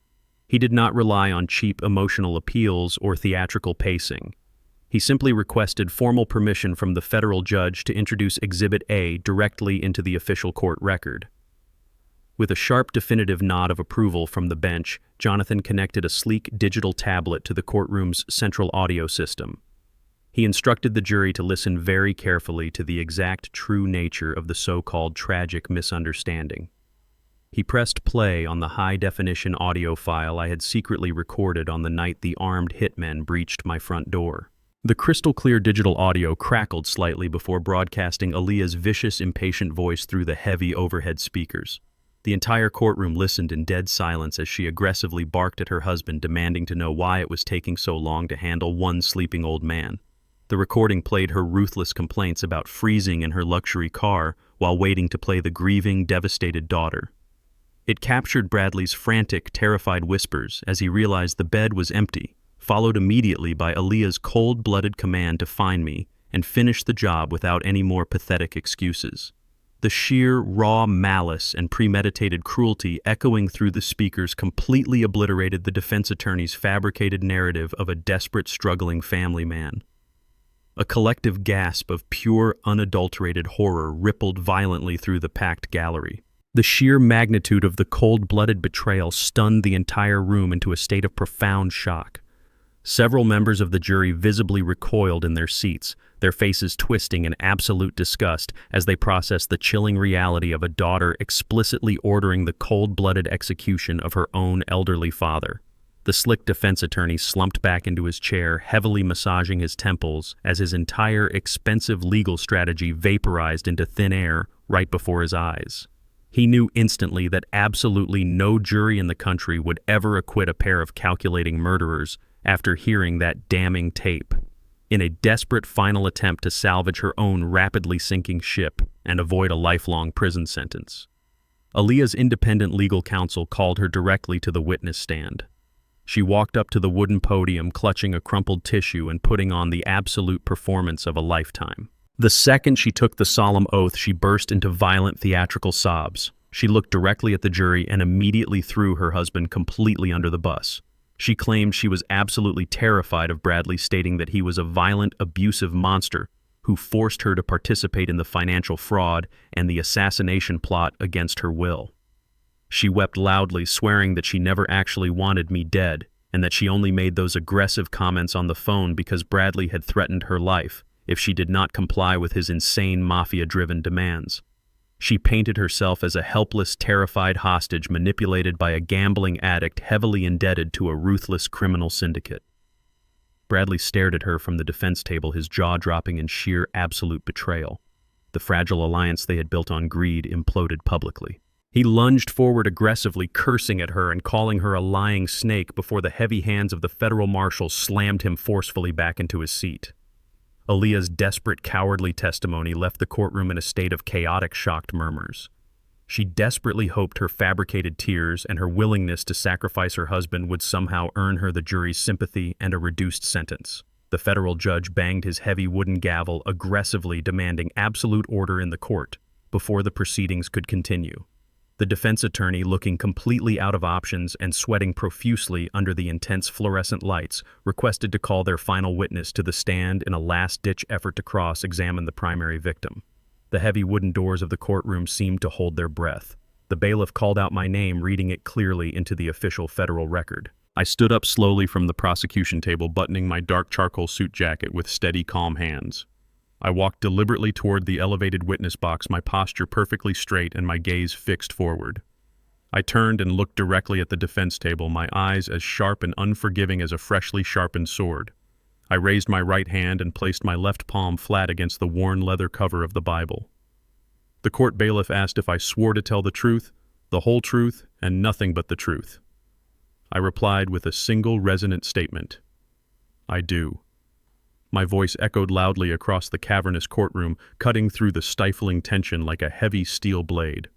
He did not rely on cheap emotional appeals or theatrical pacing. He simply requested formal permission from the federal judge to introduce Exhibit A directly into the official court record. With a sharp, definitive nod of approval from the bench, Jonathan connected a sleek digital tablet to the courtroom's central audio system. He instructed the jury to listen very carefully to the exact true nature of the so-called tragic misunderstanding. He pressed play on the high-definition audio file I had secretly recorded on the night the armed hitmen breached my front door. The crystal-clear digital audio crackled slightly before broadcasting Aaliyah's vicious, impatient voice through the heavy overhead speakers. The entire courtroom listened in dead silence as she aggressively barked at her husband, demanding to know why it was taking so long to handle one sleeping old man. The recording played her ruthless complaints about freezing in her luxury car while waiting to play the grieving, devastated daughter. It captured Bradley's frantic, terrified whispers as he realized the bed was empty, followed immediately by Aaliyah's cold-blooded command to find me and finish the job without any more pathetic excuses. The sheer, raw malice and premeditated cruelty echoing through the speakers completely obliterated the defense attorney's fabricated narrative of a desperate, struggling family man. A collective gasp of pure, unadulterated horror rippled violently through the packed gallery. The sheer magnitude of the cold-blooded betrayal stunned the entire room into a state of profound shock. Several members of the jury visibly recoiled in their seats, their faces twisting in absolute disgust as they processed the chilling reality of a daughter explicitly ordering the cold-blooded execution of her own elderly father. The slick defense attorney slumped back into his chair, heavily massaging his temples as his entire expensive legal strategy vaporized into thin air right before his eyes. He knew instantly that absolutely no jury in the country would ever acquit a pair of calculating murderers after hearing that damning tape. In a desperate final attempt to salvage her own rapidly sinking ship and avoid a lifelong prison sentence, Aaliyah's independent legal counsel called her directly to the witness stand. She walked up to the wooden podium, clutching a crumpled tissue and putting on the absolute performance of a lifetime. The second she took the solemn oath, she burst into violent theatrical sobs. She looked directly at the jury and immediately threw her husband completely under the bus. She claimed she was absolutely terrified of Bradley, stating that he was a violent, abusive monster who forced her to participate in the financial fraud and the assassination plot against her will. She wept loudly, swearing that she never actually wanted me dead and that she only made those aggressive comments on the phone because Bradley had threatened her life if she did not comply with his insane mafia-driven demands. She painted herself as a helpless, terrified hostage manipulated by a gambling addict heavily indebted to a ruthless criminal syndicate. Bradley stared at her from the defense table, his jaw dropping in sheer, absolute betrayal. The fragile alliance they had built on greed imploded publicly. He lunged forward aggressively, cursing at her and calling her a lying snake before the heavy hands of the federal marshals slammed him forcefully back into his seat. Aaliyah's desperate, cowardly testimony left the courtroom in a state of chaotic, shocked murmurs. She desperately hoped her fabricated tears and her willingness to sacrifice her husband would somehow earn her the jury's sympathy and a reduced sentence. The federal judge banged his heavy wooden gavel, aggressively demanding absolute order in the court before the proceedings could continue. The defense attorney, looking completely out of options and sweating profusely under the intense fluorescent lights, requested to call their final witness to the stand in a last-ditch effort to cross-examine the primary victim. The heavy wooden doors of the courtroom seemed to hold their breath. The bailiff called out my name, reading it clearly into the official federal record. I stood up slowly from the prosecution table, buttoning my dark charcoal suit jacket with steady, calm hands. I walked deliberately toward the elevated witness box, my posture perfectly straight and my gaze fixed forward. I turned and looked directly at the defense table, my eyes as sharp and unforgiving as a freshly sharpened sword. I raised my right hand and placed my left palm flat against the worn leather cover of the Bible. The court bailiff asked if I swore to tell the truth, the whole truth, and nothing but the truth. I replied with a single resonant statement. I do. My voice echoed loudly across the cavernous courtroom, cutting through the stifling tension like a heavy steel blade.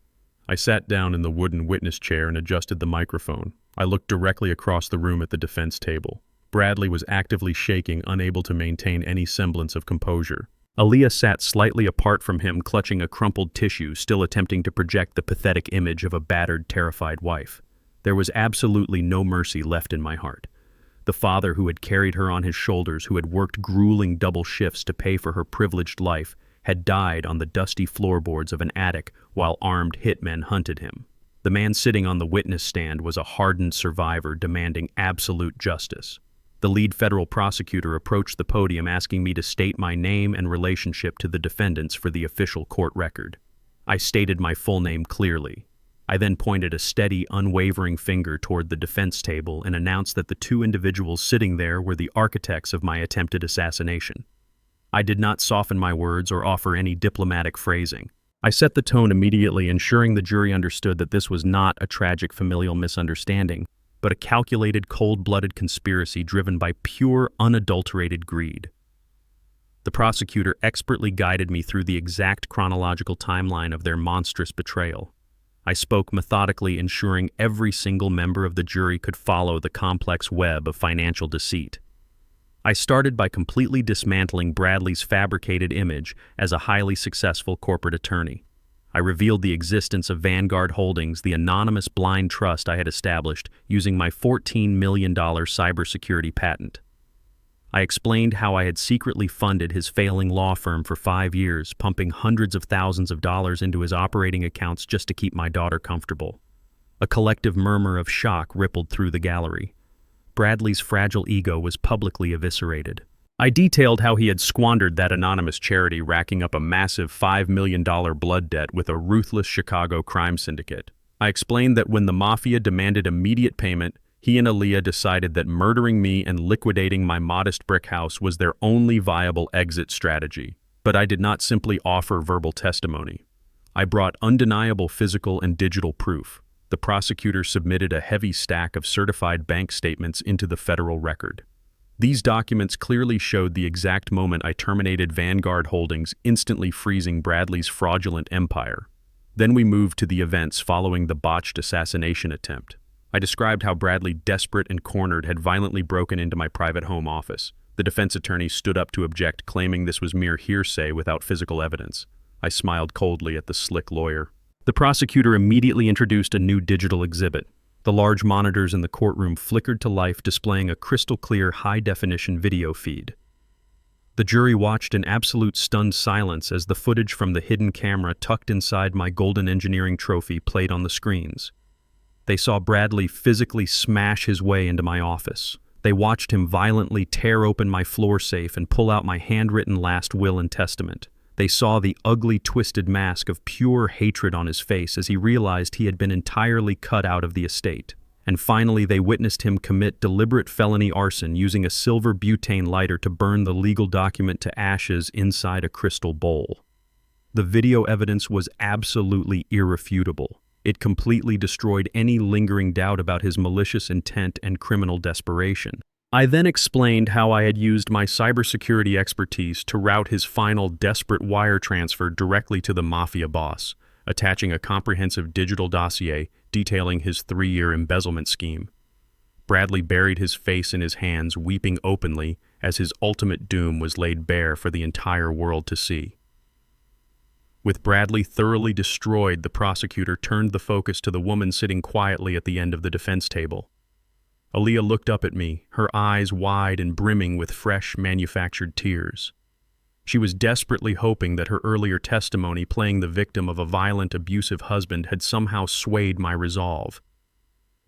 I sat down in the wooden witness chair and adjusted the microphone. I looked directly across the room at the defense table. Bradley was actively shaking, unable to maintain any semblance of composure. Aaliyah sat slightly apart from him, clutching a crumpled tissue, still attempting to project the pathetic image of a battered, terrified wife. There was absolutely no mercy left in my heart. The father who had carried her on his shoulders, who had worked grueling double shifts to pay for her privileged life, had died on the dusty floorboards of an attic while armed hitmen hunted him. The man sitting on the witness stand was a hardened survivor demanding absolute justice. The lead federal prosecutor approached the podium, asking me to state my name and relationship to the defendants for the official court record. I stated my full name clearly. I then pointed a steady, unwavering finger toward the defense table and announced that the two individuals sitting there were the architects of my attempted assassination. I did not soften my words or offer any diplomatic phrasing. I set the tone immediately, ensuring the jury understood that this was not a tragic familial misunderstanding, but a calculated, cold-blooded conspiracy driven by pure, unadulterated greed. The prosecutor expertly guided me through the exact chronological timeline of their monstrous betrayal. I spoke methodically, ensuring every single member of the jury could follow the complex web of financial deceit. I started by completely dismantling Bradley's fabricated image as a highly successful corporate attorney. I revealed the existence of Vanguard Holdings, the anonymous blind trust I had established using my $14 million cybersecurity patent. I explained how I had secretly funded his failing law firm for 5 years, pumping hundreds of thousands of dollars into his operating accounts just to keep my daughter comfortable. A collective murmur of shock rippled through the gallery. Bradley's fragile ego was publicly eviscerated. I detailed how he had squandered that anonymous charity, racking up a massive $5 million blood debt with a ruthless Chicago crime syndicate. I explained that when the mafia demanded immediate payment, he and Aaliyah decided that murdering me and liquidating my modest brick house was their only viable exit strategy. But I did not simply offer verbal testimony. I brought undeniable physical and digital proof. The prosecutor submitted a heavy stack of certified bank statements into the federal record. These documents clearly showed the exact moment I terminated Vanguard Holdings, instantly freezing Bradley's fraudulent empire. Then we moved to the events following the botched assassination attempt. I described how Bradley, desperate and cornered, had violently broken into my private home office. The defense attorney stood up to object, claiming this was mere hearsay without physical evidence. I smiled coldly at the slick lawyer. The prosecutor immediately introduced a new digital exhibit. The large monitors in the courtroom flickered to life, displaying a crystal-clear, high-definition video feed. The jury watched in absolute stunned silence as the footage from the hidden camera tucked inside my golden engineering trophy played on the screens. They saw Bradley physically smash his way into my office. They watched him violently tear open my floor safe and pull out my handwritten last will and testament. They saw the ugly, twisted mask of pure hatred on his face as he realized he had been entirely cut out of the estate. And finally, they witnessed him commit deliberate felony arson using a silver butane lighter to burn the legal document to ashes inside a crystal bowl. The video evidence was absolutely irrefutable. It completely destroyed any lingering doubt about his malicious intent and criminal desperation. I then explained how I had used my cybersecurity expertise to route his final desperate wire transfer directly to the mafia boss, attaching a comprehensive digital dossier detailing his 3-year embezzlement scheme. Bradley buried his face in his hands, weeping openly as his ultimate doom was laid bare for the entire world to see. With Bradley thoroughly destroyed, the prosecutor turned the focus to the woman sitting quietly at the end of the defense table. Aaliyah looked up at me, her eyes wide and brimming with fresh, manufactured tears. She was desperately hoping that her earlier testimony playing the victim of a violent, abusive husband had somehow swayed my resolve.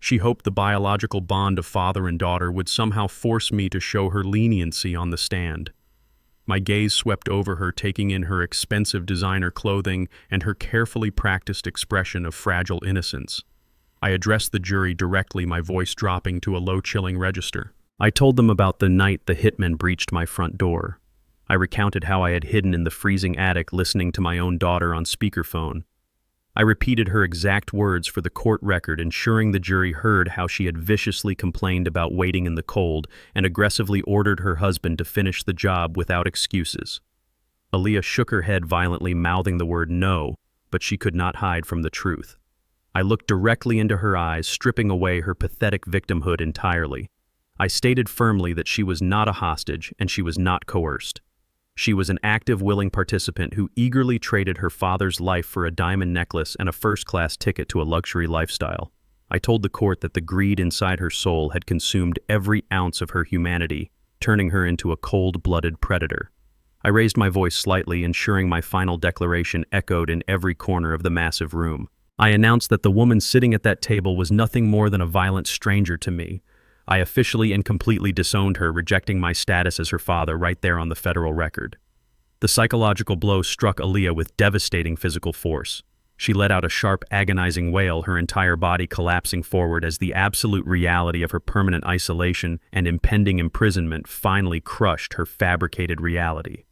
She hoped the biological bond of father and daughter would somehow force me to show her leniency on the stand. My gaze swept over her, taking in her expensive designer clothing and her carefully practiced expression of fragile innocence. I addressed the jury directly, my voice dropping to a low, chilling register. I told them about the night the hitman breached my front door. I recounted how I had hidden in the freezing attic listening to my own daughter on speakerphone. I repeated her exact words for the court record, ensuring the jury heard how she had viciously complained about waiting in the cold and aggressively ordered her husband to finish the job without excuses. Aaliyah shook her head violently, mouthing the word no, but she could not hide from the truth. I looked directly into her eyes, stripping away her pathetic victimhood entirely. I stated firmly that she was not a hostage and she was not coerced. She was an active, willing participant who eagerly traded her father's life for a diamond necklace and a first-class ticket to a luxury lifestyle. I told the court that the greed inside her soul had consumed every ounce of her humanity, turning her into a cold-blooded predator. I raised my voice slightly, ensuring my final declaration echoed in every corner of the massive room. I announced that the woman sitting at that table was nothing more than a violent stranger to me. I officially and completely disowned her, rejecting my status as her father right there on the federal record. The psychological blow struck Aaliyah with devastating physical force. She let out a sharp, agonizing wail, her entire body collapsing forward as the absolute reality of her permanent isolation and impending imprisonment finally crushed her fabricated reality.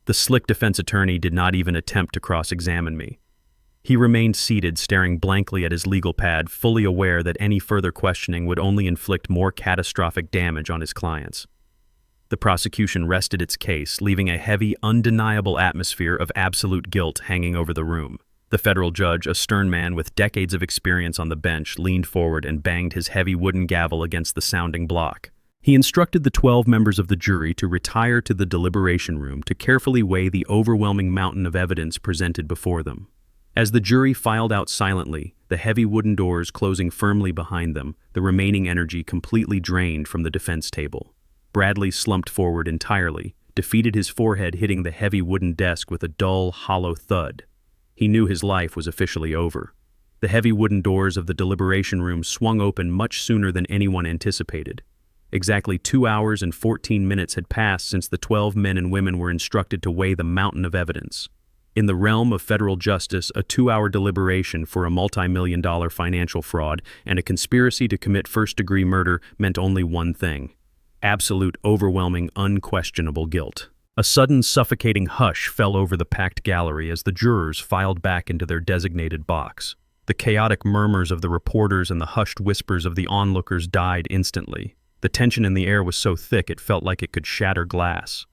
The slick defense attorney did not even attempt to cross-examine me. He remained seated, staring blankly at his legal pad, fully aware that any further questioning would only inflict more catastrophic damage on his clients. The prosecution rested its case, leaving a heavy, undeniable atmosphere of absolute guilt hanging over the room. The federal judge, a stern man with decades of experience on the bench, leaned forward and banged his heavy wooden gavel against the sounding block. He instructed the 12 members of the jury to retire to the deliberation room to carefully weigh the overwhelming mountain of evidence presented before them. As the jury filed out silently, the heavy wooden doors closing firmly behind them, the remaining energy completely drained from the defense table. Bradley slumped forward entirely, defeated, his forehead hitting the heavy wooden desk with a dull, hollow thud. He knew his life was officially over. The heavy wooden doors of the deliberation room swung open much sooner than anyone anticipated. Exactly 2 hours and 14 minutes had passed since the 12 men and women were instructed to weigh the mountain of evidence. In the realm of federal justice, a 2-hour deliberation for a multi-million-dollar financial fraud and a conspiracy to commit first-degree murder meant only one thing: absolute, overwhelming, unquestionable guilt. A sudden, suffocating hush fell over the packed gallery as the jurors filed back into their designated box. The chaotic murmurs of the reporters and the hushed whispers of the onlookers died instantly. The tension in the air was so thick it felt like it could shatter glass.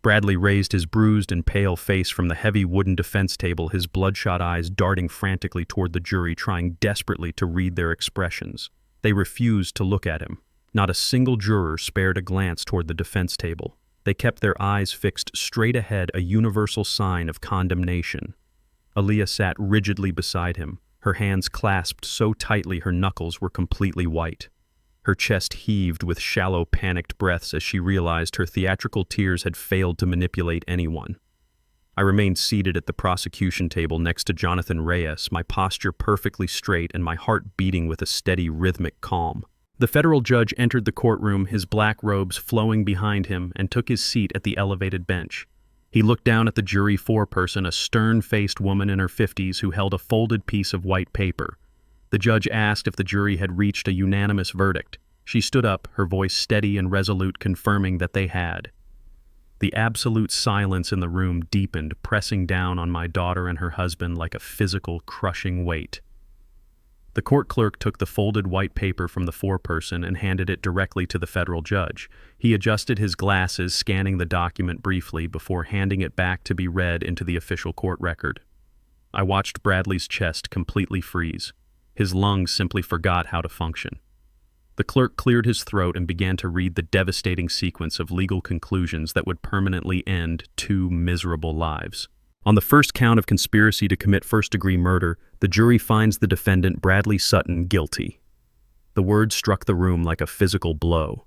Bradley raised his bruised and pale face from the heavy wooden defense table, his bloodshot eyes darting frantically toward the jury, trying desperately to read their expressions. They refused to look at him. Not a single juror spared a glance toward the defense table. They kept their eyes fixed straight ahead, a universal sign of condemnation. Aaliyah sat rigidly beside him, her hands clasped so tightly her knuckles were completely white. Her chest heaved with shallow, panicked breaths as she realized her theatrical tears had failed to manipulate anyone. I remained seated at the prosecution table next to Jonathan Reyes, my posture perfectly straight and my heart beating with a steady, rhythmic calm. The federal judge entered the courtroom, his black robes flowing behind him, and took his seat at the elevated bench. He looked down at the jury foreperson, a stern-faced woman in her 50s who held a folded piece of white paper. The judge asked if the jury had reached a unanimous verdict. She stood up, her voice steady and resolute, confirming that they had. The absolute silence in the room deepened, pressing down on my daughter and her husband like a physical, crushing weight. The court clerk took the folded white paper from the foreperson and handed it directly to the federal judge. He adjusted his glasses, scanning the document briefly before handing it back to be read into the official court record. I watched Bradley's chest completely freeze. His lungs simply forgot how to function. The clerk cleared his throat and began to read the devastating sequence of legal conclusions that would permanently end 2 miserable lives. On the first count of conspiracy to commit first-degree murder, the jury finds the defendant, Bradley Sutton, guilty. The words struck the room like a physical blow.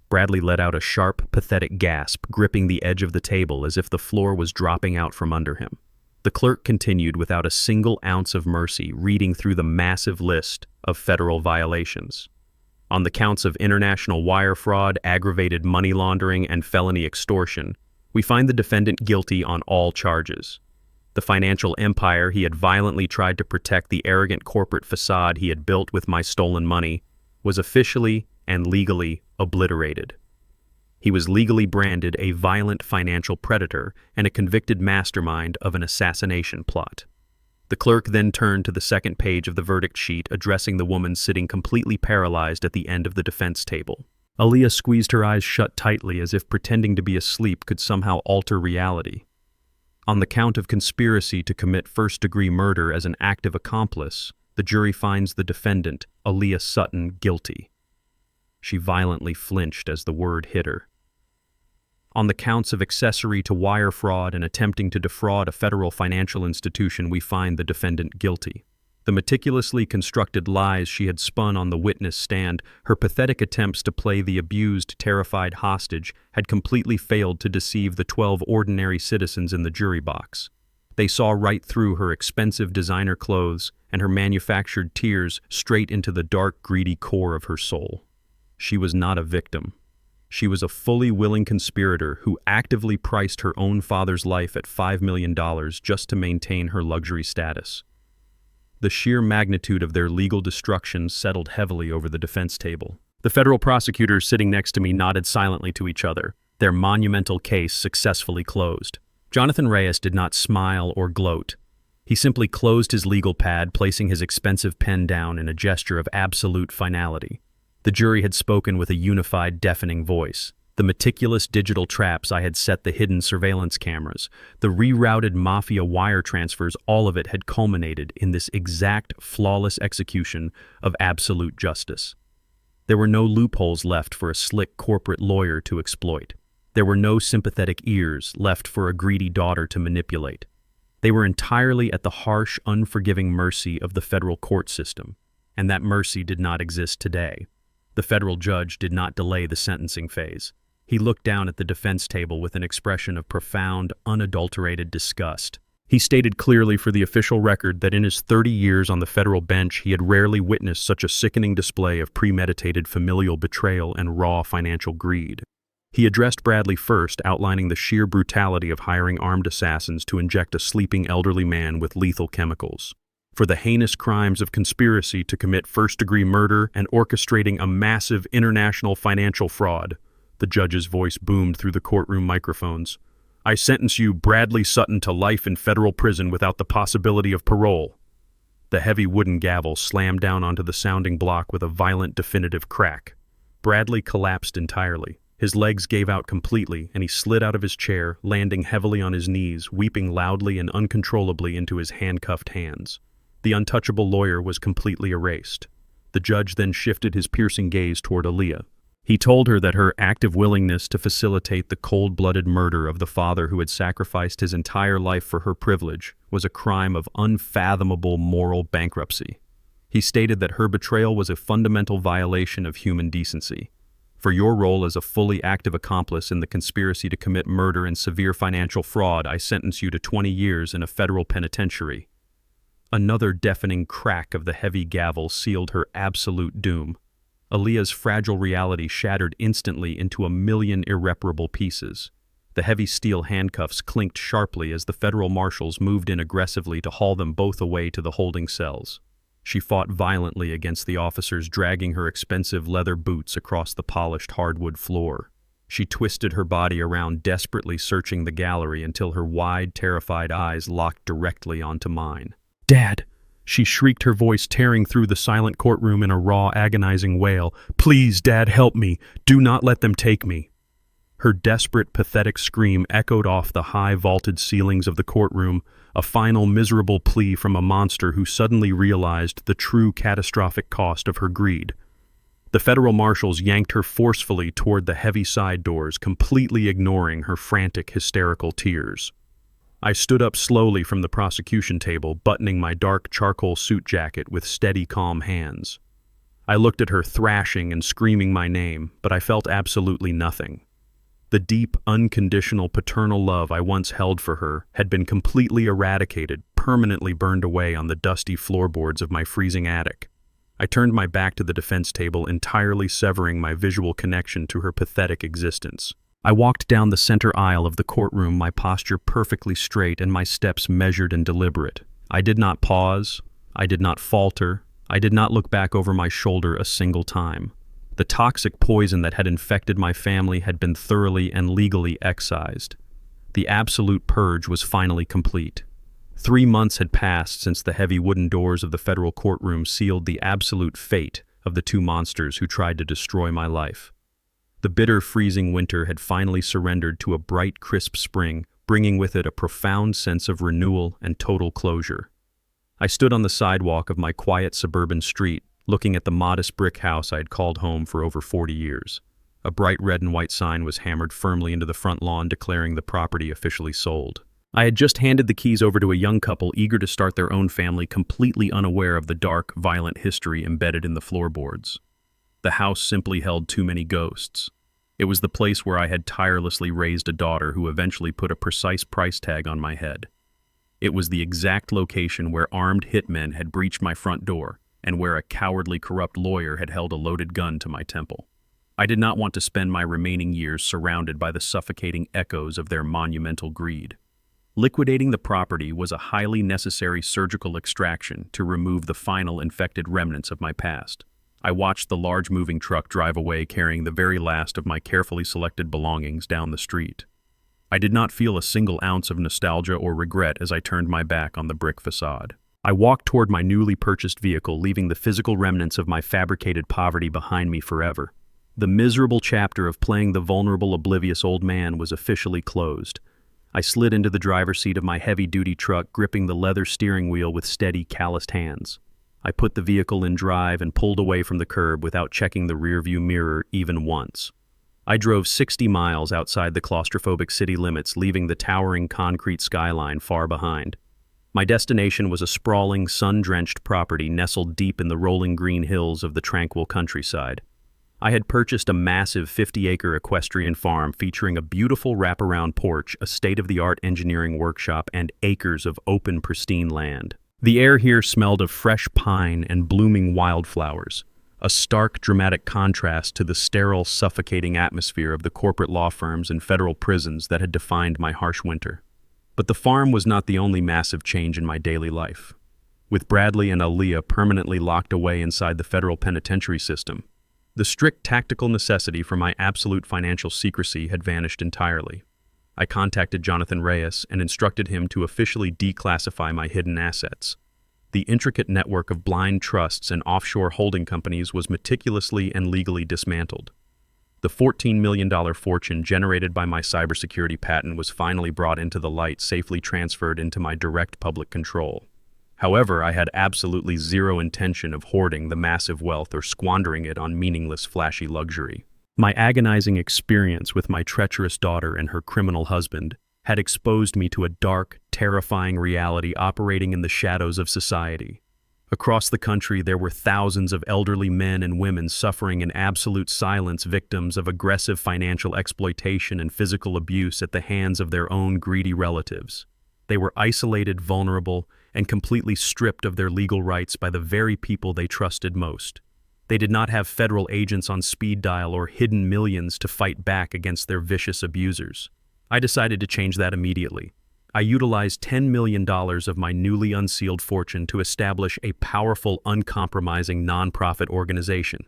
Bradley let out a sharp, pathetic gasp, gripping the edge of the table as if the floor was dropping out from under him. The clerk continued without a single ounce of mercy, reading through the massive list of federal violations. On the counts of international wire fraud, aggravated money laundering, and felony extortion, we find the defendant guilty on all charges. The financial empire he had violently tried to protect, the arrogant corporate facade he had built with my stolen money, was officially and legally obliterated. He was legally branded a violent financial predator and a convicted mastermind of an assassination plot. The clerk then turned to the second page of the verdict sheet, addressing the woman sitting completely paralyzed at the end of the defense table. Aaliyah squeezed her eyes shut tightly as if pretending to be asleep could somehow alter reality. On the count of conspiracy to commit first-degree murder as an active accomplice, the jury finds the defendant, Aaliyah Sutton, guilty. She violently flinched as the word hit her. On the counts of accessory to wire fraud and attempting to defraud a federal financial institution, we find the defendant guilty. The meticulously constructed lies she had spun on the witness stand, her pathetic attempts to play the abused, terrified hostage, had completely failed to deceive the 12 ordinary citizens in the jury box. They saw right through her expensive designer clothes and her manufactured tears straight into the dark, greedy core of her soul. She was not a victim. She was a fully willing conspirator who actively priced her own father's life at $5 million just to maintain her luxury status. The sheer magnitude of their legal destruction settled heavily over the defense table. The federal prosecutors sitting next to me nodded silently to each other, their monumental case successfully closed. Jonathan Reyes did not smile or gloat. He simply closed his legal pad, placing his expensive pen down in a gesture of absolute finality. The jury had spoken with a unified, deafening voice. The meticulous digital traps I had set, the hidden surveillance cameras, the rerouted mafia wire transfers, all of it had culminated in this exact flawless execution of absolute justice. There were no loopholes left for a slick corporate lawyer to exploit. There were no sympathetic ears left for a greedy daughter to manipulate. They were entirely at the harsh, unforgiving mercy of the federal court system, and that mercy did not exist today. The federal judge did not delay the sentencing phase. He looked down at the defense table with an expression of profound, unadulterated disgust. He stated clearly for the official record that in his 30 years on the federal bench, he had rarely witnessed such a sickening display of premeditated familial betrayal and raw financial greed. He addressed Bradley first, outlining the sheer brutality of hiring armed assassins to inject a sleeping elderly man with lethal chemicals, for the heinous crimes of conspiracy to commit first-degree murder and orchestrating a massive international financial fraud. The judge's voice boomed through the courtroom microphones. I sentence you, Bradley Sutton, to life in federal prison without the possibility of parole. The heavy wooden gavel slammed down onto the sounding block with a violent, definitive crack. Bradley collapsed entirely. His legs gave out completely, and he slid out of his chair, landing heavily on his knees, weeping loudly and uncontrollably into his handcuffed hands. The untouchable lawyer was completely erased. The judge then shifted his piercing gaze toward Aaliyah. He told her that her active willingness to facilitate the cold-blooded murder of the father who had sacrificed his entire life for her privilege was a crime of unfathomable moral bankruptcy. He stated that her betrayal was a fundamental violation of human decency. For your role as a fully active accomplice in the conspiracy to commit murder and severe financial fraud, I sentence you to 20 years in a federal penitentiary. Another deafening crack of the heavy gavel sealed her absolute doom. Aaliyah's fragile reality shattered instantly into a million irreparable pieces. The heavy steel handcuffs clinked sharply as the federal marshals moved in aggressively to haul them both away to the holding cells. She fought violently against the officers, dragging her expensive leather boots across the polished hardwood floor. She twisted her body around, desperately searching the gallery until her wide, terrified eyes locked directly onto mine. "Dad!" She shrieked, her voice tearing through the silent courtroom in a raw, agonizing wail. "Please, Dad, help me. Do not let them take me." Her desperate, pathetic scream echoed off the high, vaulted ceilings of the courtroom, a final, miserable plea from a monster who suddenly realized the true catastrophic cost of her greed. The federal marshals yanked her forcefully toward the heavy side doors, completely ignoring her frantic, hysterical tears. I stood up slowly from the prosecution table, buttoning my dark charcoal suit jacket with steady, calm hands. I looked at her, thrashing and screaming my name, but I felt absolutely nothing. The deep, unconditional paternal love I once held for her had been completely eradicated, permanently burned away on the dusty floorboards of my freezing attic. I turned my back to the defense table, entirely severing my visual connection to her pathetic existence. I walked down the center aisle of the courtroom, my posture perfectly straight and my steps measured and deliberate. I did not pause. I did not falter. I did not look back over my shoulder a single time. The toxic poison that had infected my family had been thoroughly and legally excised. The absolute purge was finally complete. 3 months had passed since the heavy wooden doors of the federal courtroom sealed the absolute fate of the two monsters who tried to destroy my life. The bitter, freezing winter had finally surrendered to a bright, crisp spring, bringing with it a profound sense of renewal and total closure. I stood on the sidewalk of my quiet suburban street, looking at the modest brick house I had called home for over 40 years. A bright red and white sign was hammered firmly into the front lawn, declaring the property officially sold. I had just handed the keys over to a young couple eager to start their own family, completely unaware of the dark, violent history embedded in the floorboards. The house simply held too many ghosts. It was the place where I had tirelessly raised a daughter who eventually put a precise price tag on my head. It was the exact location where armed hitmen had breached my front door, and where a cowardly, corrupt lawyer had held a loaded gun to my temple. I did not want to spend my remaining years surrounded by the suffocating echoes of their monumental greed. Liquidating the property was a highly necessary surgical extraction to remove the final infected remnants of my past. I watched the large moving truck drive away, carrying the very last of my carefully selected belongings down the street. I did not feel a single ounce of nostalgia or regret as I turned my back on the brick facade. I walked toward my newly purchased vehicle, leaving the physical remnants of my fabricated poverty behind me forever. The miserable chapter of playing the vulnerable, oblivious old man was officially closed. I slid into the driver's seat of my heavy-duty truck, gripping the leather steering wheel with steady, calloused hands. I put the vehicle in drive and pulled away from the curb without checking the rearview mirror even once. I drove 60 miles outside the claustrophobic city limits, leaving the towering concrete skyline far behind. My destination was a sprawling, sun-drenched property nestled deep in the rolling green hills of the tranquil countryside. I had purchased a massive 50-acre equestrian farm featuring a beautiful wraparound porch, a state-of-the-art engineering workshop, and acres of open, pristine land. The air here smelled of fresh pine and blooming wildflowers, a stark, dramatic contrast to the sterile, suffocating atmosphere of the corporate law firms and federal prisons that had defined my harsh winter. But the farm was not the only massive change in my daily life. With Bradley and Aaliyah permanently locked away inside the federal penitentiary system, the strict tactical necessity for my absolute financial secrecy had vanished entirely. I contacted Jonathan Reyes and instructed him to officially declassify my hidden assets. The intricate network of blind trusts and offshore holding companies was meticulously and legally dismantled. The $14 million fortune generated by my cybersecurity patent was finally brought into the light, safely transferred into my direct public control. However, I had absolutely zero intention of hoarding the massive wealth or squandering it on meaningless, flashy luxury. My agonizing experience with my treacherous daughter and her criminal husband had exposed me to a dark, terrifying reality operating in the shadows of society. Across the country, there were thousands of elderly men and women suffering in absolute silence, victims of aggressive financial exploitation and physical abuse at the hands of their own greedy relatives. They were isolated, vulnerable, and completely stripped of their legal rights by the very people they trusted most. They did not have federal agents on speed dial or hidden millions to fight back against their vicious abusers. I decided to change that immediately. I utilized $10 million of my newly unsealed fortune to establish a powerful, uncompromising nonprofit organization.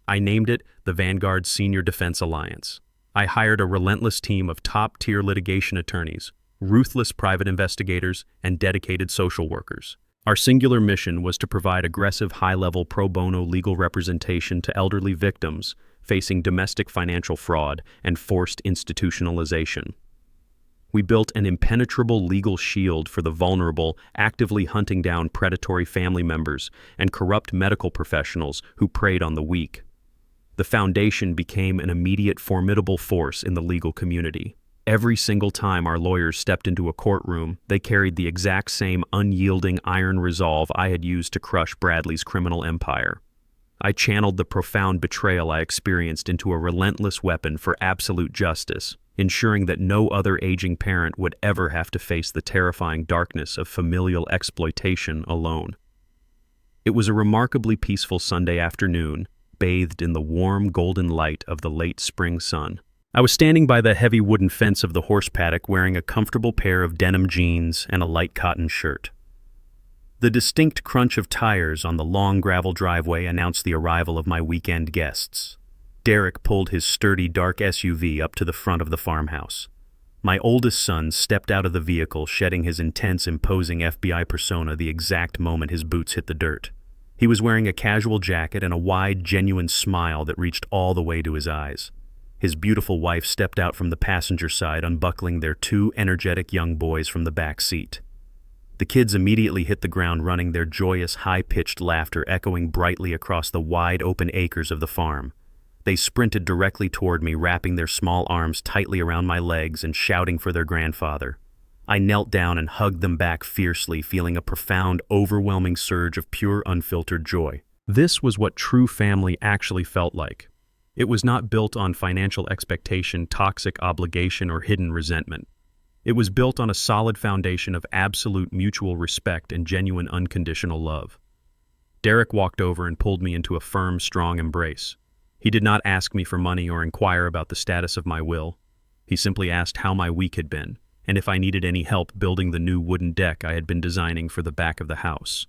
I named it the Vanguard Senior Defense Alliance. I hired a relentless team of top-tier litigation attorneys, ruthless private investigators, and dedicated social workers. Our singular mission was to provide aggressive, high-level pro bono legal representation to elderly victims facing domestic financial fraud and forced institutionalization. We built an impenetrable legal shield for the vulnerable, actively hunting down predatory family members and corrupt medical professionals who preyed on the weak. The foundation became an immediate, formidable force in the legal community. Every single time our lawyers stepped into a courtroom, they carried the exact same unyielding iron resolve I had used to crush Bradley's criminal empire. I channeled the profound betrayal I experienced into a relentless weapon for absolute justice, ensuring that no other aging parent would ever have to face the terrifying darkness of familial exploitation alone. It was a remarkably peaceful Sunday afternoon, bathed in the warm, golden light of the late spring sun. I was standing by the heavy wooden fence of the horse paddock wearing a comfortable pair of denim jeans and a light cotton shirt. The distinct crunch of tires on the long gravel driveway announced the arrival of my weekend guests. Derek pulled his sturdy dark SUV up to the front of the farmhouse. My oldest son stepped out of the vehicle, shedding his intense, imposing FBI persona the exact moment his boots hit the dirt. He was wearing a casual jacket and a wide, genuine smile that reached all the way to his eyes. His beautiful wife stepped out from the passenger side, unbuckling their two energetic young boys from the back seat. The kids immediately hit the ground running, their joyous, high-pitched laughter echoing brightly across the wide open acres of the farm. They sprinted directly toward me, wrapping their small arms tightly around my legs and shouting for their grandfather. I knelt down and hugged them back fiercely, feeling a profound, overwhelming surge of pure, unfiltered joy. This was what true family actually felt like. It was not built on financial expectation, toxic obligation, or hidden resentment. It was built on a solid foundation of absolute mutual respect and genuine unconditional love. Derek walked over and pulled me into a firm, strong embrace. He did not ask me for money or inquire about the status of my will. He simply asked how my week had been, and if I needed any help building the new wooden deck I had been designing for the back of the house.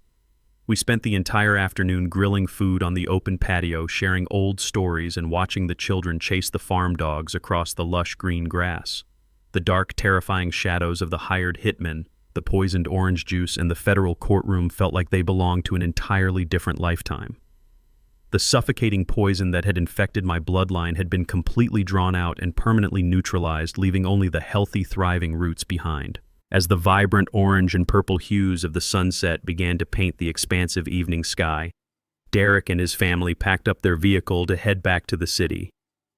We spent the entire afternoon grilling food on the open patio, sharing old stories and watching the children chase the farm dogs across the lush green grass. The dark, terrifying shadows of the hired hitmen, the poisoned orange juice, and the federal courtroom felt like they belonged to an entirely different lifetime. The suffocating poison that had infected my bloodline had been completely drawn out and permanently neutralized, leaving only the healthy, thriving roots behind. As the vibrant orange and purple hues of the sunset began to paint the expansive evening sky, Derek and his family packed up their vehicle to head back to the city.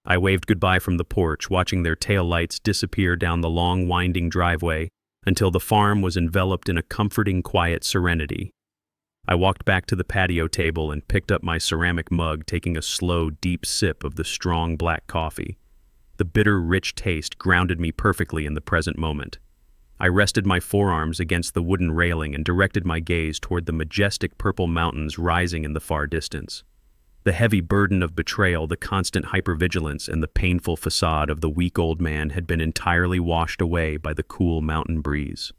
I waved goodbye from the porch, watching their taillights disappear down the long, winding driveway until the farm was enveloped in a comforting, quiet serenity. I walked back to the patio table and picked up my ceramic mug, taking a slow, deep sip of the strong black coffee. The bitter, rich taste grounded me perfectly in the present moment. I rested my forearms against the wooden railing and directed my gaze toward the majestic purple mountains rising in the far distance. The heavy burden of betrayal, the constant hypervigilance, and the painful facade of the weak old man had been entirely washed away by the cool mountain breeze.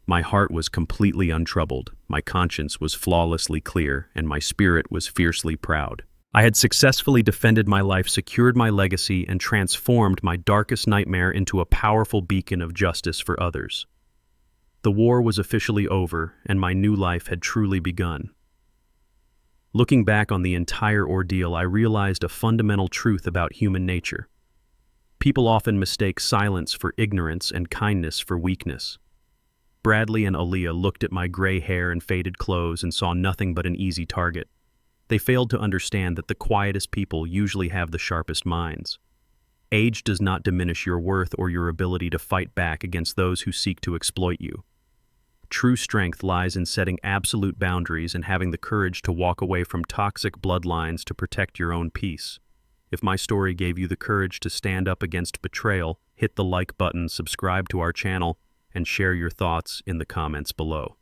My heart was completely untroubled, my conscience was flawlessly clear, and my spirit was fiercely proud. I had successfully defended my life, secured my legacy, and transformed my darkest nightmare into a powerful beacon of justice for others. The war was officially over, and my new life had truly begun. Looking back on the entire ordeal, I realized a fundamental truth about human nature. People often mistake silence for ignorance and kindness for weakness. Bradley and Aaliyah looked at my gray hair and faded clothes and saw nothing but an easy target. They failed to understand that the quietest people usually have the sharpest minds. Age does not diminish your worth or your ability to fight back against those who seek to exploit you. True strength lies in setting absolute boundaries and having the courage to walk away from toxic bloodlines to protect your own peace. If my story gave you the courage to stand up against betrayal, hit the like button, subscribe to our channel, and share your thoughts in the comments below.